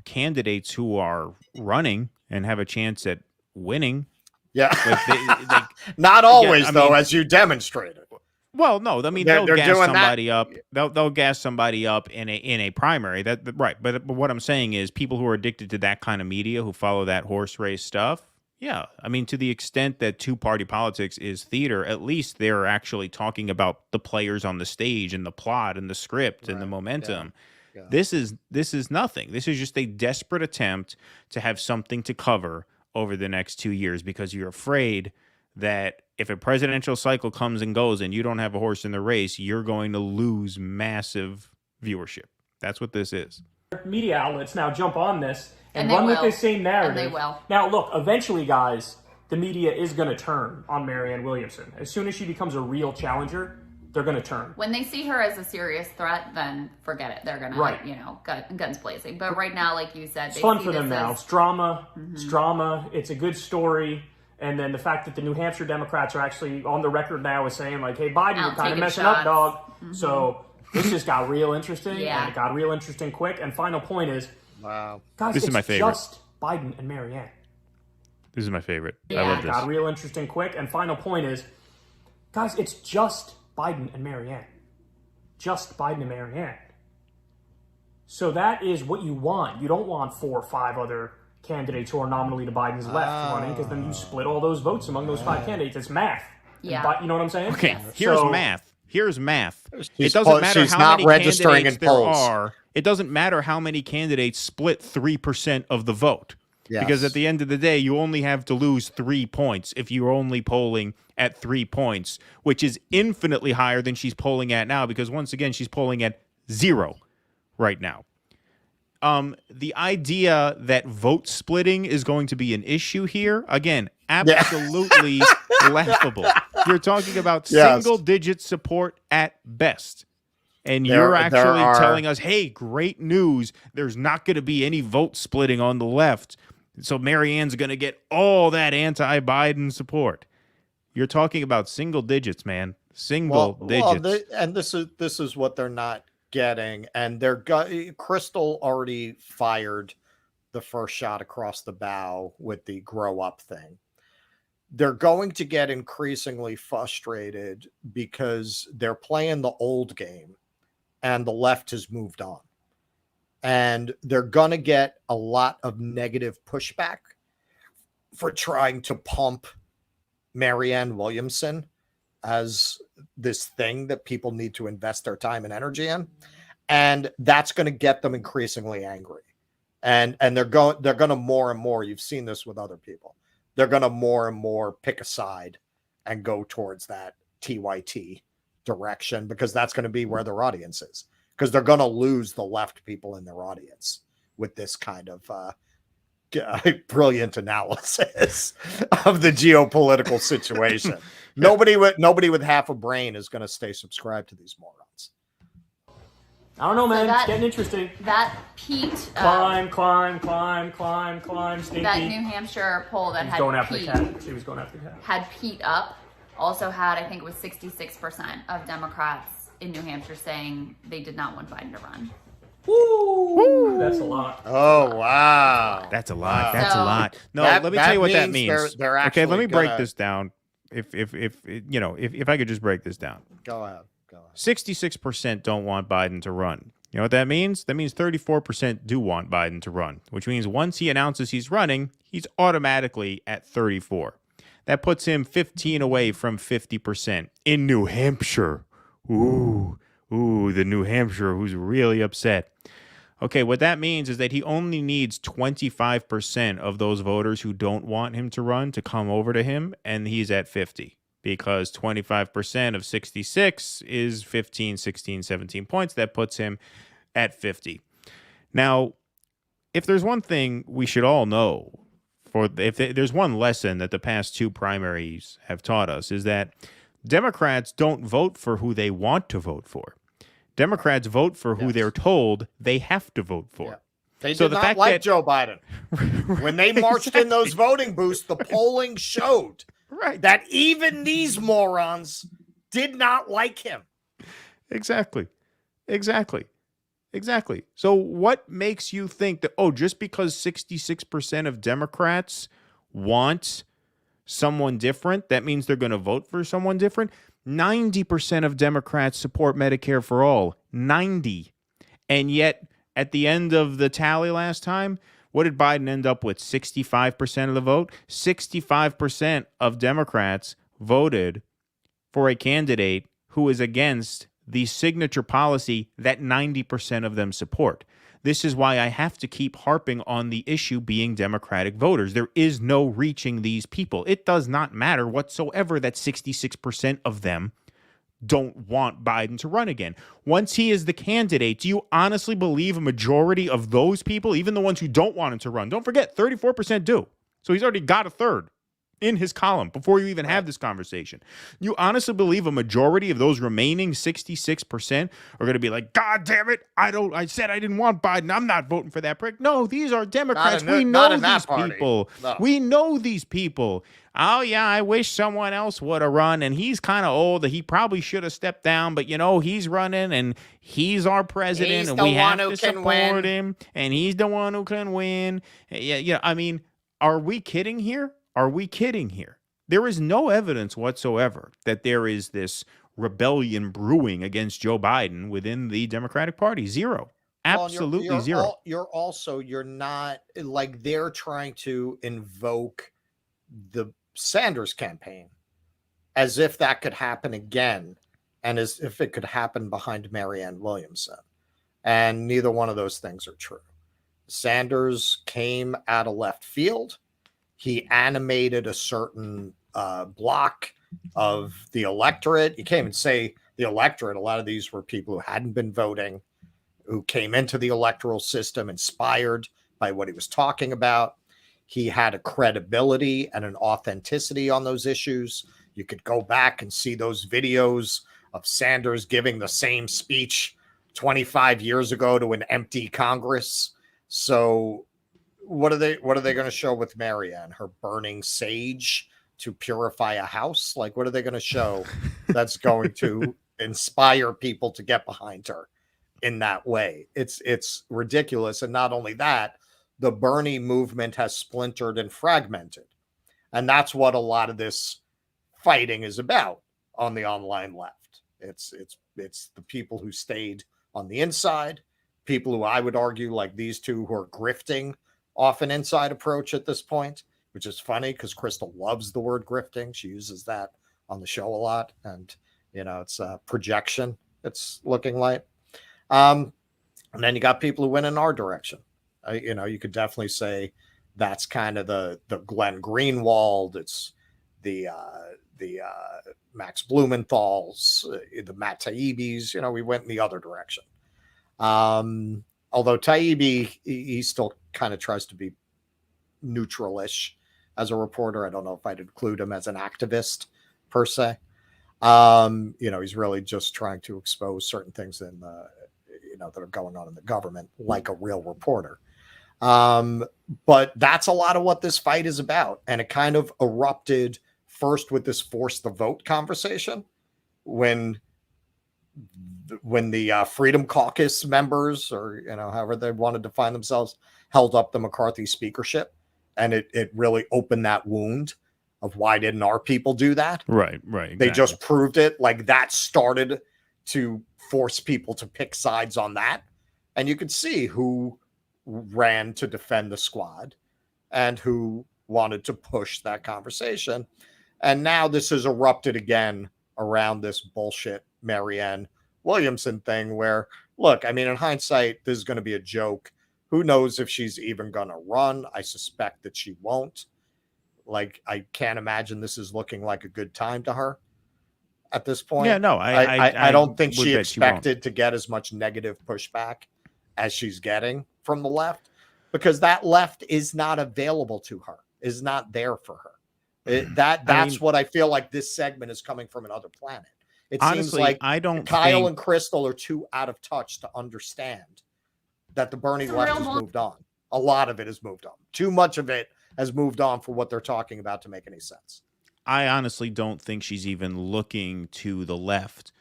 candidates who are running and have a chance at winning. Yeah. Not always, though, as you demonstrated. Well, no, I mean, they'll gas somebody up. They'll gas somebody up in a primary. Right. But what I'm saying is people who are addicted to that kind of media, who follow that horse race stuff. Yeah. I mean, to the extent that two-party politics is theater, at least they're actually talking about the players on the stage and the plot and the script and the momentum. Yeah. This is nothing. This is just a desperate attempt to have something to cover over the next 2 years because you're afraid that if a presidential cycle comes and goes and you don't have a horse in the race, you're going to lose massive viewership. That's what this is. Media outlets now jump on this and run with this same narrative. And they will. Now, look, eventually, guys, the media is going to turn on Marianne Williamson. As soon as she becomes a real challenger, they're going to turn. When they see her as a serious threat, then forget it. They're going to, guns blazing. But right now, like you said, it's fun for them now. It's drama. It's drama. It's a good story. And then the fact that the New Hampshire Democrats are actually on the record now as saying, like, hey, Biden, you're kind of messing up, dog. So this just got real interesting. And it got real interesting quick. And final point is, wow, guys, this is my favorite. Just Biden and Marianne. This is my favorite. Yeah. I love this. It got real interesting quick. And final point is, guys, it's just Biden and Marianne. Just Biden and Marianne. So that is what you want. You don't want 4 or 5 other candidates who are nominally to Biden's left running, because then you split all those votes among those 5 candidates. It's math. Yeah. You know what I'm saying? Okay, here's math. Here's math. It doesn't matter how many registering candidates in there polls. are. It doesn't matter how many candidates split 3% of the vote. Yes. Because at the end of the day, you only have to lose 3 points if you're only polling at 3 points, which is infinitely higher than she's polling at now, because once again, she's polling at 0 right now. The idea that vote splitting is going to be an issue here, again, absolutely laughable. You're talking about single-digit support at best. And you're actually telling us, hey, great news, there's not going to be any vote splitting on the left. So Marianne's going to get all that anti-Biden support. You're talking about single digits, man. Single digits. And this is what they're not getting. And Krystal already fired the first shot across the bow with the grow up thing. They're going to get increasingly frustrated because they're playing the old game and the left has moved on. And they're going to get a lot of negative pushback for trying to pump Marianne Williamson as this thing that people need to invest their time and energy in. And that's going to get them increasingly angry. And they're going to more and more, you've seen this with other people, they're going to more and more pick a side and go towards that TYT direction, because that's going to be where their audience is. Because they're going to lose the left people in their audience with this kind of brilliant analysis of the geopolitical situation. Nobody with half a brain is going to stay subscribed to these morons. I don't know, man. It's getting interesting. That Pete... Climb, sneaky. That New Hampshire poll that had Pete... She was going after the cat. Had Pete up, also had, I think it was 66% of Democrats in New Hampshire saying they did not want Biden to run. Woo! That's a lot. Oh, wow. That's a lot. That's a lot. No, let me tell you what that means. Okay, let me break this down. If I could just break this down. Go ahead. 66% don't want Biden to run. You know what that means? That means 34% do want Biden to run, which means once he announces he's running, he's automatically at 34. That puts him 15 away from 50% in New Hampshire. Ooh, the New Hampshire who's really upset. Okay, what that means is that he only needs 25% of those voters who don't want him to run to come over to him, and he's at 50, because 25% of 66 is 15, 16, 17 points. That puts him at 50. Now, if there's one thing we should all know, if there's one lesson that the past two primaries have taught us, is that Democrats don't vote for who they want to vote for. Democrats vote for who they're told they have to vote for. Yeah. They did not like Joe Biden. When they marched in those voting booths, the polling showed that even these morons did not like him. Exactly. So what makes you think that, just because 66% of Democrats want someone different, that means they're going to vote for someone different? 90% of Democrats support Medicare for all. 90. And yet, at the end of the tally last time, what did Biden end up with? 65% of the vote? 65% of Democrats voted for a candidate who is against the signature policy that 90% of them support. This is why I have to keep harping on the issue being Democratic voters. There is no reaching these people. It does not matter whatsoever that 66% of them don't want Biden to run again. Once he is the candidate, do you honestly believe a majority of those people, even the ones who don't want him to run, don't forget, 34% do. So he's already got a third in his column before you even have this conversation. You honestly believe a majority of those remaining 66% are going to be like, God damn it, I said I didn't want Biden, I'm not voting for that prick. No, these are Democrats. We know these people. No. We know these people. Oh, yeah, I wish someone else would have run, and he's kind of old. He probably should have stepped down, but, he's running, and he's our president, and we have to support him, and he's the one who can win. Yeah, I mean, are we kidding here? There is no evidence whatsoever that there is this rebellion brewing against Joe Biden within the Democratic Party. Zero. Absolutely zero. You're not, like, they're trying to invoke the Sanders campaign as if that could happen again, and as if it could happen behind Marianne Williamson. And neither one of those things are true. Sanders came out of left field. He animated a certain block of the electorate. You can't even say the electorate. A lot of these were people who hadn't been voting, who came into the electoral system inspired by what he was talking about. He had a credibility and an authenticity on those issues. You could go back and see those videos of Sanders giving the same speech 25 years ago to an empty Congress. So what are they going to show with Marianne? Her burning sage to purify a house? Like, what are they going to show that's going to inspire people to get behind her in that way? It's ridiculous. And not only that, the Bernie movement has splintered and fragmented. And that's what a lot of this fighting is about on the online left. It's the people who stayed on the inside, people who I would argue, like these two, who are grifting off an inside approach at this point, which is funny because Krystal loves the word grifting. She uses that on the show a lot. And, it's a projection, it's looking like. And then you got people who went in our direction. You could definitely say that's kind of the Glenn Greenwald. It's the Max Blumenthal's, the Matt Taibbi's. We went in the other direction. Although Taibbi, he still kind of tries to be neutral-ish as a reporter. I don't know if I'd include him as an activist per se. He's really just trying to expose certain things in the, that are going on in the government, like a real reporter. But that's a lot of what this fight is about. And it kind of erupted first with this force the vote conversation when the Freedom Caucus members, or however they want to define themselves, held up the McCarthy speakership, and it really opened that wound of why didn't our people do that? Right. Exactly. They just proved it. Like, that started to force people to pick sides on that, and you could see who ran to defend the squad and who wanted to push that conversation. And now this has erupted again around this bullshit Marianne Williamson thing, where look, I mean, in hindsight, this is going to be a joke. Who knows if she's even going to run? I suspect that she won't. Like, I can't imagine this is looking like a good time to her at this point. Yeah, no, I don't think would she bet she won't. expected to get as much negative pushback as she's getting from the left, because that left is not available to her, is not there for her. That's what I feel like this segment is coming from another planet. It honestly, seems like I don't Kyle think... and Krystal are too out of touch to understand that the Bernie left has moved on. A lot of it has moved on. Too much of it has moved on for what they're talking about to make any sense. I honestly don't think she's even looking to the left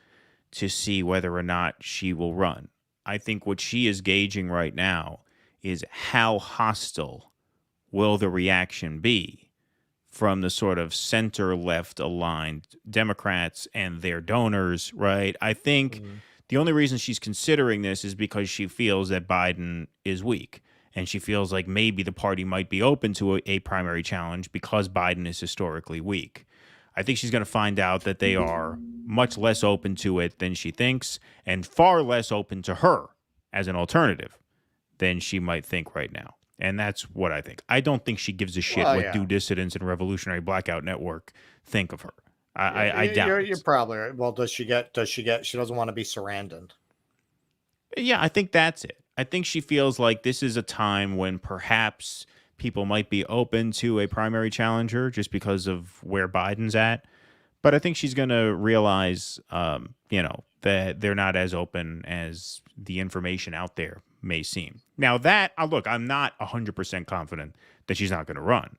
to see whether or not she will run. I think what she is gauging right now is how hostile will the reaction be from the sort of center-left aligned Democrats and their donors, right? I think the only reason she's considering this is because she feels that Biden is weak. And she feels like maybe the party might be open to a primary challenge because Biden is historically weak. I think she's going to find out that they are much less open to it than she thinks, and far less open to her as an alternative than she might think right now. And that's what I think. I don't think she gives a shit what Do Dissidents and Revolutionary Blackout Network think of her. I doubt you're probably right. Well, does she get, she doesn't want to be Sarandoned. Yeah, I think that's it. I think she feels like this is a time when perhaps people might be open to a primary challenger just because of where Biden's at. But I think she's going to realize, that they're not as open as the information out there may seem. Now that, look, I'm not 100% confident that she's not going to run.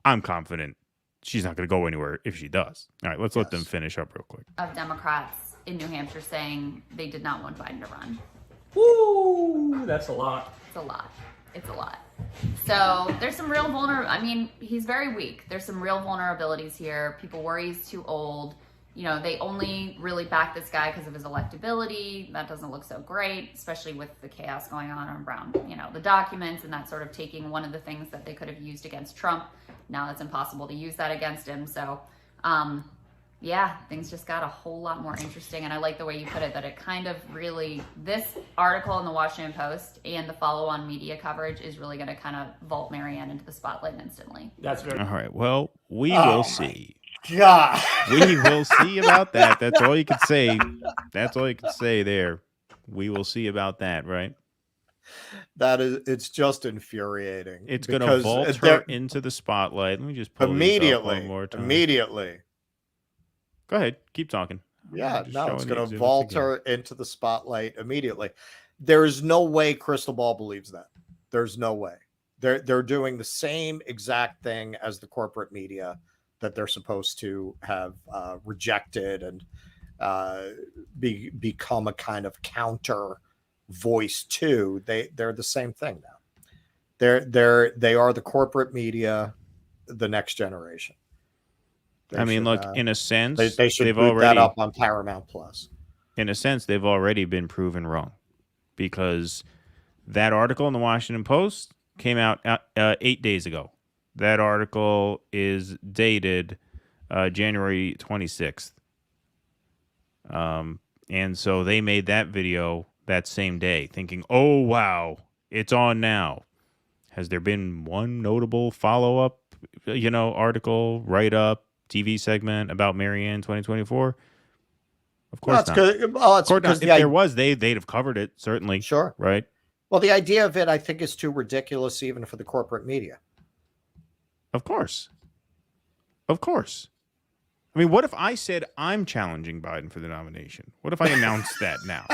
I'm confident she's not going to go anywhere if she does. All right, let's let them finish up real quick. Of Democrats in New Hampshire saying they did not want Biden to run. Woo! That's a lot. It's a lot. It's a lot. So there's some real he's very weak. There's some real vulnerabilities here. People worry he's too old. They only really back this guy because of his electability. That doesn't look so great, especially with the chaos going on around, the documents and that sort of taking one of the things that they could have used against Trump. Now it's impossible to use that against him. So, things just got a whole lot more interesting. And I like the way you put it, that it kind of really, this article in the Washington Post and the follow-on media coverage is really going to kind of vault Marianne into the spotlight instantly. That's very... All right. Well, we will see. God. We will see about that. That's all you can say. That's all you can say there. We will see about that, right? It's just infuriating. It's going to vault her into the spotlight. Let me just pull immediately. One more time. Immediately. Go ahead. Keep talking. Yeah, no, it's going to vault her into the spotlight immediately. There is no way Krystal Ball believes that. There's no way. They're doing the same exact thing as the corporate media that they're supposed to have rejected and become a kind of counter voice to. They're the same thing now. They are the corporate media, the next generation. Look, in a sense, they should put that up on Paramount Plus. In a sense, they've already been proven wrong, because that article in the Washington Post came out 8 days ago. That article is dated January 26th. And so they made that video that same day thinking, oh, wow, it's on now. Has there been one notable follow-up, article, write-up, TV segment about Marianne 2024? Of course not. Of course not. If there was, they'd have covered it, certainly. Sure. Right? Well, the idea of it, I think, is too ridiculous even for the corporate media. Of course. Of course. What if I said I'm challenging Biden for the nomination? What if I announced that now?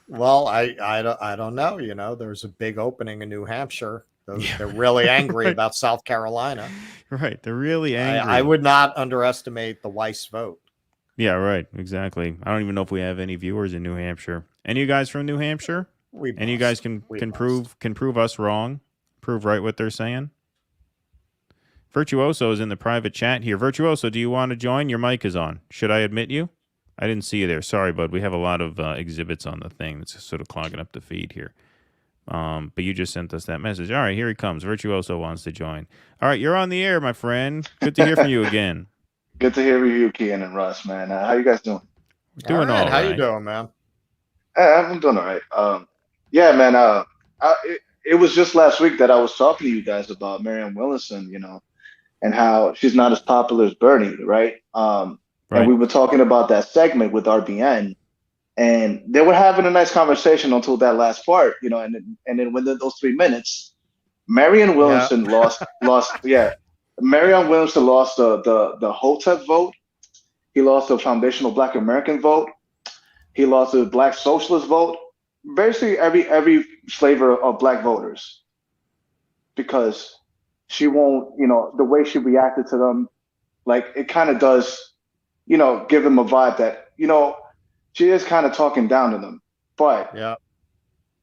Well, I don't know. There's a big opening in New Hampshire. They're really angry right. about South Carolina. Right. They're really angry. I would not underestimate the Weiss vote. Yeah, right. Exactly. I don't even know if we have any viewers in New Hampshire. Any of you guys from New Hampshire? And you guys can prove us wrong, prove right what they're saying. Virtuoso is in the private chat here. Virtuoso, do you want to join? Your mic is on. Should I admit you? I didn't see you there. Sorry, bud. We have a lot of exhibits on the thing that's sort of clogging up the feed here. But you just sent us that message. All right, here he comes. Virtuoso wants to join. All right, you're on the air, my friend. Good to hear from you again. Good to hear you, Kian and Russ, man. How you guys doing? Doing all right. How you doing, man? I'm doing all right. Yeah, man. It was just last week that I was talking to you guys about Marianne Williamson, and how she's not as popular as Bernie, right? And we were talking about that segment with RBN, and they were having a nice conversation until that last part, and then within those 3 minutes, Marianne Williamson lost. Marianne Williamson lost the HOTEP vote. He lost the Foundational Black American vote. He lost the Black Socialist vote. Basically, every flavor of Black voters, because she won't, the way she reacted to them, like it kind of does, give them a vibe that, she is kind of talking down to them, but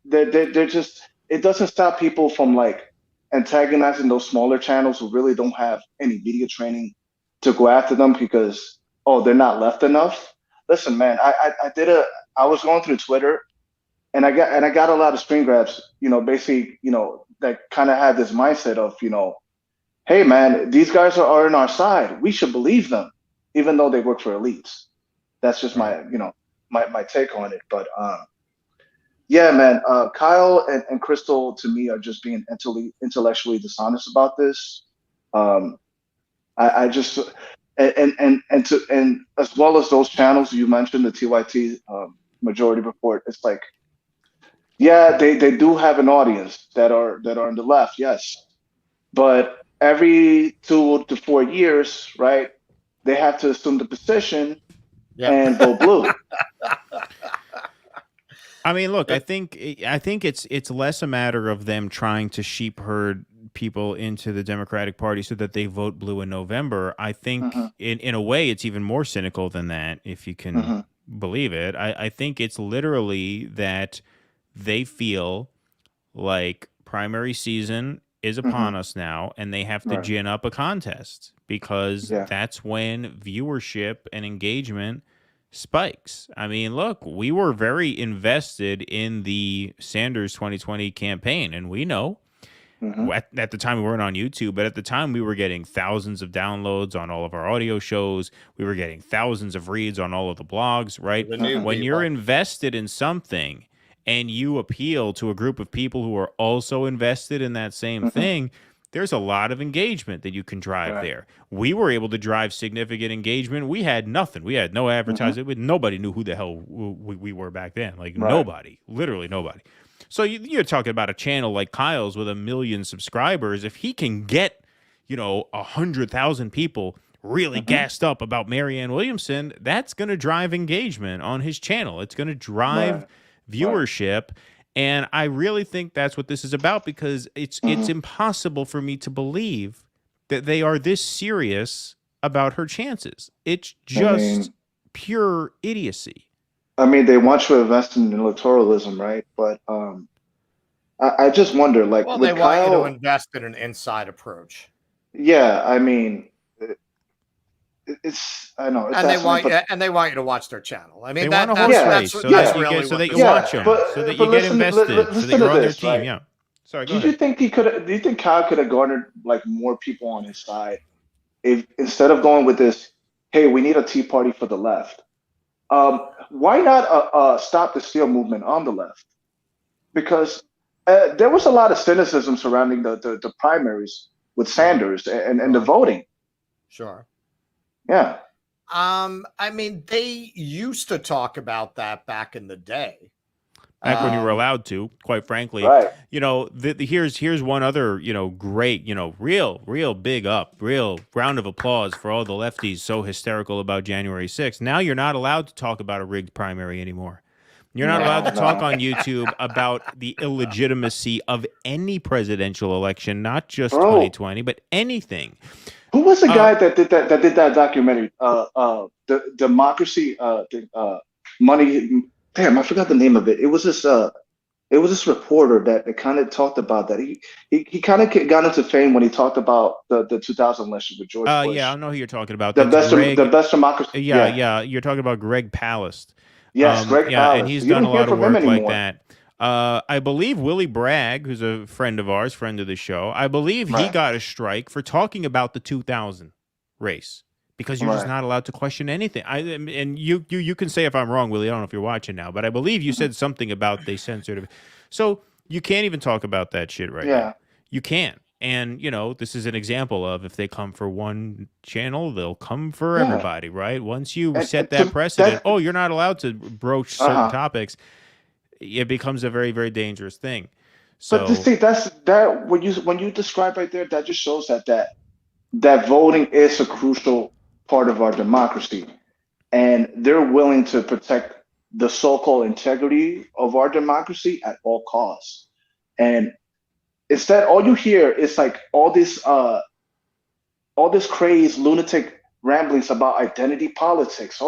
they're just, it doesn't stop people from like antagonizing those smaller channels who really don't have any media training to go after them because, they're not left enough. Listen, man, I was going through Twitter and I got a lot of screen grabs, basically, that kind of had this mindset of, hey man, these guys are on our side. We should believe them, even though they work for elites. That's just my, my take on it. But yeah, man, Kyle and Krystal to me are just being intellectually dishonest about this. I just and as well as those channels you mentioned, the TYT Majority Report, it's like, yeah, they do have an audience that are on the left, yes, but every 2 to 4 years, right, they have to assume the position and go blue. I mean, look, I think it's less a matter of them trying to sheep herd people into the Democratic Party so that they vote blue in November. I think in a way it's even more cynical than that, if you can believe it. I think it's literally that they feel like primary season is upon us now, and they have to gin up a contest because that's when viewership and engagement spikes. I mean, look, we were very invested in the Sanders 2020 campaign, and we know at the time we weren't on YouTube, but at the time we were getting thousands of downloads on all of our audio shows. We were getting thousands of reads on all of the blogs, right? When you're invested in something and you appeal to a group of people who are also invested in that same thing, there's a lot of engagement that you can drive there. We were able to drive significant engagement. We had nothing. We had no advertising. Nobody knew who the hell we were back then. Like nobody, literally nobody. So you're talking about a channel like Kyle's with 1 million subscribers. If he can get, 100,000 people really gassed up about Marianne Williamson, that's going to drive engagement on his channel. It's going to drive viewership. And I really think that's what this is about, because it's impossible for me to believe that they are this serious about her chances. It's just pure idiocy. I mean, they want you to invest in electoralism, right? But I just wonder, like, well, they want you to invest in an inside approach. Yeah, I mean, I know, and they want you to watch their channel. I mean, they want a horse race so that you watch them, so that you get invested, so that you're on their team. Right? Yeah. Sorry. Do you think do you think Kyle could have garnered like more people on his side if instead of going with this, hey, we need a Tea Party for the left? Why not stop the steal movement on the left? Because there was a lot of cynicism surrounding the primaries with Sanders and the voting. Sure. Yeah. I mean, they used to talk about that back in the day. Back when you were allowed to, quite frankly. Right. Here's one other, great, real big up, real round of applause for all the lefties so hysterical about January 6th. Now you're not allowed to talk about a rigged primary anymore. You're not allowed to talk on YouTube about the illegitimacy of any presidential election, not just 2020, but anything. Who was the guy that did that documentary? The democracy, money. Damn, I forgot the name of it. It was this reporter that kind of talked about that. He kind of got into fame when he talked about the 2000 election with George Bush. Yeah, I know who you're talking about. The best democracy. Yeah. You're talking about Greg Palast. Yes, Greg Palast. And he's done a lot of work like that. I believe Willie Bragg, who's a friend of ours, friend of the show, I believe he got a strike for talking about the 2000 race because you're just Right. not allowed to question anything. And you can say if I'm wrong, Willie. I don't know if you're watching now, but I believe you said something about they censored it. So you can't even talk about that shit right Yeah. now. You can't. And, you know, this is an example of if they come for one channel, they'll come for Yeah. everybody, right? Once you And set to- that precedent, that- you're not allowed to broach certain Uh-huh. topics, it becomes a very, very dangerous thing. So, But see, that when you describe right there, that just shows that voting is a crucial part of our democracy, and they're willing to protect the so-called integrity of our democracy at all costs. And instead, all you hear is like all this crazed lunatic ramblings about identity politics.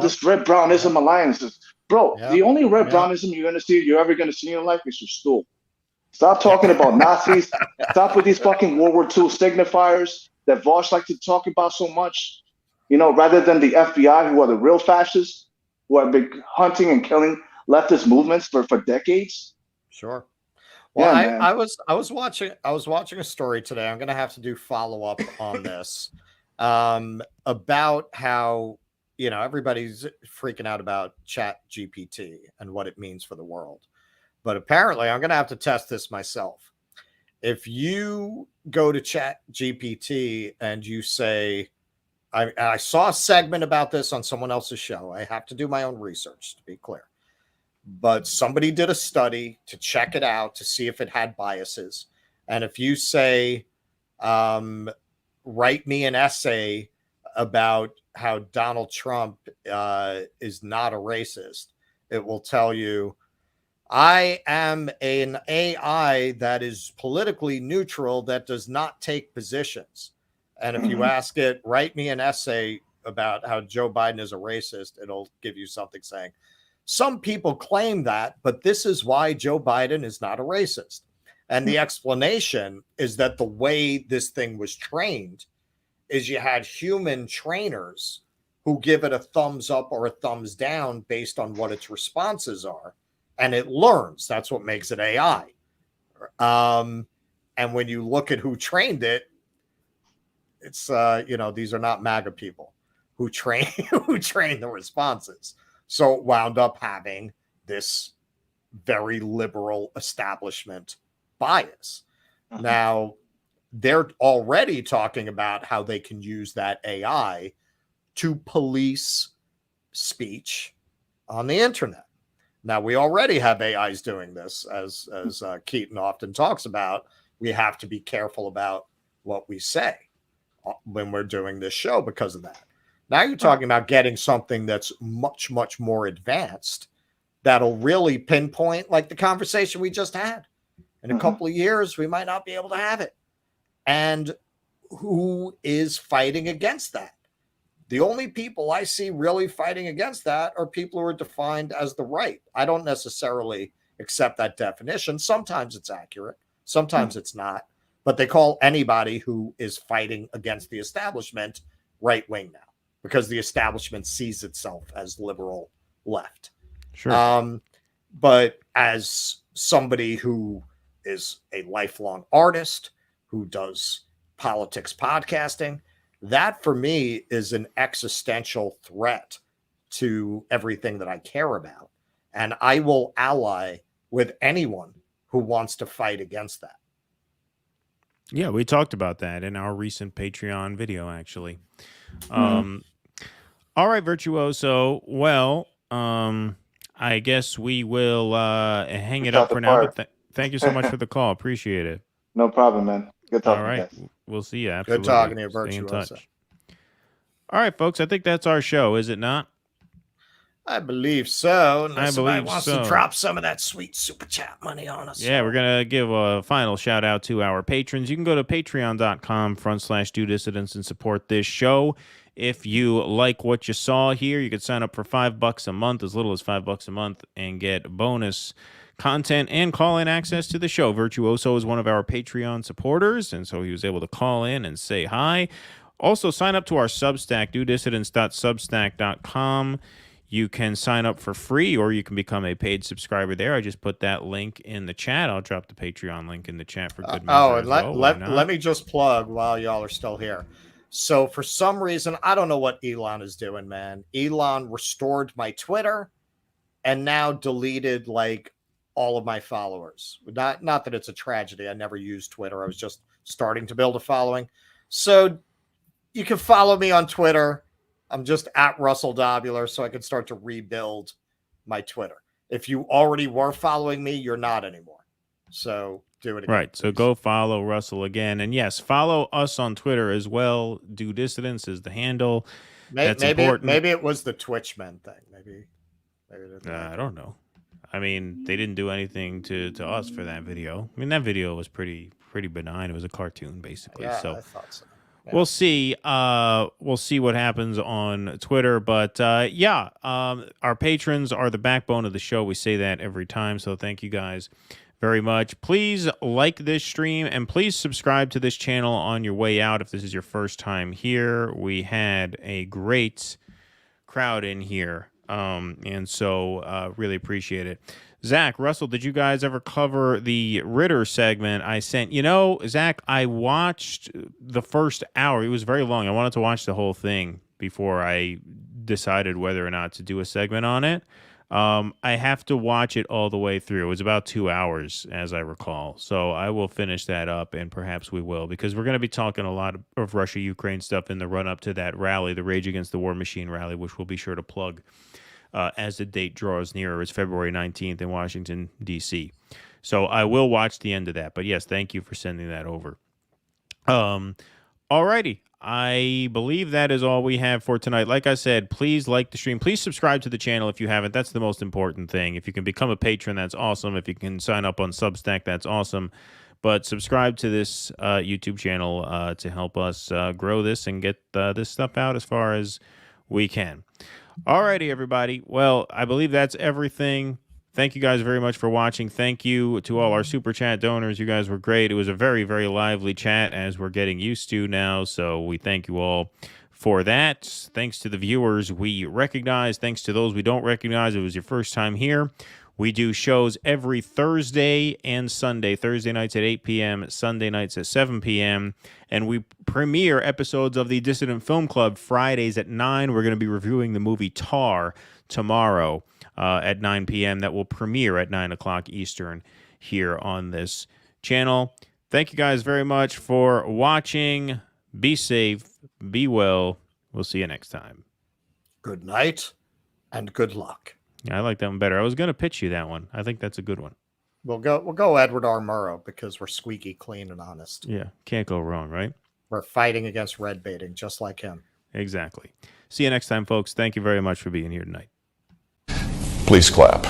This red brownism alliances, bro. Yep. The only red Yep. brownism you're ever gonna see in your life is your stool. Stop talking about Nazis. Stop with these fucking World War II signifiers that Vosh like to talk about so much. You know, rather than the FBI, who are the real fascists, who have been hunting and killing leftist movements for decades. Sure. Well, Yeah, man. I was watching a story today. I'm gonna have to do follow up on this about how everybody's freaking out about Chat GPT and what it means for the world. But apparently, I'm gonna have to test this myself. If you go to Chat GPT and you say, I saw a segment about this on someone else's show. I have to do my own research to be clear. But somebody did a study to check it out to see if it had biases. And if you say, write me an essay about how Donald Trump is not a racist, it will tell you, I am an AI that is politically neutral, that does not take positions. And if you ask it, write me an essay about how Joe Biden is a racist, it'll give you something saying, some people claim that, but this is why Joe Biden is not a racist. And the explanation is that the way this thing was trained is you had human trainers who give it a thumbs up or a thumbs down based on what its responses are. And it learns. That's what makes it AI. And when you look at who trained it, it's these are not MAGA people who train the responses. So it wound up having this very liberal establishment bias. Now, they're already talking about how they can use that AI to police speech on the internet. Now, we already have AIs doing this, as Keaton often talks about. We have to be careful about what we say when we're doing this show because of that. Now you're talking about getting something that's much, much more advanced that'll really pinpoint, like the conversation we just had. In a couple of years, we might not be able to have it. And who is fighting against that? The only people I see really fighting against that are people who are defined as the right. I don't necessarily accept that definition. Sometimes it's accurate, sometimes it's not. But they call anybody who is fighting against the establishment right wing now, because the establishment sees itself as liberal left. sure. But as somebody who is a lifelong artist, who does politics podcasting, that for me is an existential threat to everything that I care about. And I will ally with anyone who wants to fight against that. Yeah, we talked about that in our recent Patreon video, actually. All right, Virtuoso. Well, I guess we will hang it Shot up the for now. fire. But thank you so much for the call. Appreciate it. No problem, man. Good talking All to you right. guys. We'll see you. Absolutely. Good talking to you, Stay in Virtuoso. touch. All right, folks. I think that's our show, is it not? I believe so. Unless I somebody believe wants so. to drop some of that sweet super chat money on us. Yeah, we're going to give a final shout out to our patrons. You can go to patreon.com/do dissidents and support this show. If you like what you saw here, you could sign up for $5 a month, as little as $5 a month, and get bonus content and call-in access to the show. Virtuoso is one of our Patreon supporters, and so he was able to call in and say hi. Also, sign up to our Substack, dodissidents.substack.com. You can sign up for free, or you can become a paid subscriber there. I just put that link in the chat. I'll drop the Patreon link in the chat for good measure. Oh, as and well. Why not? let me just plug while y'all are still here. So for some reason, I don't know what Elon is doing, man. Elon restored my Twitter and now deleted like all of my followers. Not that it's a tragedy. I never used Twitter. I was just starting to build a following. So you can follow me on Twitter. I'm just at Russell Dobular, so I can start to rebuild my Twitter. If you already were following me, you're not anymore. So do it again. Right. So go follow Russell again. And yes, follow us on Twitter as well. Do Dissidents is the handle. That's important. Maybe it was the Twitchmen thing. Maybe I don't know. I mean, they didn't do anything to us for that video. I mean, that video was pretty benign. It was a cartoon, basically. Yeah, so I thought so. Yeah. We'll see. We'll see what happens on Twitter. But our patrons are the backbone of the show. We say that every time. So thank you guys very much. Please like this stream and please subscribe to this channel on your way out if this is your first time here. We had a great crowd in here. And so really appreciate it. Zach, Russell, did you guys ever cover the Ritter segment I sent? You know, Zach, I watched the first hour. It was very long. I wanted to watch the whole thing before I decided whether or not to do a segment on it. I have to watch it all the way through. It was about 2 hours, as I recall. So I will finish that up, and perhaps we will, because we're going to be talking a lot of Russia-Ukraine stuff in the run-up to that rally, the Rage Against the War Machine rally, which we'll be sure to plug as the date draws nearer. It's February 19th in Washington, D.C. So I will watch the end of that. But yes, thank you for sending that over. Alrighty. I believe that is all we have for tonight. Like I said, please like the stream. Please subscribe to the channel if you haven't. That's the most important thing. If you can become a patron, that's awesome. If you can sign up on Substack, that's awesome. But subscribe to this YouTube channel to help us grow this and get this stuff out as far as we can. Alrighty, everybody. Well, I believe that's everything. Thank you guys very much for watching. Thank you to all our Super Chat donors. You guys were great. It was a very, very lively chat, as we're getting used to now. So we thank you all for that. Thanks to the viewers we recognize. Thanks to those we don't recognize. It was your first time here. We do shows every Thursday and Sunday. Thursday nights at 8 p.m., Sunday nights at 7 p.m. And we premiere episodes of the Dissident Film Club Fridays at 9. We're going to be reviewing the movie Tar tomorrow at 9 p.m. That will premiere at 9 o'clock Eastern here on this channel. Thank you guys very much for watching. Be safe. Be well. We'll see you next time. Good night and good luck. I like that one better. I was going to pitch you that one. I think that's a good one. We'll go Edward R. Murrow because we're squeaky clean and honest. Yeah, can't go wrong, right? We're fighting against red baiting just like him. Exactly. See you next time, folks. Thank you very much for being here tonight. Please clap.